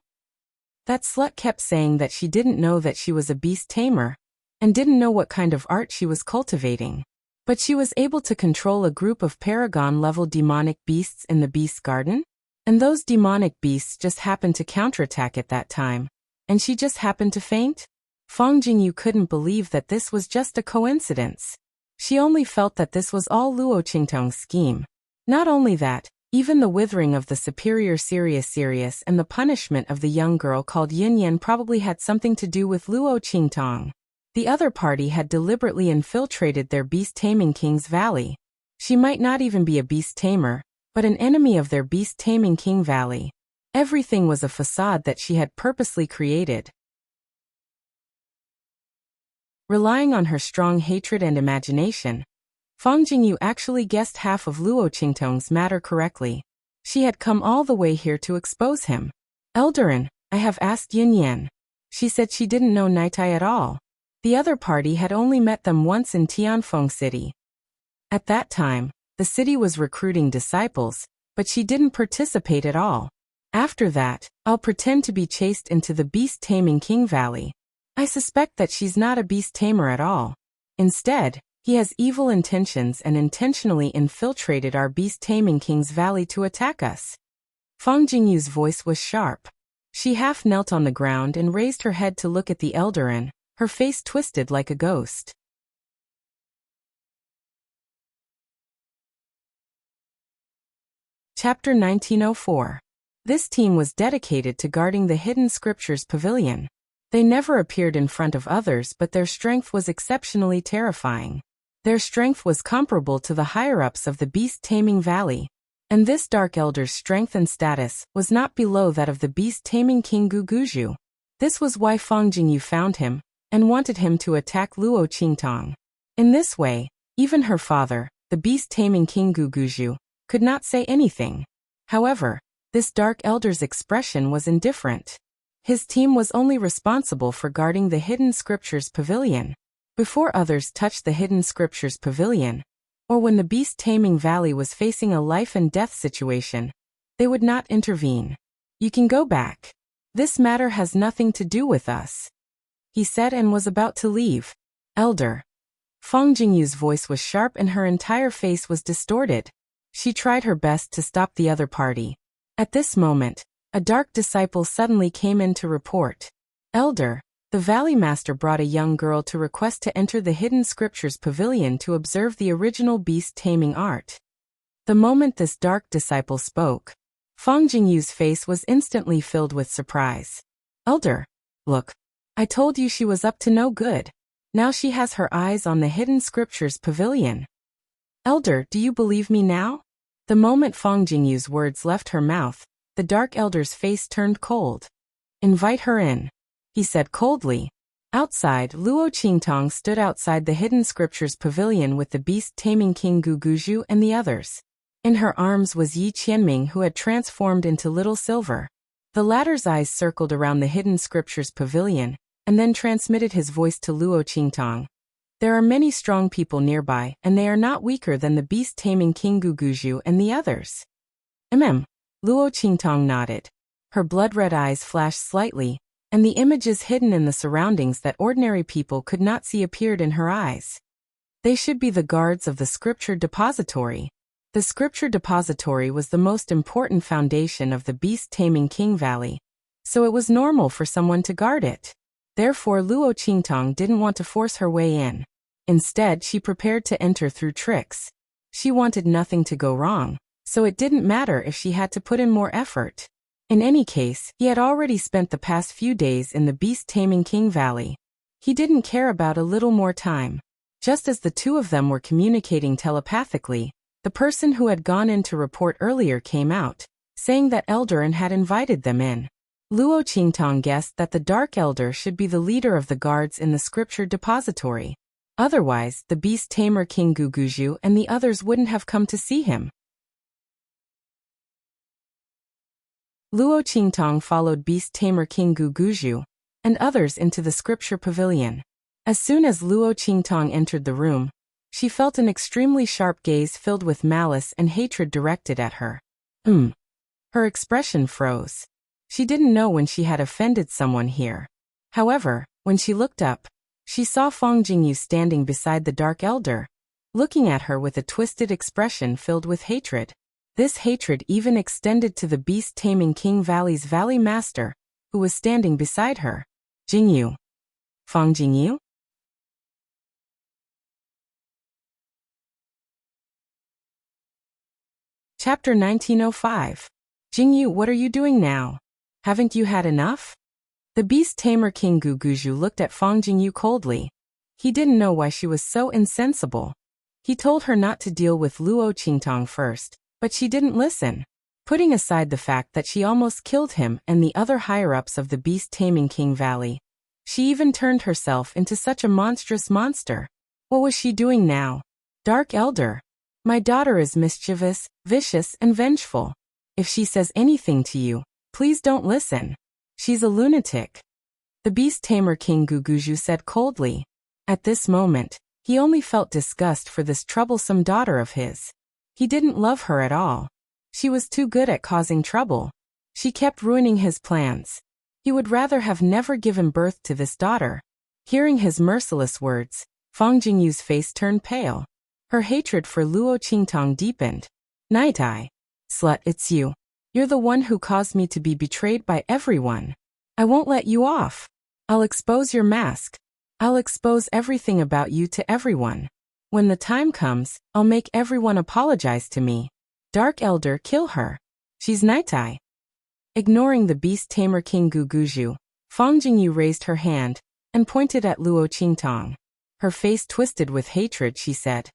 That slut kept saying that she didn't know that she was a beast-tamer, and didn't know what kind of art she was cultivating. But she was able to control a group of paragon-level demonic beasts in the beast garden? And those demonic beasts just happened to counterattack at that time, and she just happened to faint? Fang Jingyu couldn't believe that this was just a coincidence. She only felt that this was all Luo Qingtong's scheme. Not only that, even the withering of the superior Sirius and the punishment of the young girl called Yin Yan probably had something to do with Luo Qingtong. The other party had deliberately infiltrated their beast-taming king's valley. She might not even be a beast-tamer, but an enemy of their beast-taming king valley. Everything was a facade that she had purposely created. Relying on her strong hatred and imagination, Fang Jingyu actually guessed half of Luo Qingtong's matter correctly. She had come all the way here to expose him. "Eldarin, I have asked Yin Yan. She said she didn't know Naitai at all. The other party had only met them once in Tianfeng City. At that time, the city was recruiting disciples, but she didn't participate at all. After that, I'll pretend to be chased into the beast-taming king valley. I suspect that she's not a beast tamer at all. Instead, he has evil intentions and intentionally infiltrated our beast-taming king's valley to attack us. Fang Jingyu's voice was sharp. She half knelt on the ground and raised her head to look at the elder and, her face twisted like a ghost. Chapter 1904. This team was dedicated to guarding the Hidden Scriptures Pavilion. They never appeared in front of others, but their strength was exceptionally terrifying. Their strength was comparable to the higher-ups of the beast-taming valley. And this Dark Elder's strength and status was not below that of the beast-taming King Guguju. This was why Fang Jingyu found him, and wanted him to attack Luo Qingtong. In this way, even her father, the beast-taming King Guguju, could not say anything. However, this Dark Elder's expression was indifferent. His team was only responsible for guarding the Hidden Scriptures Pavilion. Before others touched the Hidden Scriptures Pavilion, or when the beast-taming valley was facing a life-and-death situation, they would not intervene. You can go back. This matter has nothing to do with us, he said and was about to leave. Elder. Fang Jingyu's voice was sharp and her entire face was distorted. She tried her best to stop the other party. At this moment, a dark disciple suddenly came in to report. Elder, the Valley Master brought a young girl to request to enter the Hidden Scriptures Pavilion to observe the original beast-taming art. The moment this dark disciple spoke, Fang Jingyu's face was instantly filled with surprise. Elder, look, I told you she was up to no good. Now she has her eyes on the Hidden Scriptures Pavilion. Elder, do you believe me now? The moment Fang Jingyu's words left her mouth, the Dark Elder's face turned cold. Invite her in, he said coldly. Outside, Luo Qingtong stood outside the Hidden Scriptures Pavilion with the beast-taming King Guguju and the others. In her arms was Yi Qianming, who had transformed into Little Silver. The latter's eyes circled around the Hidden Scriptures Pavilion, and then transmitted his voice to Luo Qingtong. There are many strong people nearby, and they are not weaker than the beast-taming King Guguju and the others. Luo Qingtong nodded. Her blood-red eyes flashed slightly, and the images hidden in the surroundings that ordinary people could not see appeared in her eyes. They should be the guards of the Scripture Depository. The Scripture Depository was the most important foundation of the beast-taming King Valley, so it was normal for someone to guard it. Therefore Luo Qingtong didn't want to force her way in. Instead, she prepared to enter through tricks. She wanted nothing to go wrong, so it didn't matter if she had to put in more effort. In any case, he had already spent the past few days in the beast-taming King Valley. He didn't care about a little more time. Just as the two of them were communicating telepathically, the person who had gone in to report earlier came out, saying that Eldarin had invited them in. Luo Qingtong guessed that the Dark Elder should be the leader of the guards in the Scripture Depository. Otherwise, the beast-tamer King Guguju and the others wouldn't have come to see him. Luo Qingtong followed beast-tamer King Guguju and others into the Scripture Pavilion. As soon as Luo Qingtong entered the room, she felt an extremely sharp gaze filled with malice and hatred directed at her. Her expression froze. She didn't know when she had offended someone here. However, when she looked up, she saw Fang Jingyu standing beside the Dark Elder, looking at her with a twisted expression filled with hatred. This hatred even extended to the beast-taming King Valley's Valley Master, who was standing beside her. Jingyu. Fang Jingyu? Chapter 1905. Jingyu, what are you doing now? Haven't you had enough? The beast-tamer King Guguju looked at Fang Jingyu coldly. He didn't know why she was so insensible. He told her not to deal with Luo Qingtong first, but she didn't listen. Putting aside the fact that she almost killed him and the other higher-ups of the beast-taming King Valley, she even turned herself into such a monstrous monster. What was she doing now? Dark Elder. My daughter is mischievous, vicious, and vengeful. If she says anything to you, please don't listen. She's a lunatic. The beast-tamer King Guguju said coldly. At this moment, he only felt disgust for this troublesome daughter of his. He didn't love her at all. She was too good at causing trouble. She kept ruining his plans. He would rather have never given birth to this daughter, Hearing his merciless words, Fang Jingyu's face turned pale. Her hatred for Luo Qingtong deepened. Night Eye. Slut, it's you. You're the one who caused me to be betrayed by everyone. I won't let you off. I'll expose your mask. I'll expose everything about you to everyone. When the time comes, I'll make everyone apologize to me. Dark Elder, kill her. She's Night Eye. Ignoring the beast tamer King Guguju, Fang Jingyu raised her hand and pointed at Luo Qingtong. Her face twisted with hatred, she said.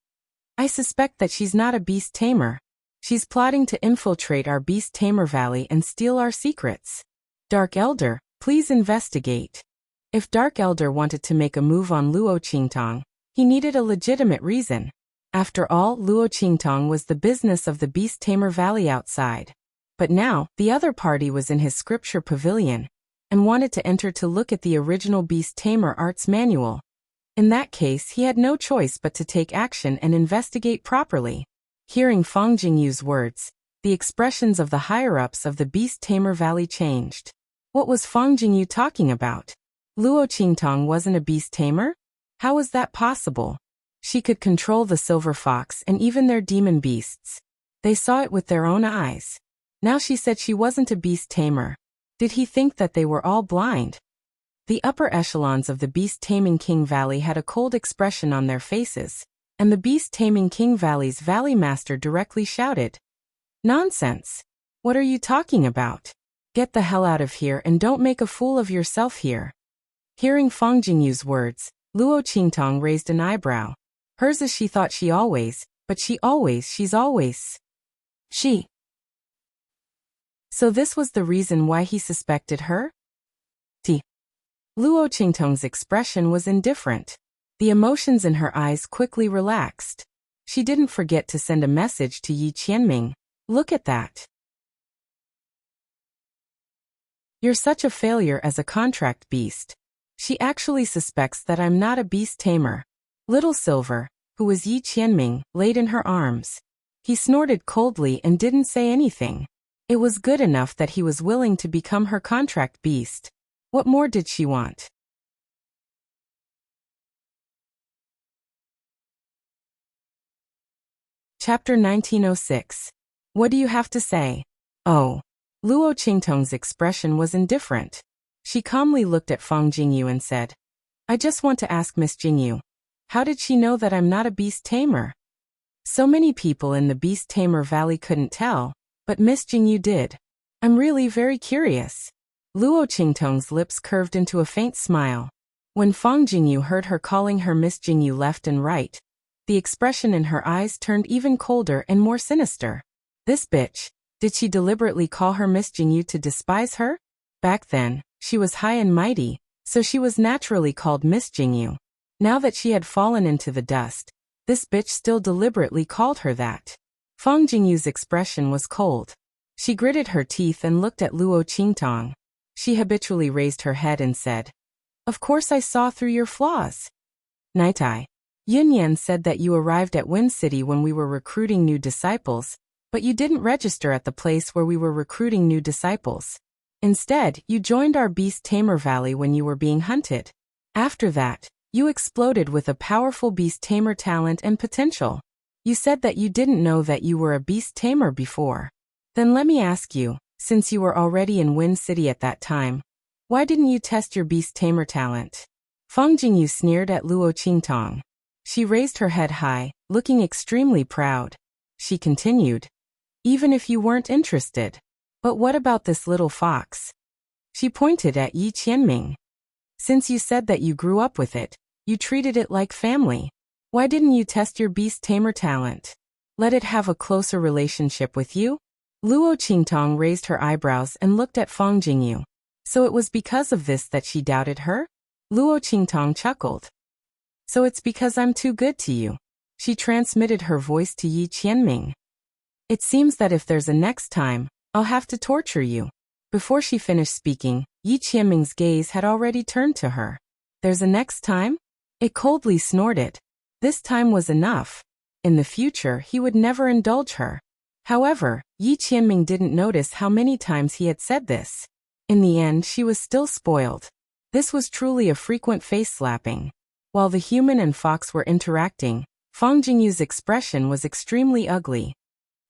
I suspect that she's not a beast tamer. She's plotting to infiltrate our beast tamer valley and steal our secrets. Dark Elder, please investigate. If Dark Elder wanted to make a move on Luo Qingtong, he needed a legitimate reason. After all, Luo Qingtong was the business of the beast tamer valley outside. But now, the other party was in his scripture pavilion and wanted to enter to look at the original beast tamer arts manual. In that case, he had no choice but to take action and investigate properly. Hearing Fang Jingyu's words, the expressions of the higher-ups of the beast tamer valley changed. What was Fang Jingyu talking about? Luo Qingtong wasn't a beast tamer? How was that possible? She could control the silver fox and even their demon beasts. They saw it with their own eyes. Now she said she wasn't a beast tamer. Did he think that they were all blind? The upper echelons of the beast-taming King Valley had a cold expression on their faces, and the beast-taming King Valley's Valley Master directly shouted, Nonsense! What are you talking about? Get the hell out of here and don't make a fool of yourself here. Hearing Fang Jingyu's words, Luo Qingtong raised an eyebrow. Hers is she thought she's always. She. So this was the reason why he suspected her? Luo Qingtong's expression was indifferent. The emotions in her eyes quickly relaxed. She didn't forget to send a message to Yi Qianming. Look at that. You're such a failure as a contract beast. She actually suspects that I'm not a beast tamer. Little Silver, who was Yi Qianming, laid in her arms. He snorted coldly and didn't say anything. It was good enough that he was willing to become her contract beast. What more did she want? Chapter 1906. What do you have to say? Oh. Luo Qingtong's expression was indifferent. She calmly looked at Fang Jingyu and said, I just want to ask Miss Jingyu. How did she know that I'm not a beast tamer? So many people in the beast tamer valley couldn't tell, but Miss Jingyu did. I'm really very curious. Luo Qingtong's lips curved into a faint smile. When Fang Jingyu heard her calling her Miss Jingyu left and right, the expression in her eyes turned even colder and more sinister. This bitch, did she deliberately call her Miss Jingyu to despise her? Back then, she was high and mighty, so she was naturally called Miss Jingyu. Now that she had fallen into the dust, this bitch still deliberately called her that. Fang Jingyu's expression was cold. She gritted her teeth and looked at Luo Qingtong. She habitually raised her head and said, Of course I saw through your flaws. Night Eye. Yunyan said that you arrived at Wind City when we were recruiting new disciples, but you didn't register at the place where we were recruiting new disciples. Instead, you joined our Beast Tamer Valley when you were being hunted. After that, you exploded with a powerful Beast Tamer talent and potential. You said that you didn't know that you were a Beast Tamer before. Then let me ask you, since you were already in Wind City at that time, why didn't you test your Beast Tamer talent? Fang Jingyu sneered at Luo Qingtong. She raised her head high, looking extremely proud. She continued, Even if you weren't interested. But what about this little fox? She pointed at Yi Qianming. Since you said that you grew up with it, you treated it like family. Why didn't you test your Beast Tamer talent? Let it have a closer relationship with you? Luo Qingtong raised her eyebrows and looked at Fang Jingyu. So it was because of this that she doubted her? Luo Qingtong chuckled. So it's because I'm too good to you. She transmitted her voice to Yi Qianming. It seems that if there's a next time, I'll have to torture you. Before she finished speaking, Yi Qianming's gaze had already turned to her. There's a next time? It coldly snorted. This time was enough. In the future, he would never indulge her. However, Yi Qianming didn't notice how many times he had said this. In the end, she was still spoiled. This was truly a frequent face-slapping. While the human and fox were interacting, Fang Jingyu's expression was extremely ugly.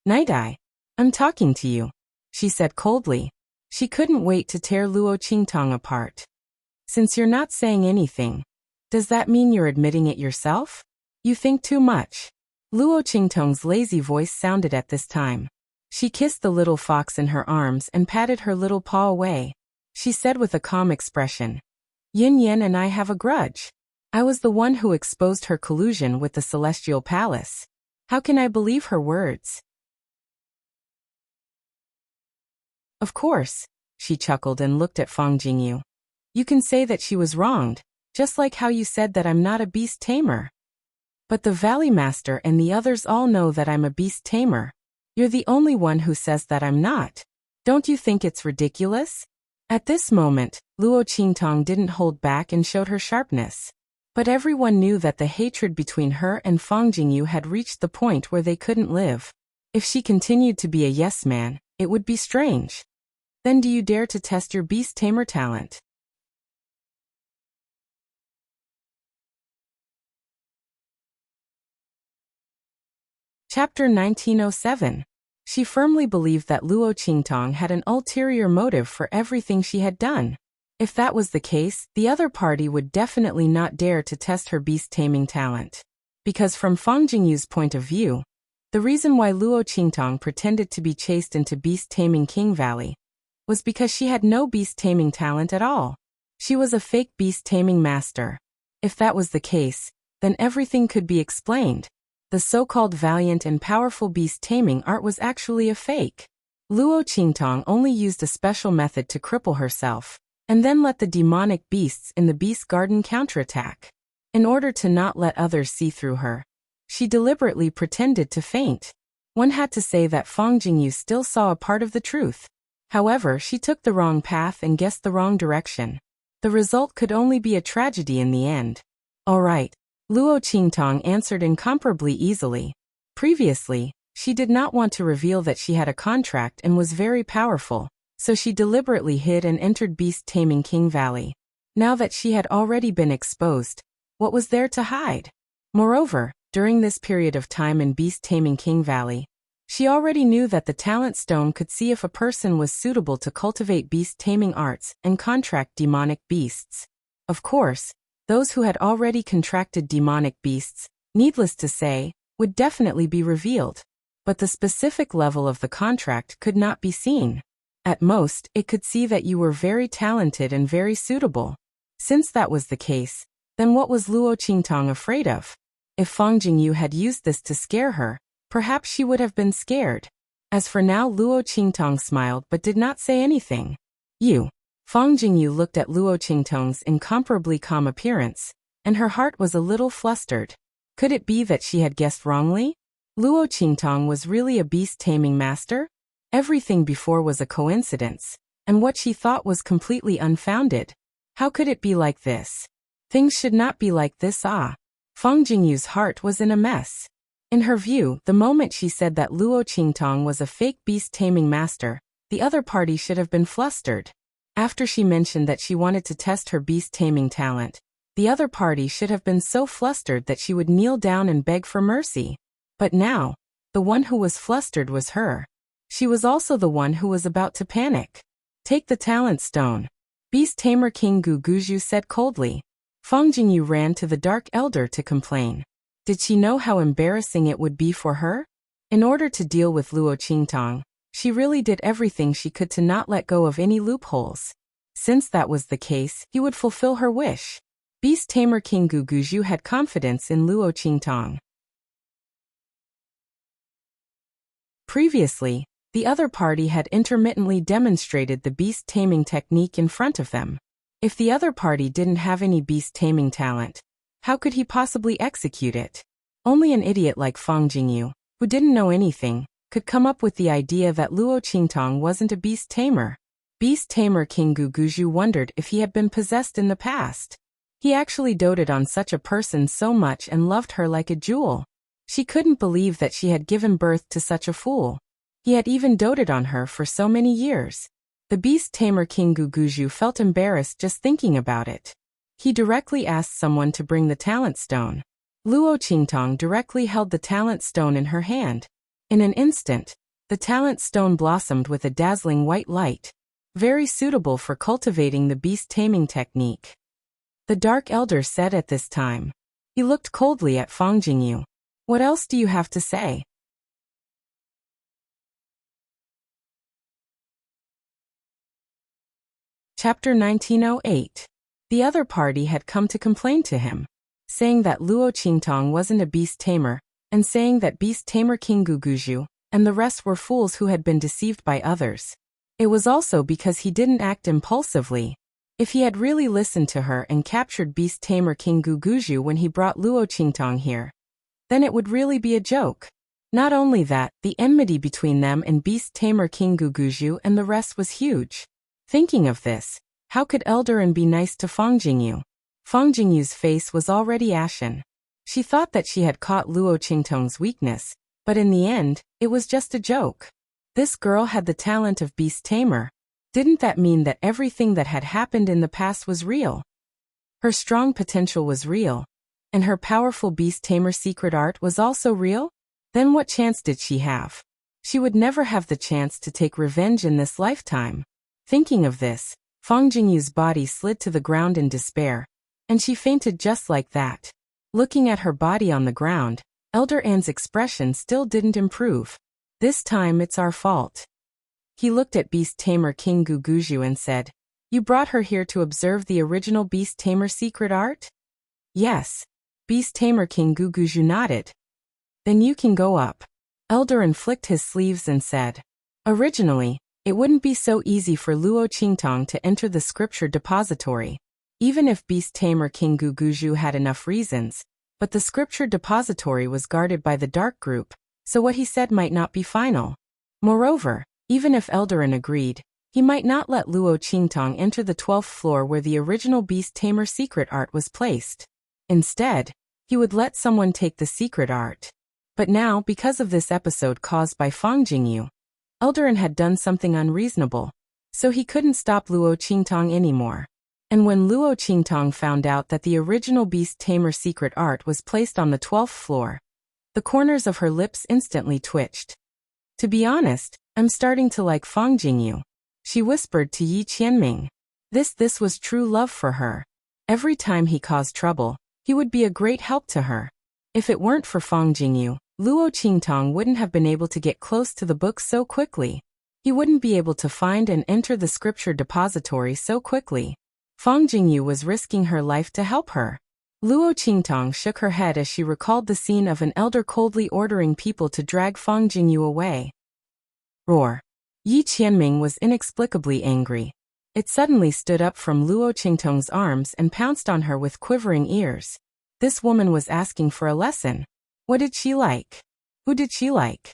Night Eye, I'm talking to you, she said coldly. She couldn't wait to tear Luo Qingtong apart. Since you're not saying anything, does that mean you're admitting it yourself? You think too much. Luo Qingtong's lazy voice sounded at this time. She kissed the little fox in her arms and patted her little paw away. She said with a calm expression, Yin Yan and I have a grudge. I was the one who exposed her collusion with the Celestial Palace. How can I believe her words? Of course, she chuckled and looked at Fang Jingyu. You can say that she was wronged, just like how you said that I'm not a beast tamer. But the Valley Master and the others all know that I'm a beast tamer. You're the only one who says that I'm not. Don't you think it's ridiculous? At this moment, Luo Qingtong didn't hold back and showed her sharpness. But everyone knew that the hatred between her and Fang Jingyu had reached the point where they couldn't live. If she continued to be a yes man, it would be strange. Then do you dare to test your beast tamer talent? Chapter 1907. She firmly believed that Luo Qingtong had an ulterior motive for everything she had done. If that was the case, the other party would definitely not dare to test her beast-taming talent. Because from Fang Jingyu's point of view, the reason why Luo Qingtong pretended to be chased into beast-taming King Valley was because she had no beast-taming talent at all. She was a fake beast-taming master. If that was the case, then everything could be explained. The so-called valiant and powerful beast-taming art was actually a fake. Luo Qingtong only used a special method to cripple herself, and then let the demonic beasts in the beast garden counterattack. In order to not let others see through her, she deliberately pretended to faint. One had to say that Fang Jingyu still saw a part of the truth. However, she took the wrong path and guessed the wrong direction. The result could only be a tragedy in the end. All right. Luo Qingtong answered incomparably easily. Previously, she did not want to reveal that she had a contract and was very powerful, so she deliberately hid and entered beast-taming King Valley. Now that she had already been exposed, what was there to hide? Moreover, during this period of time in beast-taming King Valley, she already knew that the talent stone could see if a person was suitable to cultivate beast-taming arts and contract demonic beasts. Of course, those who had already contracted demonic beasts, needless to say, would definitely be revealed. But the specific level of the contract could not be seen. At most, it could see that you were very talented and very suitable. Since that was the case, then what was Luo Qingtong afraid of? If Fang Jingyu had used this to scare her, perhaps she would have been scared. As for now, Luo Qingtong smiled but did not say anything. You. Fang Jingyu looked at Luo Qingtong's incomparably calm appearance, and her heart was a little flustered. Could it be that she had guessed wrongly? Luo Qingtong was really a beast-taming master? Everything before was a coincidence, and what she thought was completely unfounded. How could it be like this? Things should not be like this. Fang Jingyu's heart was in a mess. In her view, the moment she said that Luo Qingtong was a fake beast-taming master, the other party should have been flustered. After she mentioned that she wanted to test her beast-taming talent, the other party should have been so flustered that she would kneel down and beg for mercy. But now, the one who was flustered was her. She was also the one who was about to panic. Take the talent stone. Beast Tamer King Guguju said coldly. Fang Jingyu ran to the Dark Elder to complain. Did she know how embarrassing it would be for her? In order to deal with Luo Qingtong, she really did everything she could to not let go of any loopholes. Since that was the case, he would fulfill her wish. Beast Tamer King Guguju had confidence in Luo Qingtong. Previously, the other party had intermittently demonstrated the beast taming technique in front of them. If the other party didn't have any beast taming talent, how could he possibly execute it? Only an idiot like Fang Jingyu, who didn't know anything, could come up with the idea that Luo Qingtong wasn't a beast tamer. Beast Tamer King Guguju wondered if he had been possessed in the past. He actually doted on such a person so much and loved her like a jewel. She couldn't believe that she had given birth to such a fool. He had even doted on her for so many years. The beast tamer King Guguju felt embarrassed just thinking about it. He directly asked someone to bring the talent stone. Luo Qingtong directly held the talent stone in her hand. In an instant, the talent stone blossomed with a dazzling white light, very suitable for cultivating the beast taming technique. The Dark Elder said at this time. He looked coldly at Fang Jingyu. What else do you have to say? Chapter 1908. The other party had come to complain to him, saying that Luo Qingtong wasn't a beast tamer, and saying that beast tamer King Guguju and the rest were fools who had been deceived by others. It was also because he didn't act impulsively. If he had really listened to her and captured beast tamer King Guguju when he brought Luo Qingtong here, then it would really be a joke. Not only that, the enmity between them and beast tamer King Guguju and the rest was huge. Thinking of this, how could Eldarin be nice to Fang Jingyu? Fang Jingyu's face was already ashen. She thought that she had caught Luo Qingtong's weakness, but in the end, it was just a joke. This girl had the talent of beast tamer. Didn't that mean that everything that had happened in the past was real? Her strong potential was real, and her powerful beast tamer secret art was also real? Then what chance did she have? She would never have the chance to take revenge in this lifetime. Thinking of this, Fang Jingyu's body slid to the ground in despair, and she fainted just like that. Looking at her body on the ground, Elder An's expression still didn't improve. This time it's our fault. He looked at beast tamer King Guguju and said, You brought her here to observe the original beast tamer secret art? Yes. Beast tamer King Guguju nodded. Then you can go up. Eldarin flicked his sleeves and said, Originally, it wouldn't be so easy for Luo Qingtong to enter the scripture depository, even if beast tamer King Guguju had enough reasons, but the scripture depository was guarded by the dark group, so what he said might not be final. Moreover, even if Eldarin agreed, he might not let Luo Qingtong enter the 12th floor where the original beast tamer secret art was placed. Instead, he would let someone take the secret art. But now, because of this episode caused by Fang Jingyu, Eldarin had done something unreasonable, so he couldn't stop Luo Qingtong anymore. And when Luo Qingtong found out that the original beast tamer secret art was placed on the 12th floor, the corners of her lips instantly twitched. To be honest, I'm starting to like Fang Jingyu, she whispered to Yi Qianming. This was true love for her. Every time he caused trouble, he would be a great help to her. If it weren't for Fang Jingyu, Luo Qingtong wouldn't have been able to get close to the book so quickly. He wouldn't be able to find and enter the scripture depository so quickly. Fang Jingyu was risking her life to help her. Luo Qingtong shook her head as she recalled the scene of an elder coldly ordering people to drag Fang Jingyu away. Roar. Yi Qianming was inexplicably angry. It suddenly stood up from Luo Qingtong's arms and pounced on her with quivering ears. This woman was asking for a lesson. What did she like? Who did she like?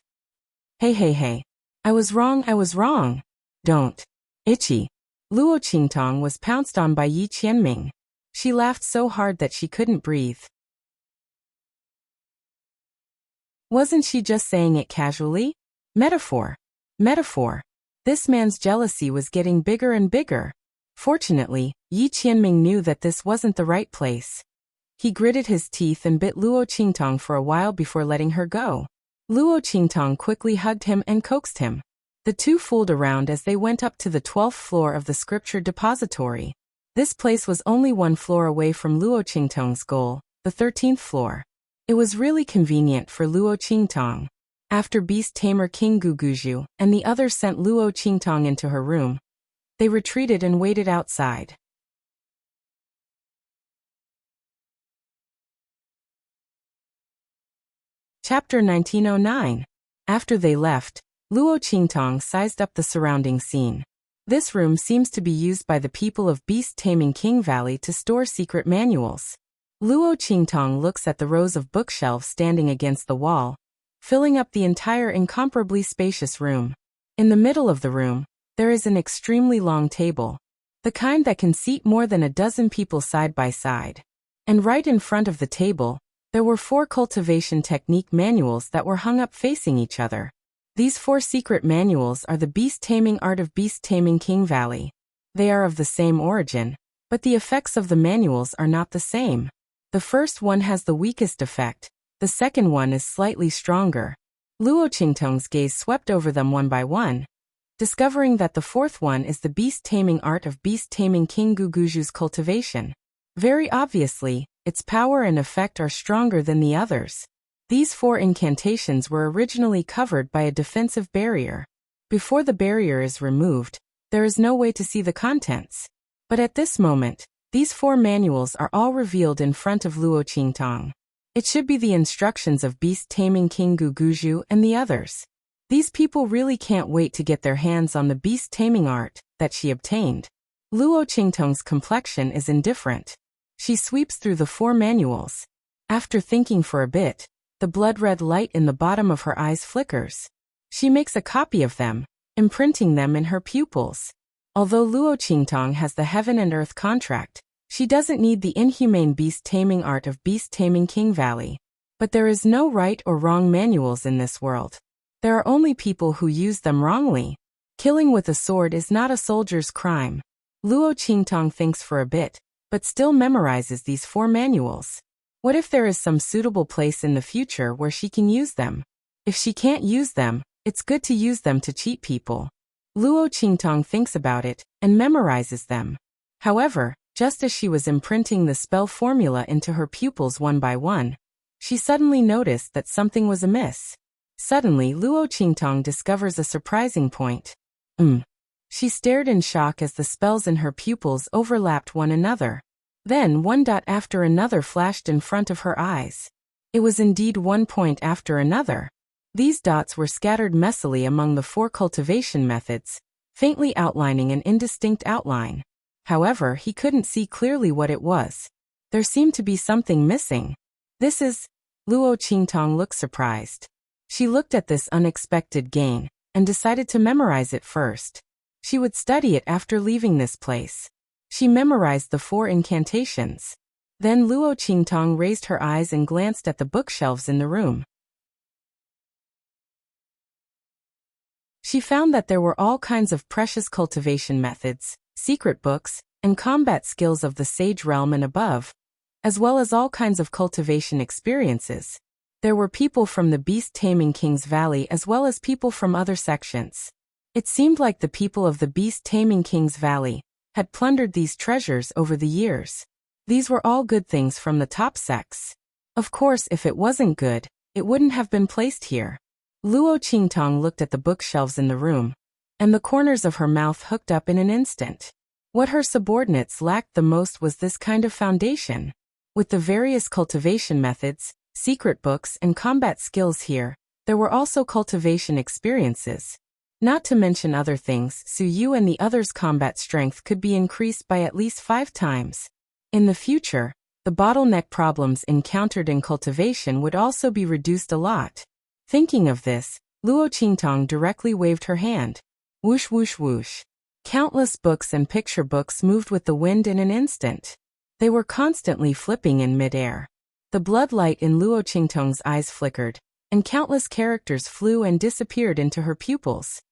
Hey. I was wrong. Don't. Itchy. Luo Qingtong was pounced on by Yi Qianming. She laughed so hard that she couldn't breathe. Wasn't she just saying it casually? Metaphor. This man's jealousy was getting bigger and bigger. Fortunately, Yi Qianming knew that this wasn't the right place. He gritted his teeth and bit Luo Qingtong for a while before letting her go. Luo Qingtong quickly hugged him and coaxed him. The two fooled around as they went up to the 12th floor of the scripture depository. This place was only one floor away from Luo Qingtong's goal, the 13th floor. It was really convenient for Luo Qingtong. After beast tamer King Guguju and the others sent Luo Qingtong into her room, they retreated and waited outside. Chapter 1909. After they left, Luo Qingtong sized up the surrounding scene. This room seems to be used by the people of Beast Taming King Valley to store secret manuals. Luo Qingtong looks at the rows of bookshelves standing against the wall, filling up the entire incomparably spacious room. In the middle of the room, there is an extremely long table, the kind that can seat more than a dozen people side by side. And right in front of the table, there were 4 cultivation technique manuals that were hung up facing each other. These 4 secret manuals are the Beast Taming Art of Beast Taming King Valley. They are of the same origin, but the effects of the manuals are not the same. The first one has the weakest effect, the second one is slightly stronger. Luo Qingtong's gaze swept over them one by one, discovering that the fourth one is the Beast Taming Art of Beast Taming King Guguju's cultivation. Very obviously, its power and effect are stronger than the others. These 4 incantations were originally covered by a defensive barrier. Before the barrier is removed, there is no way to see the contents. But at this moment, these 4 manuals are all revealed in front of Luo Qingtong. It should be the instructions of Beast Taming King Guguju and the others. These people really can't wait to get their hands on the beast taming art that she obtained. Luo Qingtong's complexion is indifferent. She sweeps through the 4 manuals. After thinking for a bit, the blood-red light in the bottom of her eyes flickers. She makes a copy of them, imprinting them in her pupils. Although Luo Qingtong has the heaven and earth contract, she doesn't need the inhumane beast taming art of Beast Taming King Valley. But there is no right or wrong manuals in this world. There are only people who use them wrongly. Killing with a sword is not a soldier's crime. Luo Qingtong thinks for a bit, but still memorizes these 4 manuals. What if there is some suitable place in the future where she can use them? If she can't use them, it's good to use them to cheat people. Luo Qingtong thinks about it and memorizes them. However, just as she was imprinting the spell formula into her pupils one by one, she suddenly noticed that something was amiss. Suddenly, Luo Qingtong discovers a surprising point. She stared in shock as the spells in her pupils overlapped one another. Then one dot after another flashed in front of her eyes. It was indeed one point after another. These dots were scattered messily among the 4 cultivation methods, faintly outlining an indistinct outline. However, he couldn't see clearly what it was. There seemed to be something missing. This is... Luo Qingtong looked surprised. She looked at this unexpected gain, and decided to memorize it first. She would study it after leaving this place. She memorized the 4 incantations. Then Luo Qingtong raised her eyes and glanced at the bookshelves in the room. She found that there were all kinds of precious cultivation methods, secret books, and combat skills of the Sage Realm and above, as well as all kinds of cultivation experiences. There were people from the Beast Taming King's Valley as well as people from other sections. It seemed like the people of the Beast Taming King's Valley had plundered these treasures over the years. These were all good things from the top sects. Of course, if it wasn't good, it wouldn't have been placed here. Luo Qingtong looked at the bookshelves in the room, and the corners of her mouth hooked up in an instant. What her subordinates lacked the most was this kind of foundation. With the various cultivation methods, secret books, and combat skills here, there were also cultivation experiences. Not to mention other things, Su Yu and the others' combat strength could be increased by at least 5 times. In the future, the bottleneck problems encountered in cultivation would also be reduced a lot. Thinking of this, Luo Qingtong directly waved her hand. Whoosh whoosh whoosh. Countless books and picture books moved with the wind in an instant. They were constantly flipping in mid-air. The blood light in Luo Qingtong's eyes flickered, and countless characters flew and disappeared into her pupils.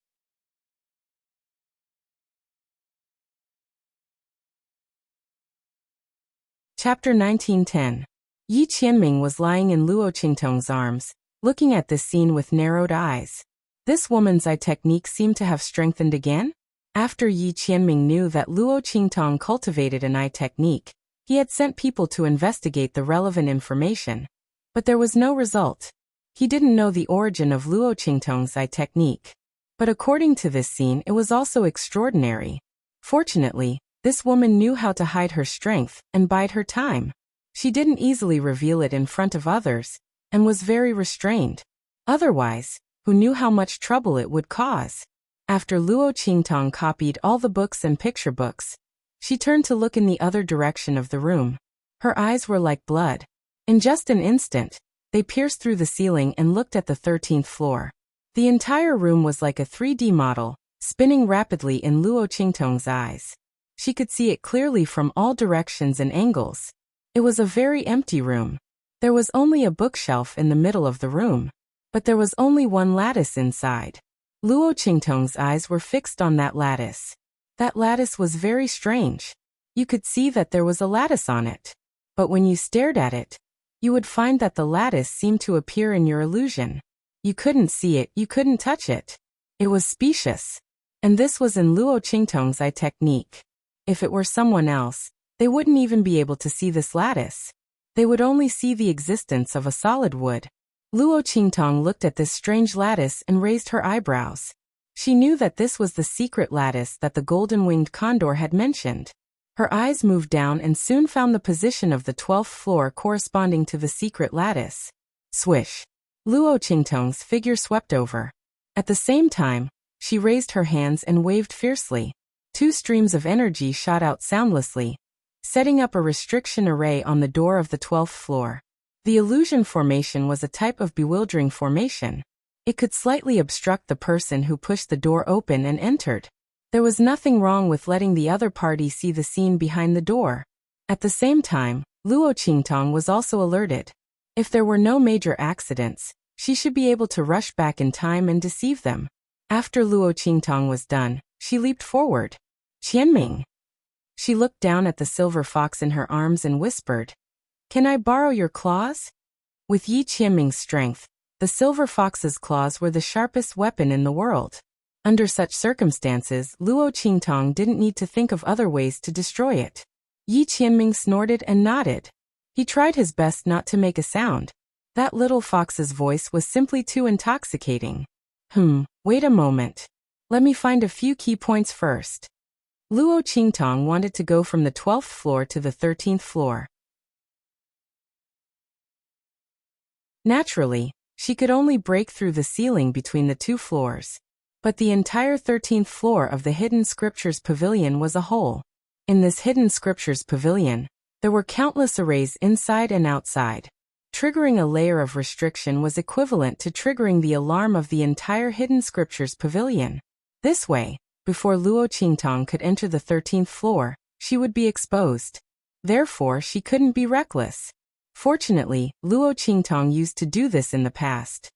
Chapter 1910. Yi Qianming was lying in Luo Qingtong's arms, looking at this scene with narrowed eyes. This woman's eye technique seemed to have strengthened again? After Yi Qianming knew that Luo Qingtong cultivated an eye technique, he had sent people to investigate the relevant information. But there was no result. He didn't know the origin of Luo Qingtong's eye technique. But according to this scene, it was also extraordinary. Fortunately, this woman knew how to hide her strength and bide her time. She didn't easily reveal it in front of others, and was very restrained. Otherwise, who knew how much trouble it would cause? After Luo Qingtong copied all the books and picture books, she turned to look in the other direction of the room. Her eyes were like blood. In just an instant, they pierced through the ceiling and looked at the 13th floor. The entire room was like a 3D model, spinning rapidly in Luo Qingtong's eyes. She could see it clearly from all directions and angles. It was a very empty room. There was only a bookshelf in the middle of the room. But there was only one lattice inside. Luo Qingtong's eyes were fixed on that lattice. That lattice was very strange. You could see that there was a lattice on it. But when you stared at it, you would find that the lattice seemed to appear in your illusion. You couldn't see it, you couldn't touch it. It was specious. And this was in Luo Qingtong's eye technique. If it were someone else, they wouldn't even be able to see this lattice. They would only see the existence of a solid wood. Luo Qingtong looked at this strange lattice and raised her eyebrows. She knew that this was the secret lattice that the golden-winged condor had mentioned. Her eyes moved down and soon found the position of the 12th floor corresponding to the secret lattice. Swish! Luo Qingtong's figure swept over. At the same time, she raised her hands and waved fiercely. 2 streams of energy shot out soundlessly, setting up a restriction array on the door of the 12th floor. The illusion formation was a type of bewildering formation. It could slightly obstruct the person who pushed the door open and entered. There was nothing wrong with letting the other party see the scene behind the door. At the same time, Luo Qingtong was also alerted. If there were no major accidents, she should be able to rush back in time and deceive them. After Luo Qingtong was done, she leaped forward. Qianming. She looked down at the silver fox in her arms and whispered, "Can I borrow your claws?" With Yi Qianming's strength, the silver fox's claws were the sharpest weapon in the world. Under such circumstances, Luo Qingtong didn't need to think of other ways to destroy it. Yi Qianming snorted and nodded. He tried his best not to make a sound. That little fox's voice was simply too intoxicating. Wait a moment. Let me find a few key points first. Luo Qingtong wanted to go from the 12th floor to the 13th floor. Naturally, she could only break through the ceiling between the 2 floors. But the entire 13th floor of the Hidden Scriptures Pavilion was a hole. In this Hidden Scriptures Pavilion, there were countless arrays inside and outside. Triggering a layer of restriction was equivalent to triggering the alarm of the entire Hidden Scriptures Pavilion. This way, before Luo Qingtong could enter the 13th floor, she would be exposed. Therefore, she couldn't be reckless. Fortunately, Luo Qingtong used to do this in the past.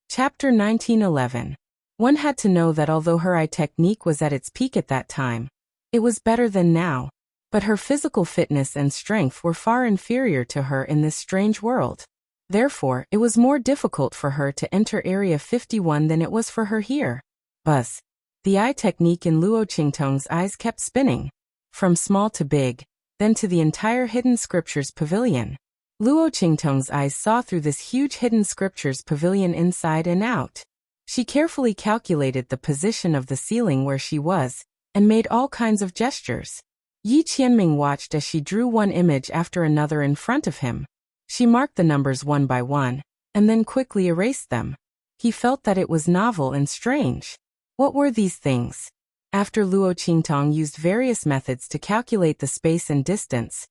Chapter 1911. One had to know that although her eye technique was at its peak at that time, it was better than now, but her physical fitness and strength were far inferior to her in this strange world. Therefore, it was more difficult for her to enter Area 51 than it was for her here. Buzz. The eye technique in Luo Qingtong's eyes kept spinning, from small to big, then to the entire Hidden Scriptures Pavilion. Luo Qingtong's eyes saw through this huge Hidden Scriptures Pavilion inside and out. She carefully calculated the position of the ceiling where she was, and made all kinds of gestures. Yi Qianming watched as she drew one image after another in front of him. She marked the numbers one by one, and then quickly erased them. He felt that it was novel and strange. What were these things? After Luo Qingtong used various methods to calculate the space and distance,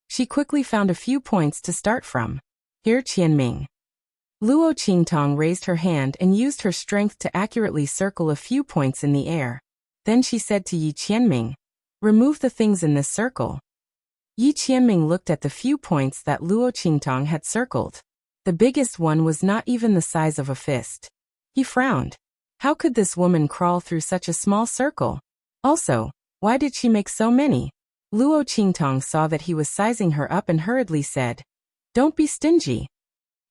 she quickly found a few points to start from. Here Qianming. Luo Qingtong raised her hand and used her strength to accurately circle a few points in the air. Then she said to Yi Qianming, "Remove the things in this circle." Yi Qianming looked at the few points that Luo Qingtong had circled. The biggest one was not even the size of a fist. He frowned. How could this woman crawl through such a small circle? Also, why did she make so many? Luo Qingtong saw that he was sizing her up and hurriedly said, "Don't be stingy."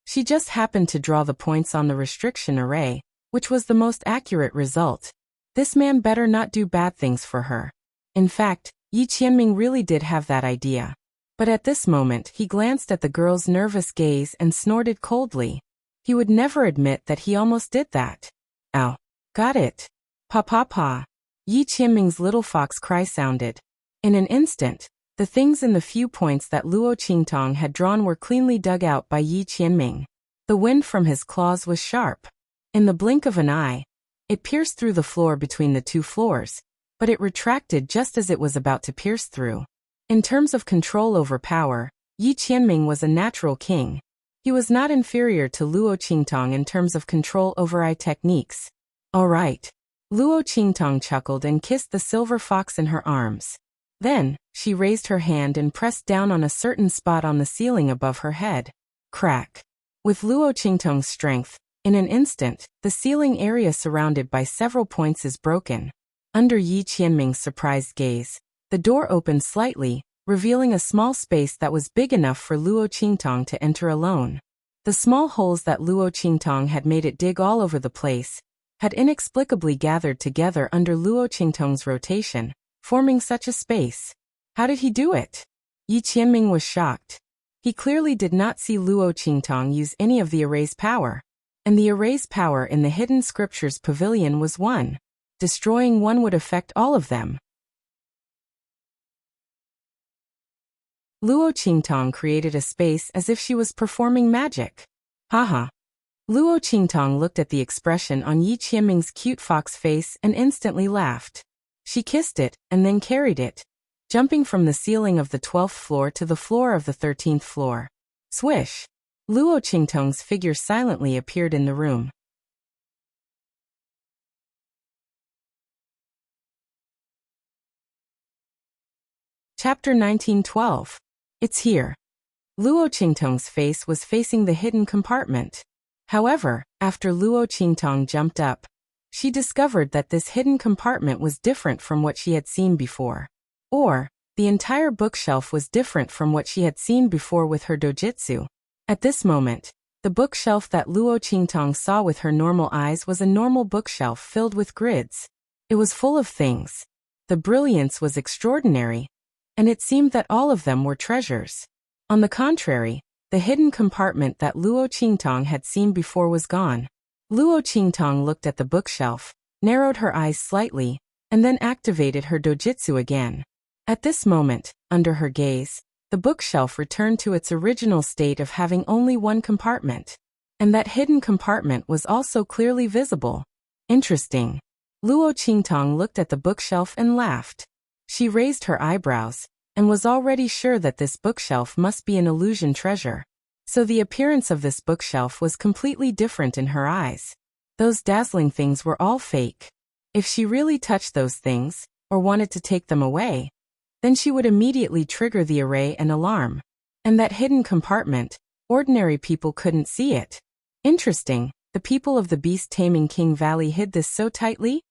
She just happened to draw the points on the restriction array, which was the most accurate result. This man better not do bad things for her. In fact, Yi Qianming really did have that idea. But at this moment he glanced at the girl's nervous gaze and snorted coldly. He would never admit that he almost did that. Ow. Got it. Pa pa pa. Yi Qianming's little fox cry sounded. In an instant, the things in the few points that Luo Qingtong had drawn were cleanly dug out by Yi Qianming. The wind from his claws was sharp. In the blink of an eye, it pierced through the floor between the 2 floors, but it retracted just as it was about to pierce through. In terms of control over power, Yi Qianming was a natural king. He was not inferior to Luo Qingtong in terms of control over eye techniques. All right. Luo Qingtong chuckled and kissed the silver fox in her arms. Then, she raised her hand and pressed down on a certain spot on the ceiling above her head. Crack. With Luo Qingtong's strength, in an instant, the ceiling area surrounded by several points is broken. Under Yi Qianming's surprised gaze, the door opened slightly, revealing a small space that was big enough for Luo Qingtong to enter alone. The small holes that Luo Qingtong had made it dig all over the place had inexplicably gathered together under Luo Qingtong's rotation, forming such a space. How did he do it? Yi Qianming was shocked. He clearly did not see Luo Qingtong use any of the erase power. And the erase power in the Hidden Scriptures Pavilion was one. Destroying one would affect all of them. Luo Qingtong created a space as if she was performing magic. Haha. Luo Qingtong looked at the expression on Yi Qianming's cute fox face and instantly laughed. She kissed it, and then carried it, jumping from the ceiling of the 12th floor to the floor of the 13th floor. Swish! Luo Qingtong's figure silently appeared in the room. Chapter 1912. It's here. Luo Qingtong's face was facing the hidden compartment. However, after Luo Qingtong jumped up, she discovered that this hidden compartment was different from what she had seen before. Or, the entire bookshelf was different from what she had seen before with her dojutsu. At this moment, the bookshelf that Luo Qingtong saw with her normal eyes was a normal bookshelf filled with grids. It was full of things. The brilliance was extraordinary, and it seemed that all of them were treasures. On the contrary, the hidden compartment that Luo Qingtong had seen before was gone. Luo Qingtong looked at the bookshelf, narrowed her eyes slightly, and then activated her dojutsu again. At this moment, under her gaze, the bookshelf returned to its original state of having only one compartment. And that hidden compartment was also clearly visible. Interesting. Luo Qingtong looked at the bookshelf and laughed. She raised her eyebrows, and was already sure that this bookshelf must be an illusion treasure. So the appearance of this bookshelf was completely different in her eyes. Those dazzling things were all fake. If she really touched those things, or wanted to take them away, then she would immediately trigger the array and alarm. And that hidden compartment, ordinary people couldn't see it. Interesting, the people of the beast-taming King Valley hid this so tightly?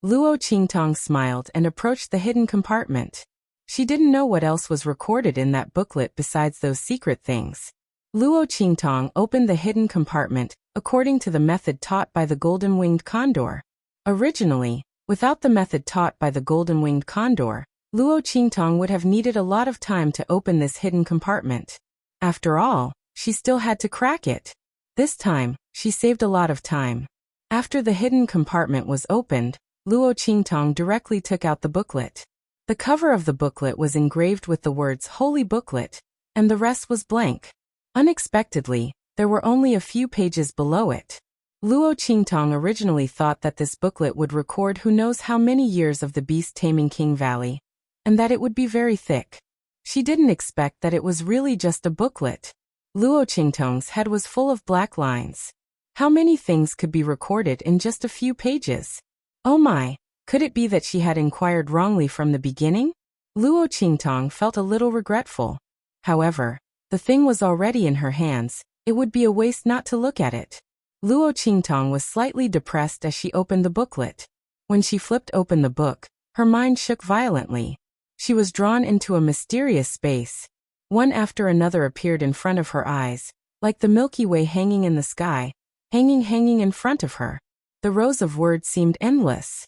Luo Qingtong smiled and approached the hidden compartment. She didn't know what else was recorded in that booklet besides those secret things. Luo Qingtong opened the hidden compartment, according to the method taught by the golden-winged condor. Originally, without the method taught by the golden-winged condor, Luo Qingtong would have needed a lot of time to open this hidden compartment. After all, she still had to crack it. This time, she saved a lot of time. After the hidden compartment was opened, Luo Qingtong directly took out the booklet. The cover of the booklet was engraved with the words Holy Booklet, and the rest was blank. Unexpectedly, there were only a few pages below it. Luo Qingtong originally thought that this booklet would record who knows how many years of the beast-taming King Valley, and that it would be very thick. She didn't expect that it was really just a booklet. Luo Qingtong's head was full of black lines. How many things could be recorded in just a few pages? Oh my, could it be that she had inquired wrongly from the beginning? Luo Qingtong felt a little regretful. However, the thing was already in her hands, it would be a waste not to look at it. Luo Qingtong was slightly depressed as she opened the booklet. When she flipped open the book, her mind shook violently. She was drawn into a mysterious space. One after another appeared in front of her eyes, like the Milky Way hanging in the sky, hanging in front of her. The rows of words seemed endless.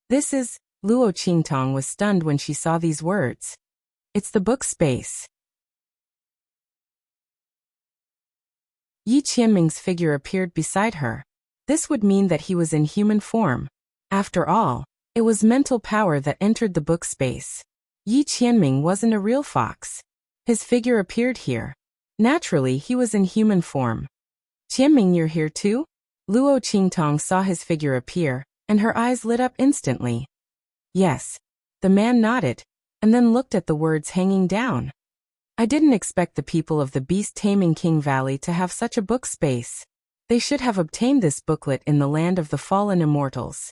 This is, Luo Qingtong was stunned when she saw these words. It's the book space. Yi Qianming's figure appeared beside her. This would mean that he was in human form. After all, it was mental power that entered the book space. Yi Qianming wasn't a real fox. His figure appeared here. Naturally, he was in human form. Qianming, you're here too? Luo Qingtong saw his figure appear, and her eyes lit up instantly. Yes. The man nodded, and then looked at the words hanging down. I didn't expect the people of the beast-taming King Valley to have such a book space. They should have obtained this booklet in the land of the fallen immortals.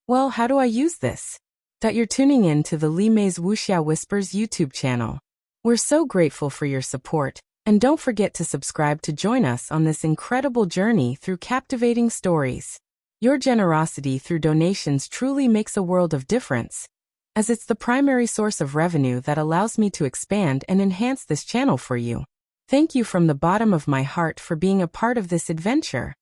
Well, how do I use this? that you're tuning in to the Li Mei's Wuxia Whispers YouTube channel. We're so grateful for your support, and don't forget to subscribe to join us on this incredible journey through captivating stories. Your generosity through donations truly makes a world of difference, as it's the primary source of revenue that allows me to expand and enhance this channel for you. Thank you from the bottom of my heart for being a part of this adventure.